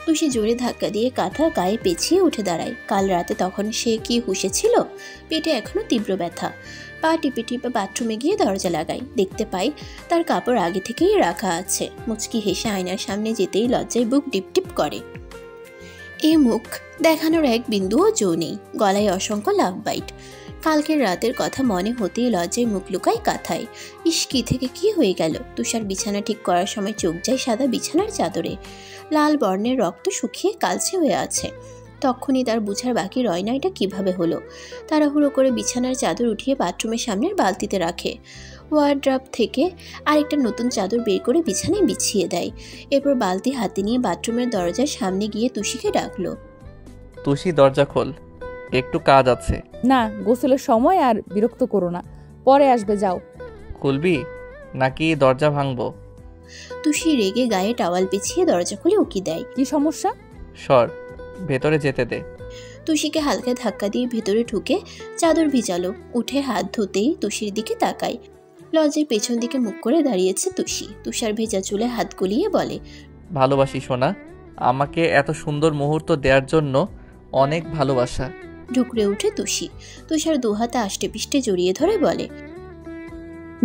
তুষি জোরে ধাক্কা দিয়ে কাঁথা গায়ে পেঁচিয়ে উঠে দাঁড়ায়। কাল রাতে তখন সে কি হুঁশে ছিল? পেটে এখনো তীব্র ব্যথা। পা টিপে টিপে বাথরুমে গিয়ে দরজা লাগায়। দেখতে পাই তার কাপড় আগে থেকেই রাখা আছে। মুচকি হেসে আয়নার সামনে যেতেই লজ্জায় বুক টিপ টিপ করে। এ মুখ দেখানোর এক বিন্দুও জো নেই। গলায় অসংখ্য লাভ বাইট। কালকের রাতের কথা মনে হতেই লজ্জায় মুখ লুকায় কাঁথায়। ইস, কি থেকে কি হয়ে গেল। তুষার বিছানা ঠিক করার সময় চোখ যায় সাদা বিছানার চাদরে। লাল বর্ণের রক্ত শুকিয়ে কালচে হয়ে আছে। তখনই তার বুঝার বাকি রয় না এটা কিভাবে হলো। তাড়াহুড়ো করে বিছানার চাদর উঠিয়ে বাথরুমের সামনের বালতিতে রাখে। ওয়ার্ড্রপ থেকে আরেকটা নতুন চাদর বের করে বিছানায় বিছিয়ে দেয়। এরপর বালতি হাতে নিয়ে বাথরুমের দরজার সামনে গিয়ে তুষিকে ডাকলো। তুষি, দরজা খোল, একটু কাজ আছে। না, গোসলের সময় আর বিরক্ত করো না, পরে আসবে, যাও। খুলবি নাকি দরজা ভাঙবো? তুষি রেগে গায়ে টাওয়াল পেঁচিয়ে দরজা খুলে উকি দেয়। কি সমস্যা? সর, ভেতরে যেতে দে। তুষিকে হালকা ধাক্কা দিয়ে ভেতরে ঢুকে চাদর ভিজালো। উঠে হাত ধুতেই তুষির দিকে তাকায়। লজ্জায় পেছন দিকে মুখ করে দাঁড়িয়েছে তুষি। তুষার ভেজা চুলে হাত গলিয়ে বলে, ভালোবাসি সোনা, আমাকে এত সুন্দর মুহূর্ত দেওয়ার জন্য অনেক ভালোবাসা। ঢুকরে উঠে তুষি। তুষার দুহাতে আষ্টে পিষ্টে জড়িয়ে ধরে বলে,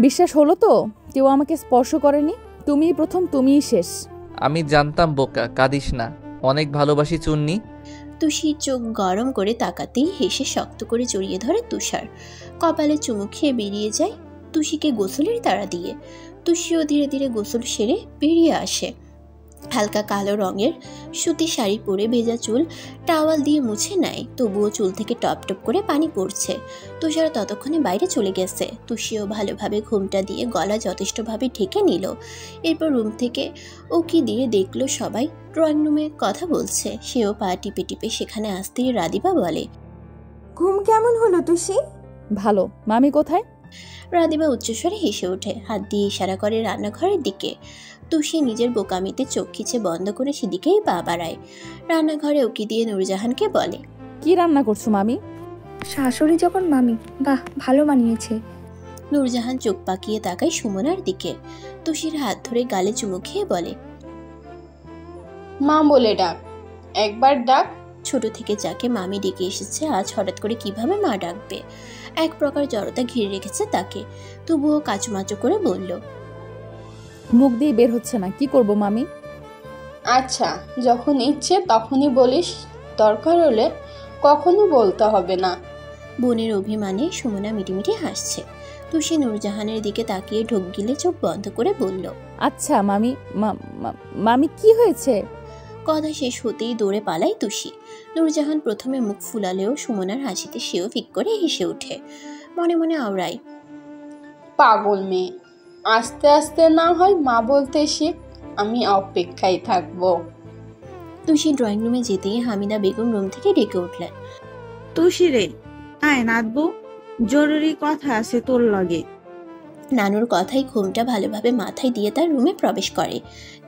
বিশ্বাস হলো তো? কেউ আমাকে স্পর্শ করেনি, তুমিই প্রথম, তুমিই শেষ। আমি জানতাম বোকা, কাঁদিস না, অনেক ভালোবাসি চুন্নি। তুষি চোখ গরম করে তাকাতেই হেসে শক্ত করে জড়িয়ে ধরে তুষার। কপালে চুমু খেয়ে বেরিয়ে যায় তুষিকে গোসলের তাড়া দিয়ে। তুষিও ধীরে ধীরে গোসল সেরে বেরিয়ে আসে। হালকা কালো রঙের সুতি শাড়ি পরে ভেজা চুল টাওয়াল দিয়ে মুছে নেয়, তবুও চুল থেকে টপ টপ করে পানি পড়ছে। তুষার ততক্ষণে বাইরে চলে গেছে। তুষিও ভালোভাবে ঘুমটা দিয়ে গলা যথেষ্টভাবে ঢেকে নিল। এরপর রুম থেকে উকি দিয়ে দেখলো সবাই ড্রয়িং রুমে কথা বলছে। সেও পা টিপে টিপে সেখানে আসতেই রাদিবা বলে, ঘুম কেমন হলো তুষি? ভালো। মামি কোথায়? রাদিবা উচ্চস্বরে হেসে ওঠে, হাত দিয়ে ইশারা করে রান্নাঘরের দিকে। তুষি নিজের বোকামিতে চোখ খিচে বন্ধ করে সেদিকেই পা বাড়ায়। রান্নাঘরে উকি দিয়ে নূরজাহানকে বলে, কি রান্না করছো মামি? শাশুড়ি যখন মামি, বাহ, ভালো মানিয়েছে। নূরজাহান চোখ পাকিয়ে তাকায় সুমনার দিকে। তুষির হাত ধরে গালে চুমু খেয়ে বলে, মা বলে ডাক, একবার ডাক। ছোট থেকে যাকে মামি ডেকে এসেছে, আজ হঠাৎ করে কিভাবে মা ডাকবে? এক প্রকার জড়তা ঘিরে রেখেছে তাকে। তবুও কাচুমাচু করে বলল, মুখ দিয়ে বের হচ্ছে না, কি করব মামি? আচ্ছা, যখন ইচ্ছে তখনই বলিস, দরকার হলে কখনো বলতে হবে না। বোনের অভিমানে সুমনা মিটিমিটি হাসছে। তুষি নূরজাহানের দিকে তাকিয়ে ঢোক গিলে চোখ বন্ধ করে বলল, আচ্ছা মামি। মামি কি হয়েছে? কথা শেষ হতেই দৌড়ে পালায় তুষি। নূরজাহান প্রথমে মুখ ফুলালেও সুমনার হাসিতে সেও ফিক করে হেসে ওঠে। মনে মনে আওড়ায়, পাগল মেয়ে, আস্তে আস্তে না হয় মা বলতে শেখ, আমি অপেক্ষায় থাকবো। তুষি ড্রয়িং রুমে যেতেই হামিদা বেগম রুম থেকে ডেকে উঠলেন, তুষি রে, আয় নাতবু, জরুরি কথা আছে তোর লগে। নানুর কথাই ঘুমটা ভালোভাবে মাথায় দিয়ে তার রুমে প্রবেশ করে।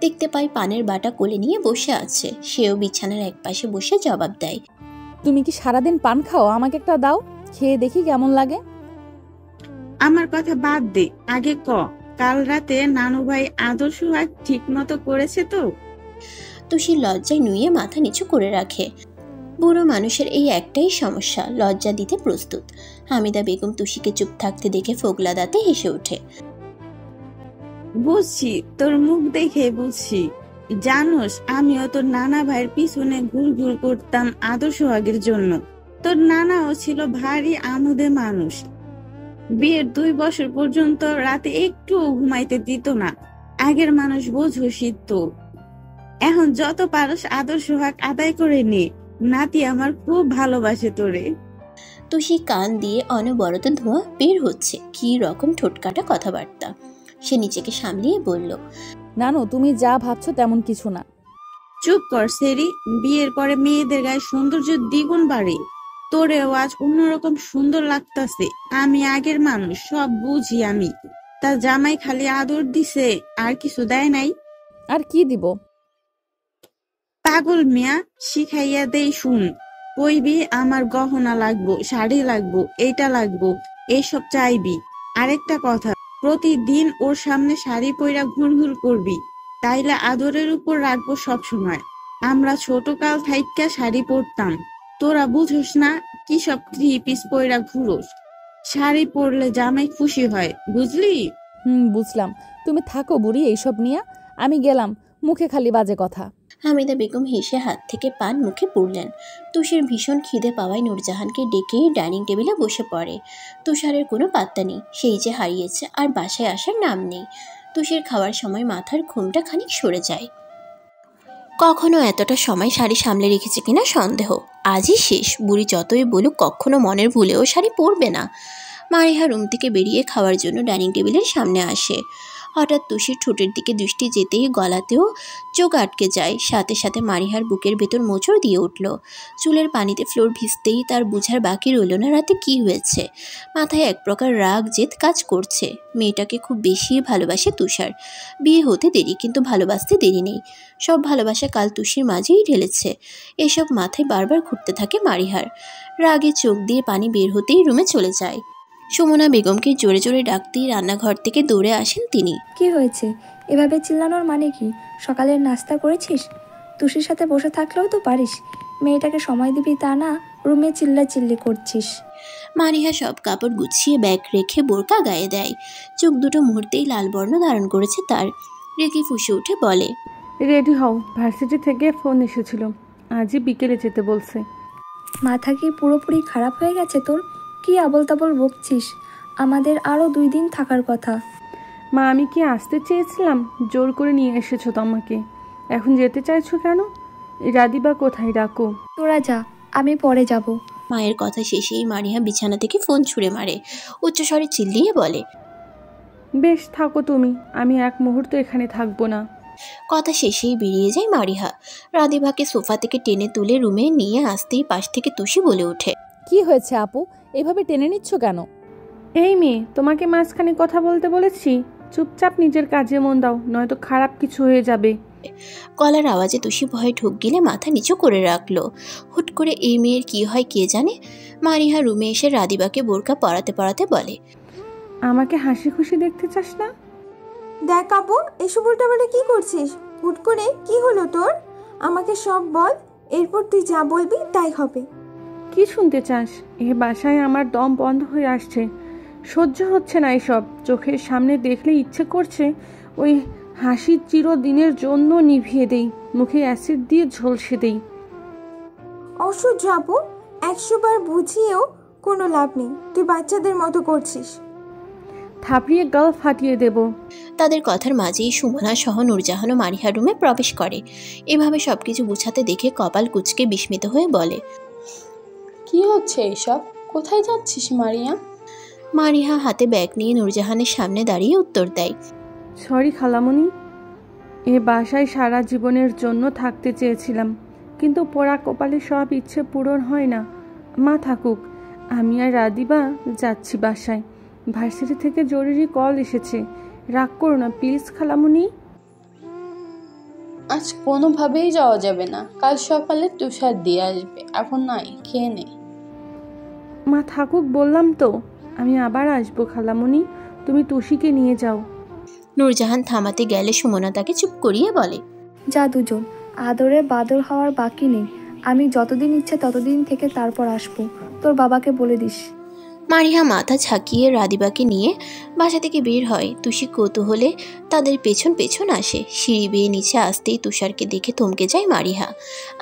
দেখতে পাই পানের বাটা কোলে নিয়ে বসে আছে। সেও বিছানার এক পাশে বসে জবাব দেয়, তুমি কি সারাদিন পান খাও? আমাকে একটা দাও, খেয়ে দেখি কেমন লাগে। আমার কথা বাদ দে, আগে ক, কাল রাতে নানু ভাই আদর্শ ঠিক মতো করেছে তো? তুষি লজ্জায় নুয়ে মাথা নিচু করে রাখে। বুড়ো মানুষের এই একটাই সমস্যা, লজ্জা দিতে প্রস্তুত। হামিদা বেগম তুষিকে চুপ থাকতে দেখে ফোগলা দাঁতে হেসে ওঠে, বুঝছি, তোর মুখ দেখে বুঝছি। জানোস, আমিও তোর নানা ভাইয়ের পিছনে ঘুর ঘুর করতাম আদর্শ আগের জন্য। তোর নানাও ছিল ভারী আমোদে মানুষ। বিয়ের 2 বছর পর্যন্ত রাতে একটু ঘুমাইতে দিত না। আগের মানুষ বোঝোসই তো। এখন যত পারস আদর্শ হক আদায় করে নে, নাতি আমার খুব ভালোবাসে তোরে। তুষি কান দিয়ে অনবরত ধোঁয়া বের হচ্ছে। কি রকম ঠোঁটকাটা কথাবার্তা। সে নিজেকে সামলিয়ে বলল, নানু, তুমি যা ভাবছো তেমন কিছু না। চুপ কর সেরি, বিয়ের পরে মেয়েদের গায়ে সৌন্দর্য দ্বিগুণ বাড়ে। তোরেও আজ অন্যরকম সুন্দর লাগতাছে। আমি আগের মানুষ, সব বুঝি আমি। তার জামাই খালি আদর দিছে, আর কিছু দেয় নাই। আর কি দিব? পাগল মিয়া, শিখাইয়া দেই শুন। কইবি আমার গহনা লাগবো, শাড়ি লাগবো, এইটা লাগবো, এইসব চাইবি। আরেকটা কথা, প্রতিদিন ওর সামনে শাড়ি পইরা ঘুরঘুর করবি, তাইলে আদরের উপর রাখবো সব সময়। আমরা ছোট কাল থাইকা শাড়ি পরতাম, তোরা বুঝোস না কি সব 3 পিস পইরা ঘুরোস। শাড়ি পরলে জামাই খুশি হয়, বুঝলি? বুঝলাম। তুমি থাকো বুড়ি এইসব নিয়ে, আমি গেলাম, মুখে খালি বাজে কথা। হামিদা বেগম হেসে হাত থেকে পান মুখে পুরলেন। তুষির ভীষণ খিদে পাওয়ায় নূরজাহানকে ডেকে ডাইনিং টেবিলে বসে পড়ে। তুষারের কোনো পাত্তা নেই, সেই যে হারিয়েছে আর বাসায় আসার নাম নেই। তুষির খাওয়ার সময় মাথার ঘুমটা খানিক সরে যায়। কখনো এতটা সময় শাড়ি সামলে রেখেছে কিনা সন্দেহ। আজই শেষ। বুড়ি যতই বলুক কখনো মনের ভুলেও শাড়ি পরবে না। মারিহা রুম থেকে বেরিয়ে খাওয়ার জন্য ডাইনিং টেবিলের সামনে আসে। হঠাৎ তুষির ঠোঁটের দিকে দৃষ্টি যেতেই গলাতেও চোখ আটকে যায়। সাথে সাথে মারিহার বুকের ভেতর মোচড় দিয়ে উঠল। চুলের পানিতে ফ্লোর ভিজতেই তার বুঝার বাকি রইল না রাতে কি হয়েছে। মাথায় এক প্রকার রাগ জেদ কাজ করছে। মেয়েটাকে খুব বেশি ভালোবাসে তুষার। বিয়ে হতে দেরি, কিন্তু ভালোবাসতে দেরি নেই। সব ভালোবাসা কাল তুষির মাঝেই ঢেলেছে। এসব মাথায় বারবার ঘুরতে থাকে মারিহার। রাগে চোখ দিয়ে পানি বের হতেই রুমে চলে যায়। সুমনা বেগমকে জোরে জোরে ডাকতেই রান্নাঘর থেকে দৌড়ে আসেন তিনি। কি হয়েছে? এভাবে চিল্লানোর মানে কি? সকালের নাস্তা করেছিস? তুষির সাথে বসে থাকলেও তো পারিস। মেয়েটাকে সময় দিবি তা না, রুমে চিল্লি করছিস। মারিহা সব কাপড় গুছিয়ে ব্যাগ রেখে বোরকা গায়ে দেয়। চোখ দুটো মুহূর্তেই লাল বর্ণ ধারণ করেছে তার। রেগে ফুঁসে উঠে বলে, রেডি হও, ভার্সিটি থেকে ফোন এসেছিল, আজই বিকেলে যেতে বলছে। মাথা কি পুরোপুরি খারাপ হয়ে গেছে তোর? কি আবল তাবল বকছিস? আমাদের আরও 2 দিন থাকার কথা। মা, আমি কি আসতে চেয়েছিলাম? জোর করে নিয়ে এসেছো তো আমাকে। এখন যেতে চাইছো কেন? রাদিবা কোথায়? ডাকো। তোরা যা, আমি পরে যাব। মায়ের কথা শেষেই মারিহা বিছানা থেকে ফোন ছুঁড়ে মারে। উচ্চস্বরে চিল্লিয়ে বলে, বেশ থাকো তুমি, আমি এক মুহূর্ত এখানে থাকবো না। কথা শেষেই বেরিয়ে যায় মারিহা। রাদিভাকে সোফা থেকে টেনে তুলে রুমে নিয়ে আসতেই পাশ থেকে তুষি বলে ওঠে, কি হয়েছে আপু, এভাবে টেনে নিচ্ছ কেন? এই মেয়ে, তোমাকে মাঝখানে কথা বলতে বলেছি? চুপচাপ নিজের কাজে মন দাও, নয়তো খারাপ কিছু হয়ে যাবে। গলার আওয়াজে তুষি ভয়ে ঢুক গেলে মাথা নিচু করে রাখলো। হুট করে এই মেয়ের কি হয় কে জানে। মারিহা রুমে এসে রাদিবাকে বোরকা পরাতে পরাতে বলে, আমাকে হাসি খুশি দেখতে চাস না? দেখ আপু, এসব উল্টাপাল্টা কি করছিস? হুট করে কি হলো তোর? আমাকে সব বল, এরপর তুই যা বলবি তাই হবে। কি শুনতে চাস? এ বাসায় আমার দম বন্ধ হয়ে আসছে, সহ্য হচ্ছে না এসব। চোখের সামনে দেখলে ইচ্ছে করছে ওই হাসি চিরদিনের জন্য নিভিয়ে দেই, মুখে অ্যাসিড দিয়ে ঝলসে দেই। অসহ্য আপু, 100 বার বুঝিয়েও কোনো লাভ নেই। তুই বাচ্চাদের মতো করছিস। থাপড়িয়ে গাল ফাটিয়ে দেব। তাদের কথার মাঝেই সুমনা সহ নূরজাহান ও মারিহা রুমে প্রবেশ করে। এভাবে সবকিছু গুছাতে দেখে কপাল কুঁচকে বিস্মিত হয়ে বলে, কি হচ্ছে এসব? কোথায় যাচ্ছিস মারিয়া? মারিহা হাতে ব্যাগ নিয়ে নূরজাহানের সামনে দাঁড়িয়ে উত্তর দেয়, সরি খালামণি, এ বাসায় সারা জীবনের জন্য থাকতে চেয়েছিলাম, কিন্তু পোড়া কপালে সব ইচ্ছে পূরণ হয় না। মা থাকুক, আমি আর রাদিবা যাচ্ছি বাসায়। ভার্সিটি থেকে জরুরি কল এসেছে, রাগ করো না প্লিজ খালামণি। আজ কোনোভাবেই যাওয়া যাবে না, কাল সকালে তুষার দিয়ে আসবে। এখন নয়, খেয়ে নে। মা থাকুক বললাম তো, আমি আবার আসবো খালামণি, তুমি তুষিকে নিয়ে যাও। নূরজাহান থামাতে গেলে সুমনা তাকে চুপ করিয়ে বলে, যা দুজন, আদরে বাদর হওয়ার বাকি নেই। আমি যতদিন ইচ্ছে ততদিন থেকে তারপর আসবো। তোর বাবাকে বলে দিস। মারিহা মাথা ঝাঁকিয়ে রাদিবাকে নিয়ে বাসা থেকে বের হয়। তুষি কৌতূহলে তাদের পেছন পেছন আসে। সিঁড়ি বেয়ে নিচে আসতেই তুষারকে দেখে থমকে যায় মারিহা।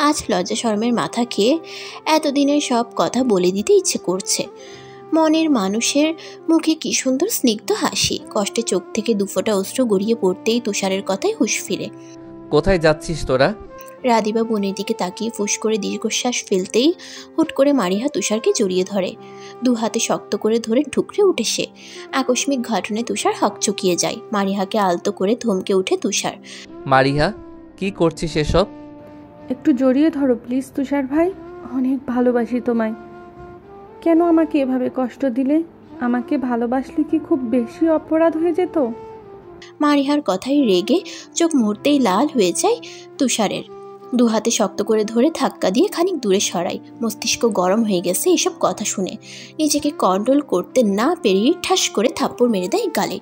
আজ লজ্জা শরমের মাথা খেয়ে এতদিনের সব কথা বলে দিতে ইচ্ছে করছে। মনের মানুষের মুখে কি সুন্দর স্নিগ্ধ হাসি। কষ্টে চোখ থেকে দুফোঁটা অশ্রু গড়িয়ে পড়তেই তুষারের কথায় হুঁশ ফিরে। কোথায় যাচ্ছিস তোরা? রাদিবা বোনের দিকে তাকিয়ে ফুস করে দীর্ঘশ্বাস ফেলতেই হুট করে মারিহা তুষারকে জড়িয়ে ধরে। দু হাতে শক্ত করে ধরে ঠুকরে উঠে সে। আকস্মিক ঘটনায় তুষার হকচকিয়ে যায়। মারিহাকে আলতো করে থমকে উঠে তুষার। মারিহা, কি করছিস এসব? একটু জড়িয়ে ধরো প্লিজ তুষার ভাই, অনেক ভালোবাসি তোমায়। কেন আমাকে এভাবে কষ্ট দিলে? আমাকে ভালোবাসলে কি খুব বেশি অপরাধ হয়ে যেত? মারিহার কথায় রেগে চোখ মুহূর্তেই লাল হয়ে যায় তুষারের। দু হাতে শক্ত করে ধরে ধাক্কা দিয়ে খানিক দূরে সরায়। মস্তিষ্ক গরম হয়ে গেছে এসব কথা শুনে। নিজেকে কন্ট্রোল করতে না পেরিয়ে ঠাস করে থাপ্পড় মেরে দেয় গালে।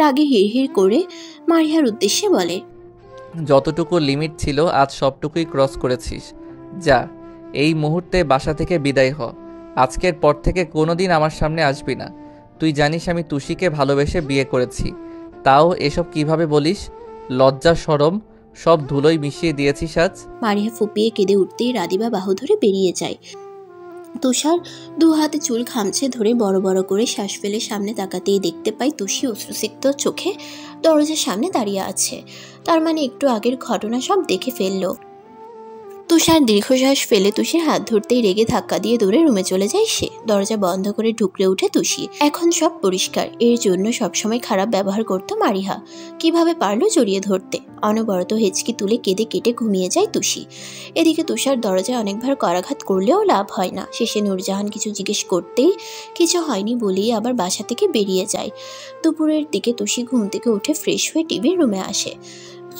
রাগে হিড়হিড় করে মারিহার উদ্দেশ্যে বলে, যতটুকু লিমিট ছিল আজ সবটুকুই ক্রস করেছিস। যা, এই মুহূর্তে বাসা থেকে বিদায় হ। আজকের পর থেকে কোনোদিন আমার সামনে আসবি না। তুই জানিস আমি তুষিকে ভালোবেসে বিয়ে করেছি, তাও এসব কিভাবে বলিস? লজ্জা শরম সব ধুলোই মিশিয়ে দিয়েছিস আজ। মারিয়া ফুপিয়ে কেঁদে উঠতেই রাদিবা বাহু ধরে বেরিয়ে যায়। তুষার দু হাতে চুল খামছে ধরে বড় বড় করে শ্বাস ফেলে সামনে তাকাতেই দেখতে পাই তুষি অশ্রুসিক্ত চোখে দরজার সামনে দাঁড়িয়ে আছে। তার মানে একটু আগের ঘটনা সব দেখে ফেললো। তুষার দীর্ঘশ্বাস ফেলে তুষির হাত ধরতেই রেগে ধাক্কা দিয়ে দৌড়ে রুমে চলে যায় সে। দরজা বন্ধ করে ঢুকরে উঠে তুষি। এখন সব পরিষ্কার। এর জন্য সবসময় খারাপ ব্যবহার করতো মারিহা। কিভাবে পারলো জড়িয়ে ধরতে। অনবরত হেঁচকি তুলে কেঁদে কেটে ঘুমিয়ে যায় তুষি। এদিকে তুষার দরজায় অনেকবার করাঘাত করলেও লাভ হয় না। শেষে নূরজাহান কিছু জিজ্ঞেস করতেই কিছু হয়নি বলেই আবার বাসা থেকে বেরিয়ে যায়। দুপুরের দিকে তুষি ঘুম থেকে উঠে ফ্রেশ হয়ে টিভির রুমে আসে।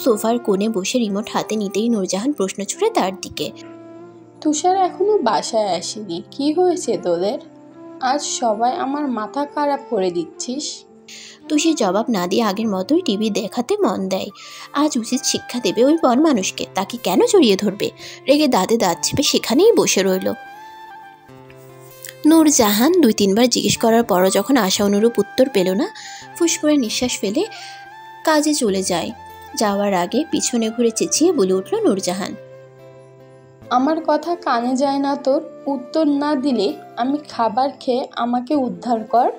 সোফার কোণে বসে রিমোট হাতে নিতেই নূরজাহান প্রশ্ন ছুড়ে তার দিকে। তুষার এখনো বাসায় আসেনি, কি হয়েছে তোদের? আজ সবাই আমার মাথা খারাপ করে দিচ্ছিস। তুষি জবাব না দিয়ে আগের মতোই টিভি দেখাতে মন দেয়। আজ উচিত শিক্ষা দেবে ওই বন মানুষকে। তাকে কেন জড়িয়ে ধরবে? রেগে দাঁতে দাঁত চেপে সেখানেই বসে রইল। নূরজাহান 2-3 বার জিজ্ঞেস করার পরও যখন আশা অনুরূপ উত্তর পেল না, ফুস করে নিঃশ্বাস ফেলে কাজে চলে যায়। যাওয়ার আগে পিছনে ঘুরে চেঁচিয়ে বলে উঠল নূরজাহান, আমার কথা কানে যায় না তোর? উত্তর না দিলে আমি খাবার খেয়ে আমাকে উদ্ধার কর।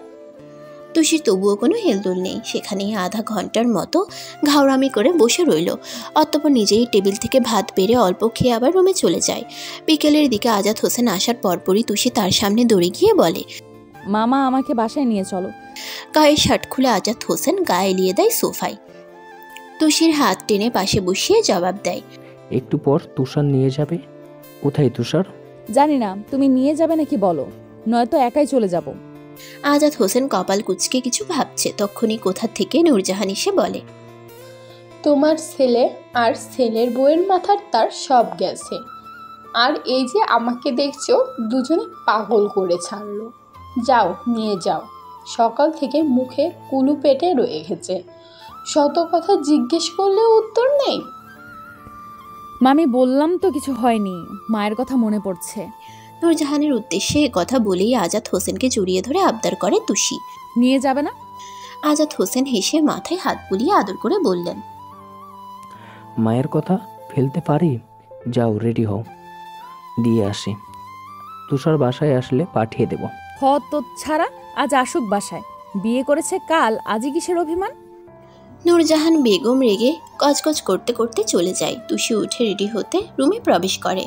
তুষির তবুও কোনো হেলদোল নেই। সেখানেই আধা ঘন্টার মতো ঘাওড়ামি করে বসে রইল। অতঃপর নিজেই টেবিল থেকে ভাত বেড়ে অল্প খেয়ে আবার রুমে চলে যায়। বিকেলের দিকে আজাদ হোসেন আসার পরপরই তুষি তার সামনে দৌড়ে গিয়ে বলে, মামা আমাকে বাসায় নিয়ে চলো। গায়ের শার্ট খুলে আজাদ হোসেন গায়ে এলিয়ে দেয় সোফায়। তুষির হাত টেনে পাশে বসিয়ে জবাব দেয়, একটু পর তুষার নিয়ে যাবে। কোথায় তুষার? জানি না, তুমি নিয়ে যাবে নাকি বলো, নয়তো একাই চলে যাব। আজাদ হোসেন কপাল কুঁচকে কিছু ভাবছে। তখনই কোথা থেকে নূরজাহান এসে বলে, তোমার ছেলে আর ছেলের বউয়ের মাথার তার সব গেছে। আর এই যে আমাকে দেখছো, দুজনে পাগল করে ছাড়লো। যাও নিয়ে যাও। সকাল থেকে মুখে কুলু পেটে রয়ে গেছে। শত কথা জিজ্ঞেস করলে উত্তর নেই। মামি বললাম তো কিছু হয়নি, মায়ের কথা মনে পড়ছে। নূরজাহানের উদ্দেশ্যে কথা বলেই আজাদ হোসেনকে জড়িয়ে ধরে আবদার করে তুষি। নিয়ে যাবে না? আজাদ হোসেন হেসে মাথায় হাত বুলিয়ে আদর করে বললেন, মায়ের কথা ফেলতে পারি? যাও রেডি হও, দিয়ে আসি। তুষার বাসায় আসলে পাঠিয়ে দেব। তো ছাড়া আজ আসুক বাসায়। বিয়ে করেছে কাল, আজই কিসের অভিমান? নূরজাহান বেগম রেগে কচকচ করতে করতে চলে যায়। তুষি উঠে রেডি হতে রুমে প্রবেশ করে।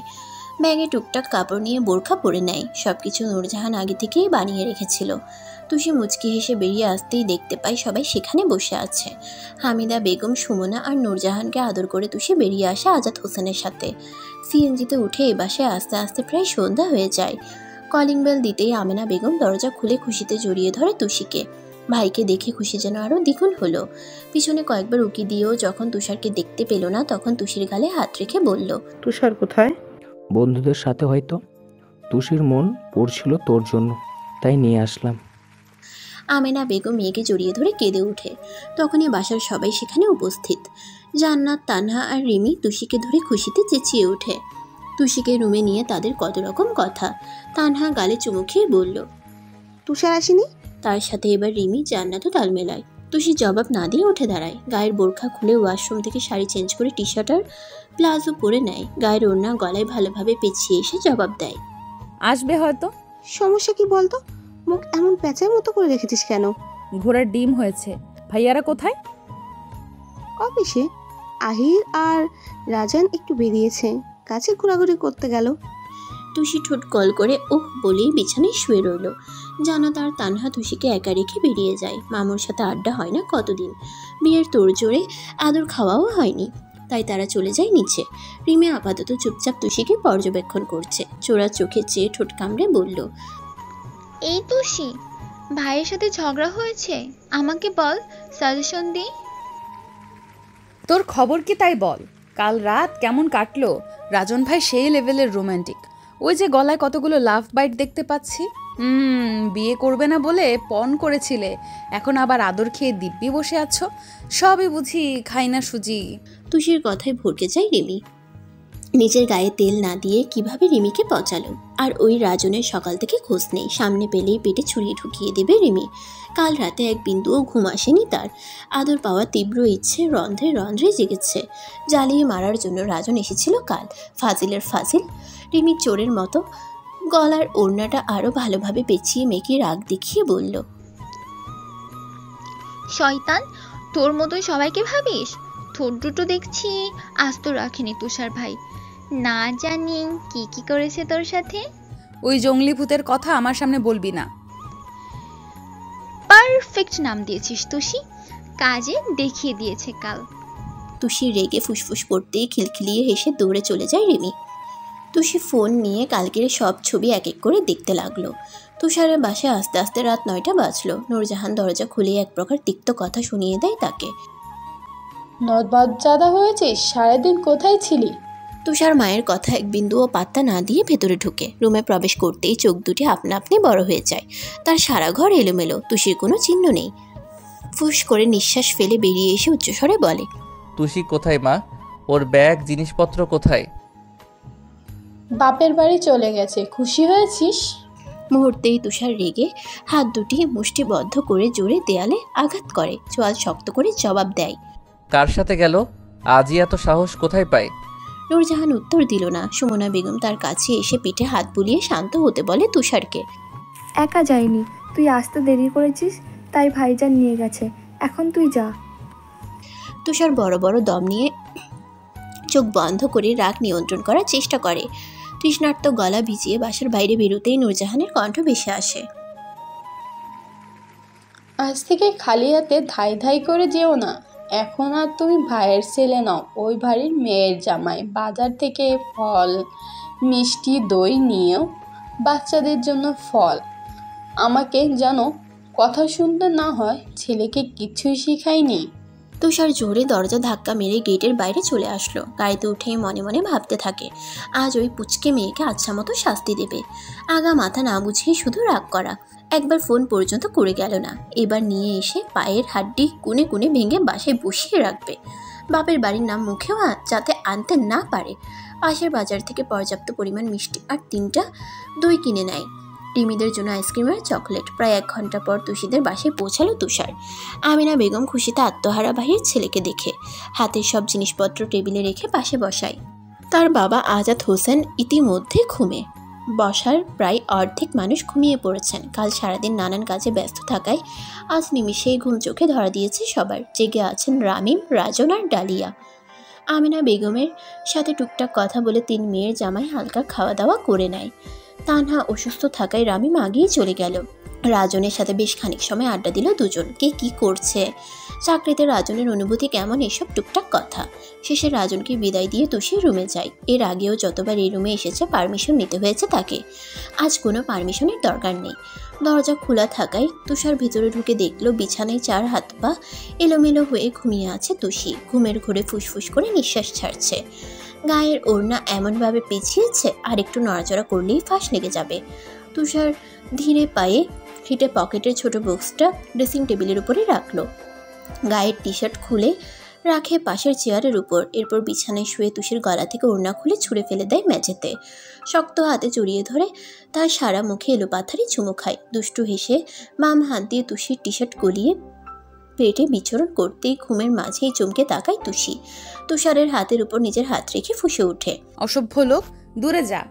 ব্যাগে টুকটাক কাপড় নিয়ে বোরখা পরে নেয়। সবকিছু নূরজাহান আগে থেকেই বানিয়ে রেখেছিল। তুষি মুচকি হেসে বেরিয়ে আসতেই দেখতে পাই সবাই সেখানে বসে আছে। হামিদা বেগম, সুমনা আর নূরজাহানকে আদর করে তুষি বেরিয়ে আসে আজাদ হোসেনের সাথে। সিএনজিতে উঠে এ বাসায় আস্তে আস্তে প্রায় সন্ধ্যা হয়ে যায়। কলিং বেল দিতেই আমেনা বেগম দরজা খুলে খুশিতে জড়িয়ে ধরে তুষিকে। ভাইকে দেখে খুশি যেন আরও দ্বিগুণ হলো। পিছনে কয়েকবার উকি দিয়েও যখন তুষারকে দেখতে পেল না, তখন তুষির গালে হাত রেখে বলল, তুষার কোথায়? বন্ধুদের সাথে হয়তো। তুষির মন পড়ছিল তোর জন্য, তাই নিয়ে আসলাম। আমেনা বেগম মেয়েকে জড়িয়ে ধরে কেঁদে ওঠে। তখনই বাসার সবাই সেখানে উপস্থিত। জান্নাত, তানহা আর রিমি তুষিকে ধরে খুশিতে চেঁচিয়ে ওঠে। তুষিকে রুমে নিয়ে তাদের কত রকম কথা। তানহা গালে চুমু খেয়ে বলল, তুষার আসেনি? তার সাথে এবার রিমি, জান্নাতও তাল মেলায়। তুষি জবাব না দিয়ে উঠে দাঁড়ায়। গায়ের বোরখা খুলে ওয়াশরুম থেকে শাড়ি চেঞ্জ করে টি শার্ট আর প্লাজো পরে নেয়। গায়ের ওড়না গলায় ভালোভাবে পেঁচিয়ে এসে জবাব দেয়, আসবে হয়তো। সমস্যা কি বলতো? মুখ এমন প্যাঁচার মতো করে রেখেছিস কেন? ঘোড়ার ডিম হয়েছে। ভাইয়ারা কোথায়? অফিসে। আহির আর রাজান একটু বেরিয়েছে, কাছে ঘোরাঘুরি করতে গেল। তুষি ঠোঁট কল করে ওহ বলেই বিছানায় শুয়ে রইল। জান্নাত আর তানহা তুষিকে একা রেখে বেরিয়ে যায়। মামুর সাথে আড্ডা হয় না কতদিন। বিয়ের তোড়জোড়ে আদর খাওয়াও হয়নি, তাই তারা চলে যায় নিচে। রিমি আপাতত চুপচাপ তুষিকে পর্যবেক্ষণ করছে। চোরা চোখে চেয়ে ঠোঁট কামড়ে বলল, এই তুষি, ভাইয়ের সাথে ঝগড়া হয়েছে? আমাকে বল, সাজেশন দি। তোর খবর কি তাই বল। কাল রাত কেমন কাটলো? রাজন ভাই সেই লেভেলের রোমান্টিক। ওই যে গলায় কতগুলো লাভ বাইট দেখতে পাচ্ছি। বিয়ে করবে না বলে পণ করেছিলে, এখন আবার আদর খেয়ে দিব্যি বসে আছো। সবই বুঝি খাই না সুজি। তুষির কথায় ভরকে যায় রিমি। নিজের গায়ে তেল না দিয়ে কিভাবে রিমিকে পচালো। আর ওই রাজনের সকাল থেকে খোঁজ নেই, সামনে পেলেই পেটে ছুরি ঢুকিয়ে দেবে রিমি। কাল রাতে এক বিন্দুও ঘুম আসেনি তার। আদর পাওয়ার তীব্র ইচ্ছে রন্ধ্রে রন্ধ্রে জেগেছে। জ্বালিয়ে মারার জন্য রাজন এসেছিল কাল, ফাজিলের ফাজিল। রিমি চোরের মতো গলার ওড়নাটা আরও ভালোভাবে পেঁচিয়ে মেয়েকে রাগ দেখিয়ে বলল, শয়তান, তোর মতোই সবাইকে ভাবিস? ঠোঁট দুটো দেখছি আস্ত রাখেনি তুষার ভাই। না জানি কি কি করেছে তোর সাথে। ওই জঙ্গলি ভূতের কথা আমার সামনে বলবি না। পারফেক্ট নাম দিয়েছিস তুষি, কাজে দেখিয়ে দিয়েছে কাল। তুষি রেগে ফুসফুস করতেই খিলখিলিয়ে হেসে দৌড়ে চলে যায় রিমি। তুষি ফোন নিয়ে কালকের সব ছবি এক এক করে দেখতে লাগলো। তুষারের বাসায় আস্তে আস্তে রাত 9টা বাজলো। নূরজাহান দরজা খুলে এক প্রকার তিক্ত কথা শুনিয়ে দেয় তাকে। নদবাদজাদা হয়েছিস, সারাদিন কোথায় ছিলি? তুষার মায়ের কথা এক বিন্দুও পাত্তা না দিয়ে ভেতরে ঢুকে রুমে প্রবেশ করতেই চোখ দুটি আপনা আপনি বড় হয়ে যায়। তার সারা ঘর এলোমেলো, তুষির কোনো চিহ্ন নেই। ফুস করে নিঃশ্বাস ফেলে বেরিয়ে এসে উচ্চস্বরে বলে, তুষি কোথায় মা? ওর ব্যাগ জিনিসপত্র কোথায়? বাপের বাড়ি চলে গেছে। খুশি হয়েছিস? মুহূর্তেই তুষার রেগে হাত দুটি মুষ্টিবদ্ধ করে জোরে দেয়ালে আঘাত করে, চোয়াল শক্ত করে জবাব দেয়, কার সাথে গেল? আজই এত সাহস কোথায় পায়? নূরজাহান উত্তর দিল না। সুমনা বেগম তার কাছে এসে পিঠে হাত বুলিয়ে শান্ত হতে বলে তুষারকে। একা যায়নি, তুই আসতে দেরি করেছিস তাই ভাইজান নিয়ে গেছে, এখন তুই যা। তুষার বড় বড় দম নিয়ে চোখ বন্ধ করে রাগ নিয়ন্ত্রণ করার চেষ্টা করে। তৃষ্ণার্ত গলা ভিজিয়ে বাসার বাইরে বেরোতেই নূরজাহানের কণ্ঠ ভেসে আসে, আজ থেকে খালি হাতে ধাই ধাই করে যেও না। এখন আর তুমি ভাইয়ের ছেলে নও, ওই বাড়ির মেয়ের জামাই। বাজার থেকে ফল, মিষ্টি, দই নিয়েও বাচ্চাদের জন্য ফল। আমাকে যেন কথা শুনতে না হয়, ছেলেকে কিছুই শিখাইনি। তুষার জোরে দরজা ধাক্কা মেরে গেটের বাইরে চলে আসলো। গাড়িতে উঠে মনে মনে ভাবতে থাকে, আজ ওই পুচকে মেয়েকে আচ্ছা মতো শাস্তি দেবে। আগা মাথা না বুঝিয়ে শুধু রাগ করা। একবার ফোন পর্যন্ত করে গেল না, এবার নিয়ে এসে পায়ের হাড্ডি কুনে কুনে ভেঙে বাসায় বসিয়ে রাখবে। বাপের বাড়ির নাম মুখেও যাতে আনতে না পারে। পাশের বাজার থেকে পর্যাপ্ত পরিমাণ মিষ্টি আর 3টা দই কিনে নেয়। রিমিদের জন্য আইসক্রিম আর চকলেট। প্রায় 1 ঘন্টা পর তুষিদের বাসায় পৌঁছালো তুষার। আমিনা বেগম খুশিতে আত্মহারা বাহির ছেলেকে দেখে হাতের সব জিনিসপত্র টেবিলে রেখে পাশে বসায়। তার বাবা আজাদ হোসেন ইতিমধ্যে ঘুমে। বসার প্রায় অর্ধেক মানুষ ঘুমিয়ে পড়েছেন। কাল সারাদিন নানান কাজে ব্যস্ত থাকায় আজ নিমিষেই ঘুম চোখে ধরা দিয়েছে সবার। জেগে আছেন রামিম, রাজন আর ডালিয়া। আমিনা বেগমের সাথে টুকটাক কথা বলে 3 মেয়ের জামাই হালকা খাওয়া দাওয়া করে নেয়। তানহা অসুস্থ থাকায় রামিম আগেই চলে গেল। রাজনের সাথে বেশ খানিক সময় আড্ডা দিল দুজন। কে কি করছে, চাকরিতে রাজনের অনুভূতি কেমন, এসব টুকটাক কথা। শেষে রাজনকে বিদায় দিয়ে তুষি রুমে যায়। এর আগেও যতবার এই রুমে এসেছে পারমিশন নিতে হয়েছে তাকে। আজ কোনো পারমিশনের দরকার নেই। দরজা খোলা থাকায় তুষার ভিতরে ঢুকে দেখলো বিছানায় 4 হাত পা এলোমেলো হয়ে ঘুমিয়ে আছে তুষি। ঘুমের ঘোরে ফুসফুস করে নিঃশ্বাস ছাড়ছে। গায়ের ওড়না এমনভাবে পেঁচিয়েছে আর একটু নড়াচড়া করলেই ফাঁস লেগে যাবে। তুষার ধীরে পায়ে হেঁটে পকেটের ছোট বক্সটা ড্রেসিং টেবিলের উপরে রাখলো। গায়ের টি-শার্ট খুলে রাখে পাশের চেয়ারের উপর। এরপর বিছানায় শুয়ে তুষির গলা থেকে ওড়না খুলে ছুঁড়ে ফেলে দেয় মেঝেতে। শক্ত হাতে জড়িয়ে ধরে তার সারা মুখে এলোপাথারি চুমু খায়। দুষ্টু হেসে বাম হাত দিয়ে তুষির টি-শার্ট গলিয়ে পেটে বিচরণ করতেই ঘুমের মাঝেই চমকে তাকায় তুষি। তুষারের হাতের উপর নিজের হাত রেখে ফুঁসে ওঠে, অসভ্য লোক, দূরে যা,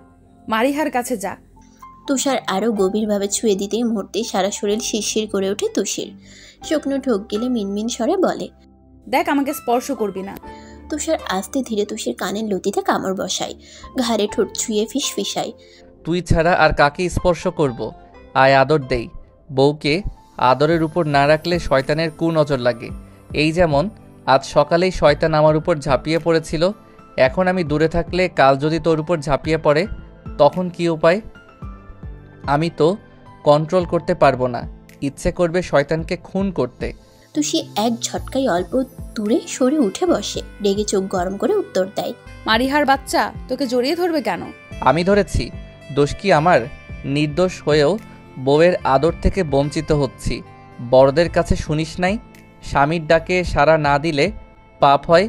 মারিহার কাছে যা। তুষার আরও গভীরভাবে ছুঁয়ে দিতেই মুহূর্তেই সারা শরীর শিরশির করে ওঠে তুষির। শুকনো ঢোক গেলে মিনমিন স্বরে বলে, দেখ আমাকে স্পর্শ করবি না। তুষার আস্তে ধীরে তুষির কানের লতিতে কামড় বসায়, ঘাড়ে ঠোঁট ছুঁয়ে ফিসফিসায়, তুই ছাড়া আর কাকে স্পর্শ করব? আয় আদর দেই। বউকে আদরের উপর না রাখলে শয়তানের কুনজর লাগে। এই যেমন আজ সকালেই শয়তান আমার উপর ঝাঁপিয়ে পড়েছিল। এখন আমি দূরে থাকলে কাল যদি তোর উপর ঝাঁপিয়ে পড়ে তখন কি উপায়? আমি তো কন্ট্রোল করতে পারবো না, ইচ্ছে করবে শয়তানকে খুন করতে। তুষি এক ঝটকায় অল্প দূরে সরে উঠে বসে, রেগে চোখ গরম করে উত্তর দেয়, মারিহার বাচ্চা, তোকে জড়িয়ে ধরবে কেন? আমি ধরেছি? দোষ কি আমার? নির্দোষ হয়েও বউয়ের আদর থেকে বঞ্চিত হচ্ছি। বড়দের কাছে শুনিস নাই, স্বামীর ডাকে সাড়া না দিলে পাপ হয়?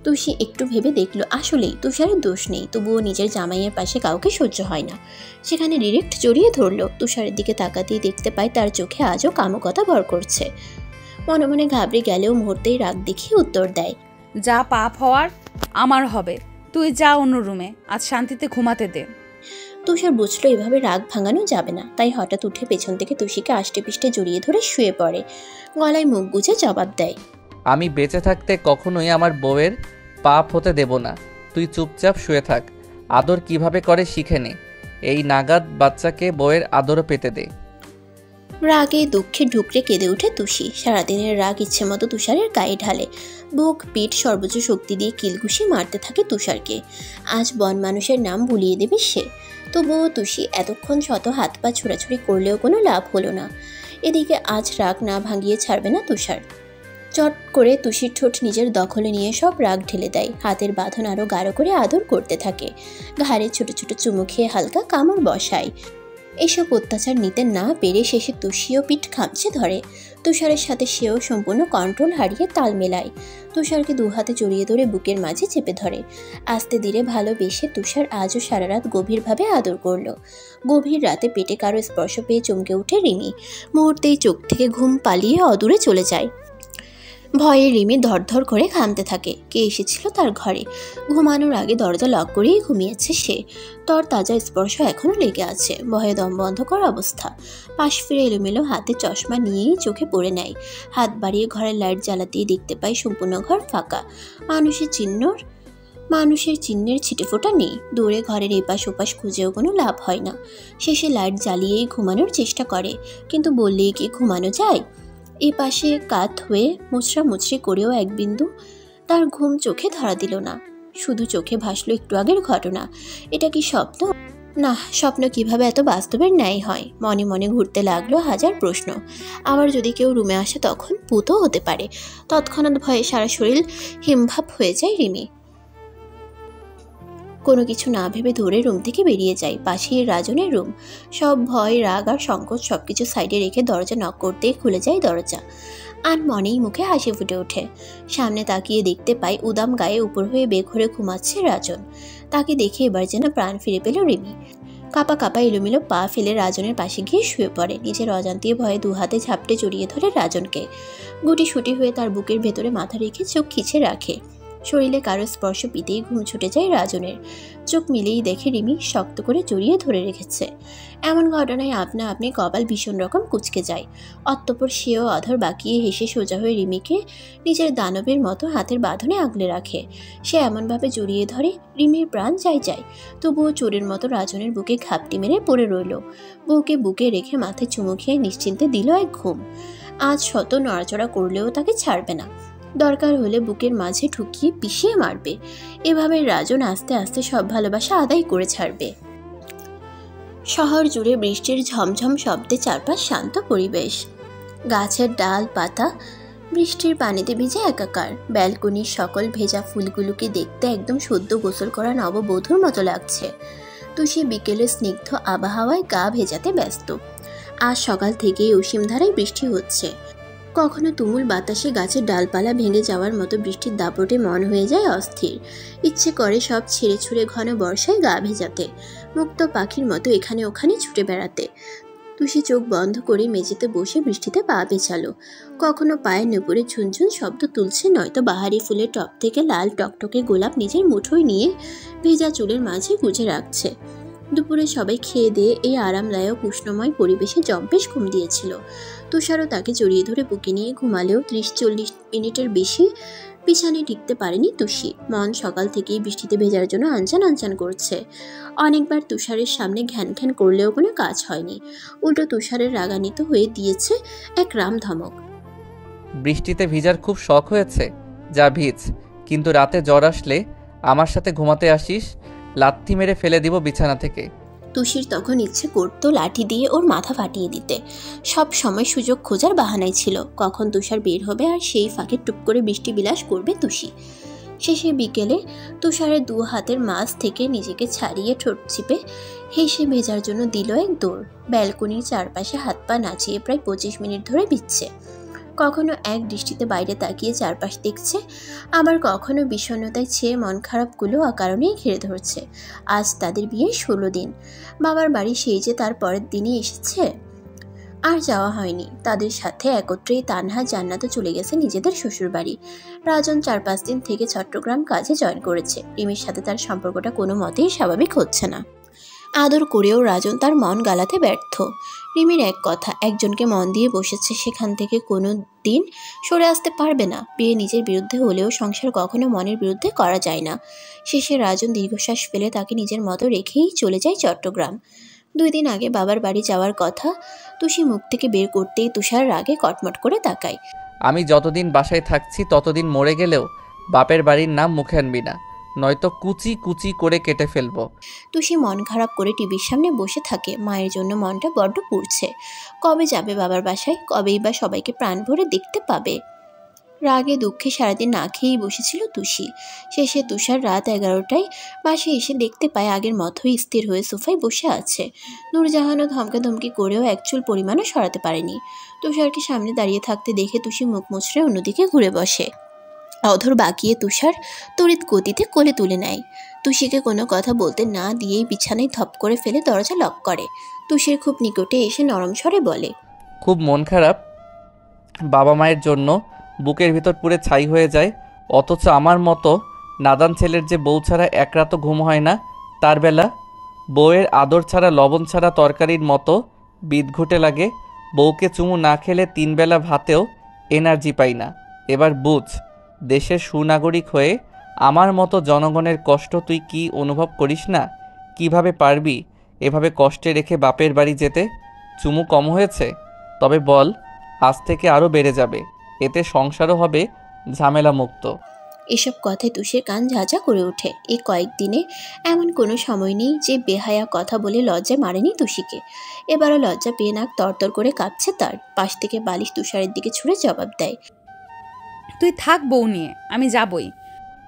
তুষি একটু ভেবে দেখলো আসলেই তুষারের দোষ নেই, তবুও নিজের জামাইয়ের পাশে কাউকে সহ্য হয় না। সেখানে ডিরেক্ট জড়িয়ে ধরলো। তুষারের দিকে তাকাতেই দেখতে পায় তার চোখে আজও কামুকতা ভর করছে। মনে মনে ঘাবড়ে গেলেও মুহূর্তেই রাগ দেখিয়ে উত্তর দেয়, যা পাপ হওয়ার আমার হবে, তুই যা অন্য রুমে, আজ শান্তিতে ঘুমাতে দে। তুষার বুঝলো এভাবে রাগ ভাঙানো যাবে না, তাই হঠাৎ উঠে পেছন থেকে তুষিকে আষ্টে পিষ্টে জড়িয়ে ধরে শুয়ে পড়ে। গলায় মুখ গুজে জবাব দেয়, আমি বেঁচে থাকতে কখনোই আমার বউয়ের পাপ হতে দেব না। তুই চুপচাপ শুয়ে থাক, আদর কিভাবে করে শিখে নে। এই নাগাদ বাচ্চাকে বউয়ের আদরও পেতে দে। রাগে দুঃখে ঢুকরে কেঁদে ওঠে তুষি। সারাদিনের রাগ ইচ্ছে মতো তুষারের গায়ে ঢালে। বুক পিঠ সর্বোচ্চ শক্তি দিয়ে কিলঘুষি মারতে থাকে তুষারকে। আজ বন মানুষের নাম ভুলিয়ে দেবে সে। তবুও তুষি এতক্ষণ শত হাত পা ছোড়াছুড়ি করলেও কোনো লাভ হলো না। এদিকে আজ রাগ না ভাঙিয়ে ছাড়বে না তুষার। চট করে তুষির ঠোঁট নিজের দখলে নিয়ে সব রাগ ঢেলে দেয়। হাতের বাঁধন আরও গাঢ় করে আদর করতে থাকে। ঘাড়ে ছোট ছোট চুমু খেয়ে হালকা কামড় বসায়। এসব অত্যাচার নিতে না পেরে শেষে তুষিও পিঠ খামচে ধরে। তুষারের সাথে সেও সম্পূর্ণ কন্ট্রোল হারিয়ে তাল মেলায়। তুষারকে দু হাতে জড়িয়ে ধরে বুকের মাঝে চেপে ধরে। আস্তে ধীরে ভালোবেসে তুষার আজও সারা রাত গভীরভাবে আদর করলো। গভীর রাতে পেটে কারো স্পর্শ পেয়ে চমকে ওঠে রিমি। মুহূর্তেই চোখ থেকে ঘুম পালিয়ে অদূরে চলে যায়। ভয়ে রিমি ধরধর করে ঘামতে থাকে। কে এসেছিল তার ঘরে? ঘুমানোর আগে দরজা লক করেই ঘুমিয়েছে সে। তর তাজা স্পর্শ এখনো লেগে আছে। ভয়ে দম বন্ধ করা অবস্থা। পাশ ফিরে এলোমেলো হাতে চশমা নিয়েই চোখে পড়ে নেয়। হাত বাড়িয়ে ঘরের লাইট জ্বালাতেই দেখতে পায় সম্পূর্ণ ঘর ফাঁকা। মানুষের চিহ্নের ছিটেফোঁটা নেই। দূরে ঘরের এপাশ ওপাশ খুঁজেও কোনো লাভ হয় না। শেষে লাইট জ্বালিয়েই ঘুমানোর চেষ্টা করে, কিন্তু বললেই কি ঘুমানো যায়? এ পাশে কাত হয়ে মুচড়ামুচড়ি করেও এক বিন্দু তার ঘুম চোখে ধরা দিল না। শুধু চোখে ভাসলো একটু আগের ঘটনা। এটা কি স্বপ্ন? না, স্বপ্ন কিভাবে এত বাস্তবের ন্যায় হয়? মনে মনে ঘুরতে লাগলো হাজার প্রশ্ন। আবার যদি কেউ রুমে আসে তখন ভূতও হতে পারে। তৎক্ষণাৎ ভয়ে সারা শরীর হিমভাব হয়ে যায় রিমি। কোনো কিছু না ভেবে ধরে রুম থেকে বেরিয়ে যায়। পাশেই রাজনের রুম। সব ভয়, রাগ আর সংকোচ সবকিছু সাইডে রেখে দরজা নক করতেই খুলে যায় দরজা। আর মনেই মুখে হাসি ফুটে ওঠে। সামনে তাকিয়ে দেখতে পায় উদাম গায়ে উপর হয়ে বেঘরে ঘুমাচ্ছে রাজন। তাকে দেখে এবার যেন প্রাণ ফিরে পেল রিমি। কাপা কাপা এলোমেলো পা ফেলে রাজনের পাশে গিয়ে শুয়ে পড়ে। নিজের অজান্তে ভয়ে দু হাতে ঝাপটে জড়িয়ে ধরে রাজনকে। গুটি সুটি হয়ে তার বুকের ভেতরে মাথা রেখে চোখ খিচে রাখে। শরীরে কারো স্পর্শ পেতেই ঘুম ছুটে যায় রাজনের। চোখ মিলেই দেখে রিমি শক্ত করে জড়িয়ে ধরে রেখেছে। এমন ঘটনায় আপনা আপনি কপাল ভীষণ রকম কুঁচকে যায়। অতঃপর সেও অধর বাঁকিয়ে হেসে সোজা হয়ে রিমিকে নিজের দানবের মতো হাতের বাঁধনে আগলে রাখে। সে এমনভাবে জড়িয়ে ধরে রিমির প্রাণ যায়। তবুও চোরের মতো রাজনের বুকে ঘাপটি মেরে পড়ে রইল। বউকে বুকে রেখে মাথায় চুমু খেয়ে নিশ্চিন্তে দিল এক ঘুম। আজ শত নড়াচড়া করলেও তাকে ছাড়বে না। দরকার হলে বুকের মাঝে ঠুকিয়ে পিষিয়ে মারবে। এভাবে রাজন আস্তে আস্তে সব ভালোবাসা আদায় করে ছাড়বে। শহর জুড়ে বৃষ্টির ঝমঝম শব্দে চারপাশ শান্ত পরিবেশ। গাছের ডাল পাতা বৃষ্টির পানিতে ভিজে একাকার। ব্যালকনির সকল ভেজা ফুলগুলোকে দেখতে একদম সদ্য গোসল করা নববধূর মতো লাগছে। তুষি বিকেলে স্নিগ্ধ আবহাওয়ায় গা ভেজাতে ব্যস্ত। আজ সকাল থেকেই অসীম ধারায় বৃষ্টি হচ্ছে। কখনো তুমুল বাতাসে গাছের ডালপালা ভেঙে যাওয়ার মতো বৃষ্টির দাপটে মন হয়ে যায় অস্থির। ইচ্ছে করে সব ছেড়ে ছুড়ে ঘন বর্ষায় গা ভেজাতে, মুক্ত পাখির মতো এখানে ওখানে ছুটে বেড়াতে। তুষি চোখ বন্ধ করে মেঝেতে বসে বৃষ্টিতে পা পেঁচালো। কখনো পায়ের নুপুরে ঝুনঝুন শব্দ তুলছে, নয়তো বাহারি ফুলের টপ থেকে লাল টকটকে গোলাপ নিজের মুঠোয় নিয়ে ভেজা চুলের মাঝে গুজে রাখছে। দুপুরে সবাই খেয়ে দিয়ে এই আরামদায়ক উষ্ণময় পরিবেশে জম্পেশ ঘুম দিয়েছিল। তুষারও তাকে জড়িয়ে ধরে বুকে নিয়ে ঘুমালেও 30-40 মিনিটের বেশি বিছানায় টিকতে পারেনি তুষি। মন সকাল থেকেই বৃষ্টিতে ভেজার জন্য আনচান করছে। অনেকবার তুষারের সামনে ঘ্যান ঘ্যান করলেও কোনো কাজ হয়নি। উল্টো তুষারের রাগান্বিত হয়ে দিয়েছে এক রাম ধমক। বৃষ্টিতে ভিজার খুব শখ হয়েছে, যা ভিজ, কিন্তু রাতে জ্বর আসলে আমার সাথে ঘুমাতে আসিস, লাথি মেরে ফেলে দিব বিছানা থেকে। তুষির তখন ইচ্ছে করতো লাঠি দিয়ে ওর মাথা ফাটিয়ে দিতে। সব সময় সুযোগ খোঁজার বাহানাই ছিল কখন তুষার বের হবে আর সেই ফাঁকে টুপ করে বৃষ্টি বিলাস করবে তুষি। শেষে বিকেলে তুষারের দু হাতের মাঝ থেকে নিজেকে ছাড়িয়ে ঠোঁট চিপে হেসে ভেজার জন্য দিল এক দৌড়। ব্যালকনির চারপাশে হাত পা নাচিয়ে প্রায় 25 মিনিট ধরে ভিজছে। কখনো এক দৃষ্টিতে বাইরে তাকিয়ে চারপাশ দেখছে, আবার কখনো বিষণ্ণতায় ছেয়ে মন খারাপগুলো অকারণেই ঘিরে ধরছে। আজ তাদের বিয়ে 16 দিন। বাবার বাড়ি সেই যে তার পরের দিনই এসেছে, আর যাওয়া হয়নি। তাদের সাথে একত্রেই তানহা জান্নাতও চলে গেছে নিজেদের শ্বশুর বাড়ি। রাজন 4-5 দিন থেকে চট্টগ্রাম কাজে জয়েন করেছে। রিমির সাথে তার সম্পর্কটা কোনো মতেই স্বাভাবিক হচ্ছে না। আদর করেও রাজন তার মন গালাতে ব্যর্থ। রিমির এক কথা, একজনকে মন দিয়ে বসেছে, সেখান থেকে কোনো দিন সরে আসতে পারবে না। বিয়ে নিজের বিরুদ্ধে হলেও সংসার কখনো মনের বিরুদ্ধে করা যায় না। শেষে রাজন দীর্ঘশ্বাস ফেলে তাকে নিজের মতো রেখেই চলে যায় চট্টগ্রাম। 2 দিন আগে বাবার বাড়ি যাওয়ার কথা তুষি মুখ থেকে বের করতেই তুষার রাগে কটমট করে তাকায়। আমি যতদিন বাসায় থাকছি ততদিন মরে গেলেও বাপের বাড়ির নাম মুখে আনবি না, নয়তো কুচি কুচি করে কেটে ফেলবো। তুষি মন খারাপ করে টিভির সামনে বসে থাকে। মায়ের জন্য মনটা বড্ড পুড়ছে। কবে যাবে বাবার বাসায়? কবেই বা সবাইকে প্রাণ ভরে দেখতে পাবে? রাগে দুঃখে সারাদিন না খেয়েই বসেছিল তুষি। শেষে তুষার রাত 11টায় বাসায় এসে দেখতে পায় আগের মতোই স্থির হয়ে সোফায় বসে আছে। নূরজাহানও ধমকাধমকি করেও এক চুল পরিমাণও সরাতে পারেনি। তুষারকে সামনে দাঁড়িয়ে থাকতে দেখে তুষি মুখ মুচড়ে অন্যদিকে ঘুরে বসে। অধর বাঁকিয়ে তুষার তড়িৎ গতিতে কোলে তুলে নেয়। তুষিকে কোনো কথা বলতে না দিয়েই বিছানায় ধপ করে ফেলে দরজা লক করে। তুষির খুব নিকটে এসে নরম স্বরে বলে, খুব মন খারাপ। বাবা মায়ের জন্য বুকের ভিতর পুরে ছাই হয়ে যায়, অথচ আমার মতো নাদান ছেলের যে বউ ছাড়া এক রাতও ঘুম হয় না, তার বেলা বউয়ের আদর ছাড়া লবণ ছাড়া তরকারির মতো বিদঘুটে লাগে। বউকে চুমু না খেলে 3 বেলা ভাতেও এনার্জি পাই না। এবার বুঝ, দেশের সুনাগরিক হয়ে আমার মতো জনগণের কষ্ট তুই কি অনুভব করিস না? কিভাবে পারবি এভাবে কষ্টে রেখে বাপের বাড়ি যেতে? চুমু কম হয়েছে? তবে বল, আজ থেকে আরও বেড়ে যাবে, এতে সংসারও হবে ঝামেলা মুক্ত। এসব কথায় তুষের কান ঝাঁঝা করে ওঠে। এই কয়েকদিনে এমন কোনো সময় নেই যে বেহায়া কথা বলে লজ্জা মারেনি তুষিকে। এবারও লজ্জা পেয়ে নাক তরতর করে কাঁপছে তার। পাশ থেকে বালিশ তুষারের দিকে ছুঁড়ে জবাব দেয়, তুই থাক বউ নিয়ে, আমি যাবই।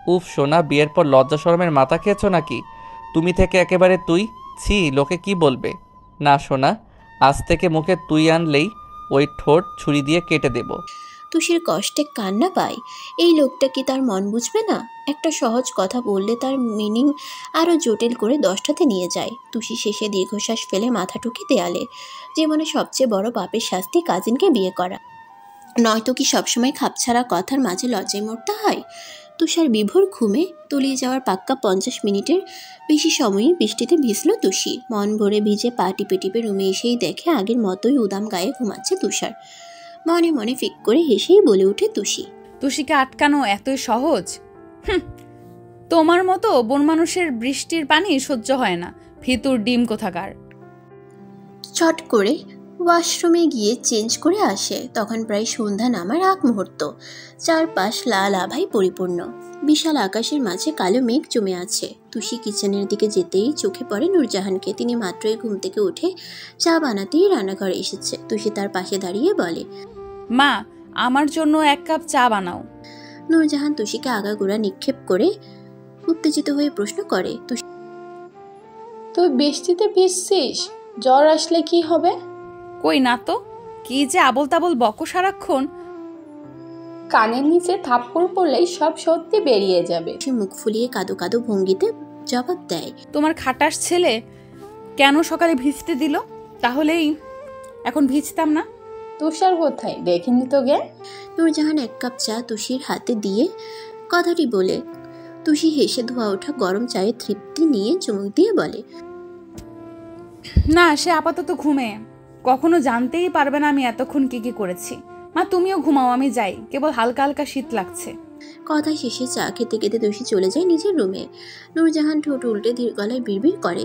উফ সোনা, বিয়ের পর লজ্জা শরমের মাথা খেয়েছো নাকি? তুমি থেকে একেবারে তুই, ছি, লোকে কি বলবে? না সোনা, আজ থেকে মুখে তুই আনলেই ওই ঠোঁট ছুরি দিয়ে কেটে দেব। তুষির কষ্টে কান্না পায়। এই লোকটা কি তার মন বুঝবে না? একটা সহজ কথা বললে তার মিনিং আরও জটিল করে 10টাতে নিয়ে যায়। তুষি শেষে দীর্ঘশ্বাস ফেলে মাথা ঠুকে দেয়ালে। জীবনে সবচেয়ে বড় পাপের শাস্তি কাজিনকে বিয়ে করা, নয়তো কি সবসময় খাপছাড়া কথার মাঝে লজ্জায় মরতে হয়? তুষার বিভোর ঘুমে তলিয়ে যাওয়ার পাক্কা 50 মিনিটের বেশি সময়ই বৃষ্টিতে ভিজল তুষি। মন ভরে ভিজে পা টিপে টিপে রুমে এসেই দেখে আগের মতোই উদাম গায়ে ঘুমাচ্ছে তুষার। মনে মনে ফিক করে হেসেই বলে ওঠে তুষি, তুষিকে আটকানো এতই সহজ? তোমার মতো বন মানুষের বৃষ্টির পানি সহ্য হয় না, ফিতুর ডিম কোথাকার। চট করে ওয়াশরুমে গিয়ে চেঞ্জ করে আসে। তখন প্রায় সন্ধ্যা নামার আগ মুহূর্ত। চারপাশ লাল আভায় পরিপূর্ণ। বিশাল আকাশের মাঝে কালো মেঘ জমে আছে। তুষি কিচেনের দিকে যেতেই চোখে পড়ে নূরজাহানকে। তিনি মাত্রই ঘুম থেকে উঠে চা বানাতেই রান্নাঘরে এসেছে। তুষি তার পাশে দাঁড়িয়ে বলে, মা, আমার জন্য 1 কাপ চা বানাও। নূরজাহান তুষিকে আগাগোড়া নিক্ষেপ করে উত্তেজিত হয়ে প্রশ্ন করে, তুই বৃষ্টিতে ভিজছিস? জ্বর আসলে কি হবে? কই না তো, কি যে আবল তাবল বকো সারাক্ষণ। কানের নিচে থাপ্পড় পড়লেই সব সত্যি বেরিয়ে যাবে। সে মুখ ফুলিয়ে কাদো কাদো ভঙ্গিতে জবাব দেয়, তোমার খাটাস ছেলে কেন সকালে ভিজতে দিল? তাহলেই এখন ভিজতাম না। তুষার কোথায়? দেখিনি তো গে। নূরজাহান 1 কাপ চা তুষির হাতে দিয়ে কথাটি বলে তুষি হেসে ধোয়া ওঠা গরম চায়ে তৃপ্তি নিয়ে চুমুক দিয়ে বলে, না, সে আপাতত ঘুমে, কখনো জানতেই পারবে না আমি এতক্ষণ কি কি করেছি। মা, তুমিও ঘুমাও, আমি যাই, কেবল হালকা হালকা শীত লাগছে। কথা শেষে চা খেতে খেতে তুষি চলে যায় নিজের রুমে। নূরজাহান ঠোঁট উল্টে ধীর গলায় বিড়বিড় করে,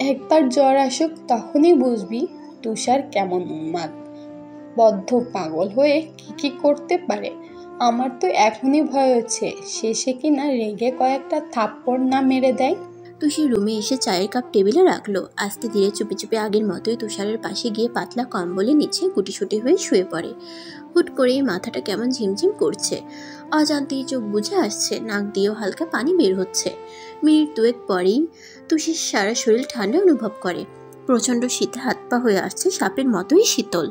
একবার জ্বর আসুক তখনই বুঝবি তুষার কেমন উন্মাদ, বদ্ধ পাগল হয়ে কি করতে পারে। আমার তো এখনই ভয় হচ্ছে শেষে কি না রেগে কয়েকটা থাপ্পড় না মেরে দেয়। তুষি রুমে এসে চায়ের কাপ টেবিলে রাখলো। আস্তে ধীরে চুপি চুপি আগের মতোই তুষারের পাশে গিয়ে পাতলা কম্বলের নিচে গুটিসুটি হয়ে শুয়ে পড়ে। হুট করেই মাথাটা কেমন ঝিমঝিম করছে। অজান্তেই চোখ বুজে আসছে, নাক দিয়েও হালকা পানি বের হচ্ছে। মিনিট 2 পরেই তুষির সারা শরীর ঠান্ডা অনুভব করে। প্রচণ্ড শীতে হাত পা হয়ে আসছে সাপের মতোই শীতল।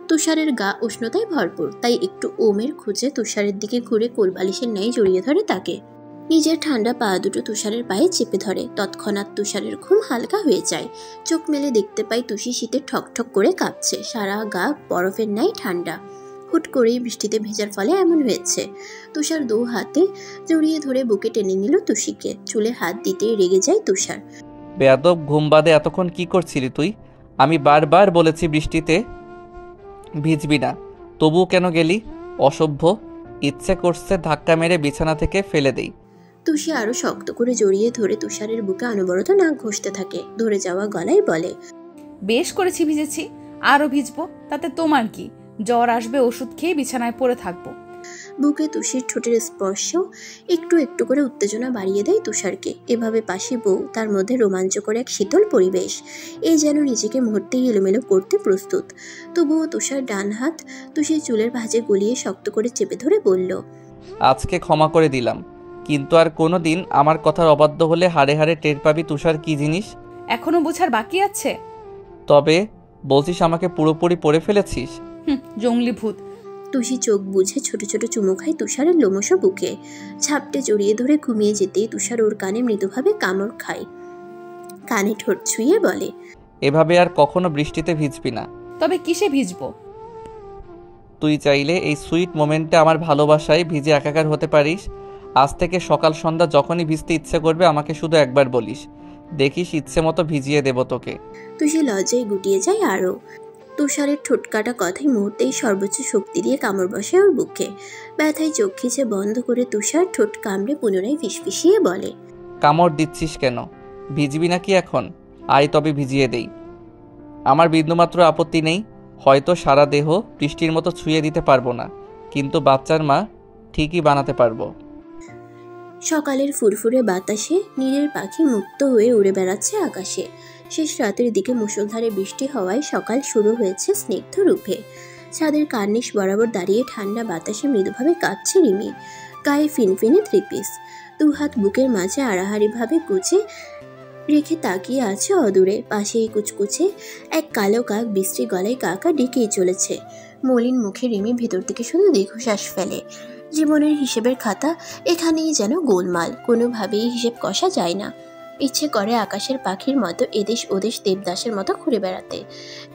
তুষারের গা উষ্ণতায় ভরপুর, তাই একটু ওমের খুঁজে তুষারের দিকে ঘুরে কোলবালিশের ন্যায় জড়িয়ে ধরে তাকে। নিজের ঠান্ডা পা দুটো তুষারের পায়ে চেপে ধরে। তৎক্ষণাৎ তুষারের ঘুম হালকা হয়ে যায়। চোখ মেলে দেখতে পাই তুষি শীতে ঠকঠক করে কাঁপছে, সারা গা বরফের ন্যায় ঠান্ডা। হুট করেই বৃষ্টিতে ভেজার ফলে এমন হয়েছে। তুষার দু হাতে জড়িয়ে ধরে বুকে টেনে নিল তুষিকে। চুলে হাত দিতেই রেগে যায় তুষার। বেয়াদব, ঘুম বাদে এতক্ষণ কি করছিলি তুই? আমি বারবার বলেছি বৃষ্টিতে ভিজবি না, তবুও কেন গেলি? অসভ্য। ইচ্ছে করছে ধাক্কা মেরে বিছানা থেকে ফেলে দেই। তুষি আরো শক্ত করে জড়িয়ে ধরে তুষারের বুকে অনবরত নাক ঘষতে থাকে। ধরে যাওয়া গলায় বলে, বেশ করেছি ভিজেছি, আরো ভিজবো, তাতে তোমার কি? জ্বর আসবে, ওষুধ খেয়ে বিছানায় পড়ে থাকবো। বুকে তুষির ঠোঁটের স্পর্শ একটু একটু করে উত্তেজনা বাড়িয়ে দেয় তুষারকে। এভাবে পাশে বউ, তার মধ্যে রোমাঞ্চকর এক শীতল পরিবেশ। এই যেন নিজেকে মুহূর্তেই এলোমেলো করতে প্রস্তুত। তবুও তুষার ডান হাত তুষির চুলের ভাঁজে গলিয়ে শক্ত করে চেপে ধরে বলল, আজকে ক্ষমা করে দিলাম, কিন্তু আর কোনো দিন আমার কথার অবাধ্য হলে হাড়ে হাড়ে টের পাবি তুষার কি জিনিস। এখনো বোঝার বাকি আছে? তবে বলছিস আমাকে পুরোপুরি পড়ে ফেলেছিস? জঙ্গলি ভূত। তুষি চোখ বুঝে ছোট ছোট চুমু খায় তুষারের লোমশ বুকে। ঝাপটে জড়িয়ে ধরে ঘুমিয়ে যেতেই তুষার ওর কানে মৃদুভাবে কামড় খায়। কানে ঠোঁট ছুঁয়ে বলে, এভাবে আর কখনো বৃষ্টিতে ভিজবি না। তবে কিসে ভিজবো? তুই চাইলে এই সুইট মোমেন্টে আমার ভালোবাসায় ভিজে একাকার হতে পারিস। আজ থেকে সকাল সন্ধ্যা যখনই ভিজতে ইচ্ছে করবে আমাকে শুধু একবার বলিস, দেখিস ইচ্ছে মতো ভিজিয়ে দেব তোকে। তুষি লজ্জায় গুটিয়ে যায় আরো। তুষারের ঠোঁটকাটা কথায় মুহূর্তেই সর্বোচ্চ শক্তি দিয়ে কামড় বসে ওর বুকে। ব্যথায় চোখ খিচে বন্ধ করে তুষার ঠোঁট কামড়ে পুনরায় ফিসফিসিয়ে বলে, কামড় দিচ্ছিস কেন? ভিজবি নাকি এখন? আয় তবে ভিজিয়ে দেই। আমার বিন্দুমাত্র আপত্তি নেই। হয়তো সারা দেহ বৃষ্টির মতো ছুঁয়ে দিতে পারবো না, কিন্তু বাচ্চার মা ঠিকই বানাতে পারবো। সকালের ফুরফুরে বাতাসে নীরের পাখি মুক্ত হয়ে উড়ে বেড়াচ্ছে আকাশে। শেষ রাতের দিকে মুষলধারে বৃষ্টি হওয়ায় সকাল শুরু হয়েছে স্নিগ্ধ রূপে। ছাদের কার্নিশ বরাবর দাঁড়িয়ে ঠান্ডা বাতাসে মৃদুভাবে কাঁপছে রিমি। গায়ে ফিনফিনে থ্রিপিস, দু হাত বুকের মাঝে আড়াহাড়িভাবে গুছে রেখে তাকিয়ে আছে অদূরে। পাশেই কুচকুচে এক কালো কাক বিশ্রী গলায় কাকা ডেকেই চলেছে। মলিন মুখে রিমি ভেতর থেকে শুধু দীর্ঘশ্বাস ফেলে। জীবনের হিসেবের খাতা এখানেই যেন গোলমাল, কোনোভাবেই হিসেব কষা যায় না। ইচ্ছে করে আকাশের পাখির মতো এদেশ ওদেশ দেবদাসের মতো ঘুরে বেড়াতে।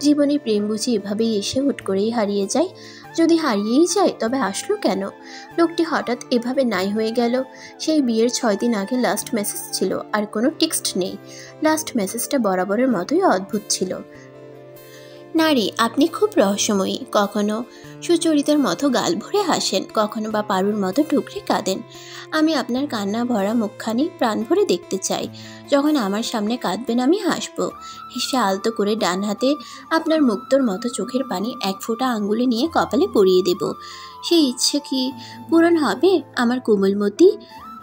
জীবনে প্রেম বুঝি এভাবেই এসে হুট করেই হারিয়ে যায়। যদি হারিয়েই যায় তবে আসলো কেন? লোকটি হঠাৎ এভাবে নাই হয়ে গেল। সেই বিয়ের 6 দিন আগে লাস্ট মেসেজ ছিল, আর কোনো টেক্সট নেই। লাস্ট মেসেজটা বরাবরের মতোই অদ্ভুত ছিল। নারী, আপনি খুব রহস্যময়ী। কখনো সুচরিতার মতো গাল ভরে হাসেন, কখনো বা পারুর মতো টুকরে কাঁদেন। আমি আপনার কান্না ভরা মুখখানি প্রাণ ভরে দেখতে চাই। যখন আমার সামনে কাঁদবেন আমি হাসবো। হেসে আলতো করে ডান হাতে আপনার মুক্তোর মতো চোখের পানি 1 ফোঁটা আঙ্গুলে নিয়ে কপালে পরিয়ে দেব। সেই ইচ্ছে কি পূরণ হবে আমার কোমলমতি?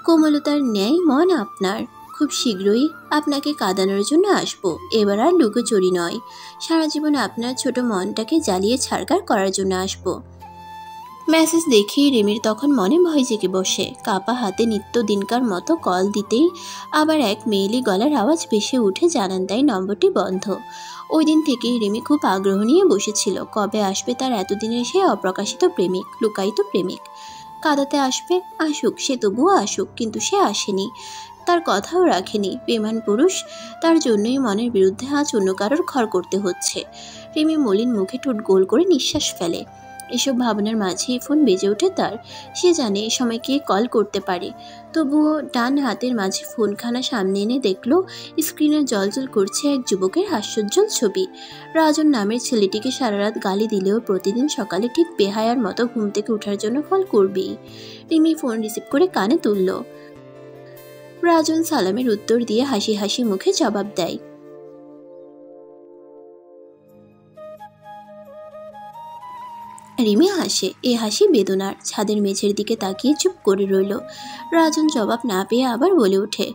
কোমলতার ন্যায় মন আপনার। খুব শীঘ্রই আপনাকে কাঁদানোর জন্য আসবো। এবার আর লুকোচুরি নয়, সারা জীবন আপনার ছোট মনটাকে জ্বালিয়ে ছাড়কার করার জন্য আসবো। মেসেজ দেখেই রিমির তখন মনে ভয় জেগে বসে। কাপা হাতে নিত্য দিনকার মতো কল দিতেই আবার এক মেয়েলি গলার আওয়াজ ভেসে উঠে জানান দেয় নম্বরটি বন্ধ। ওই দিন থেকেই রিমি খুব আগ্রহ নিয়ে বসেছিল, কবে আসবে তার এতদিনের সে অপ্রকাশিত প্রেমিক, লুকায়িত প্রেমিক। কাঁদাতে আসবে, আসুক, সে তবুও আসুক, কিন্তু সে আসেনি, তার কথাও রাখেনি। বেমান পুরুষ, তার জন্যই মনের বিরুদ্ধে আজ অন্য কারোর ঘর করতে হচ্ছে। রিমি মলিন মুখে ঠোঁট গোল করে নিঃশ্বাস ফেলে। এসব ভাবনার মাঝেই ফোন বেজে ওঠে তার। সে জানে এই সময় কে কল করতে পারে, তবুও ডান হাতের মাঝে ফোনখানা সামনে এনে দেখলো স্ক্রিনে জলজল করছে এক যুবকের হাস্যোজ্জ্বল ছবি। রাজন নামের ছেলেটিকে সারা রাত গালি দিলেও প্রতিদিন সকালে ঠিক বেহায়ার মতো ঘুম থেকে ওঠার জন্য কল করবেই। রিমি ফোন রিসিভ করে কানে তুলল। রাজন সালামের উত্তর দিয়ে হাসি হাসি মুখে জবাব দেয়। রিমি হাসে, এ হাসি বেদনার। ছাদের মেঝের দিকে তাকিয়ে চুপ করে রইল। রাজন জবাব না পেয়ে আবার বলে ওঠে,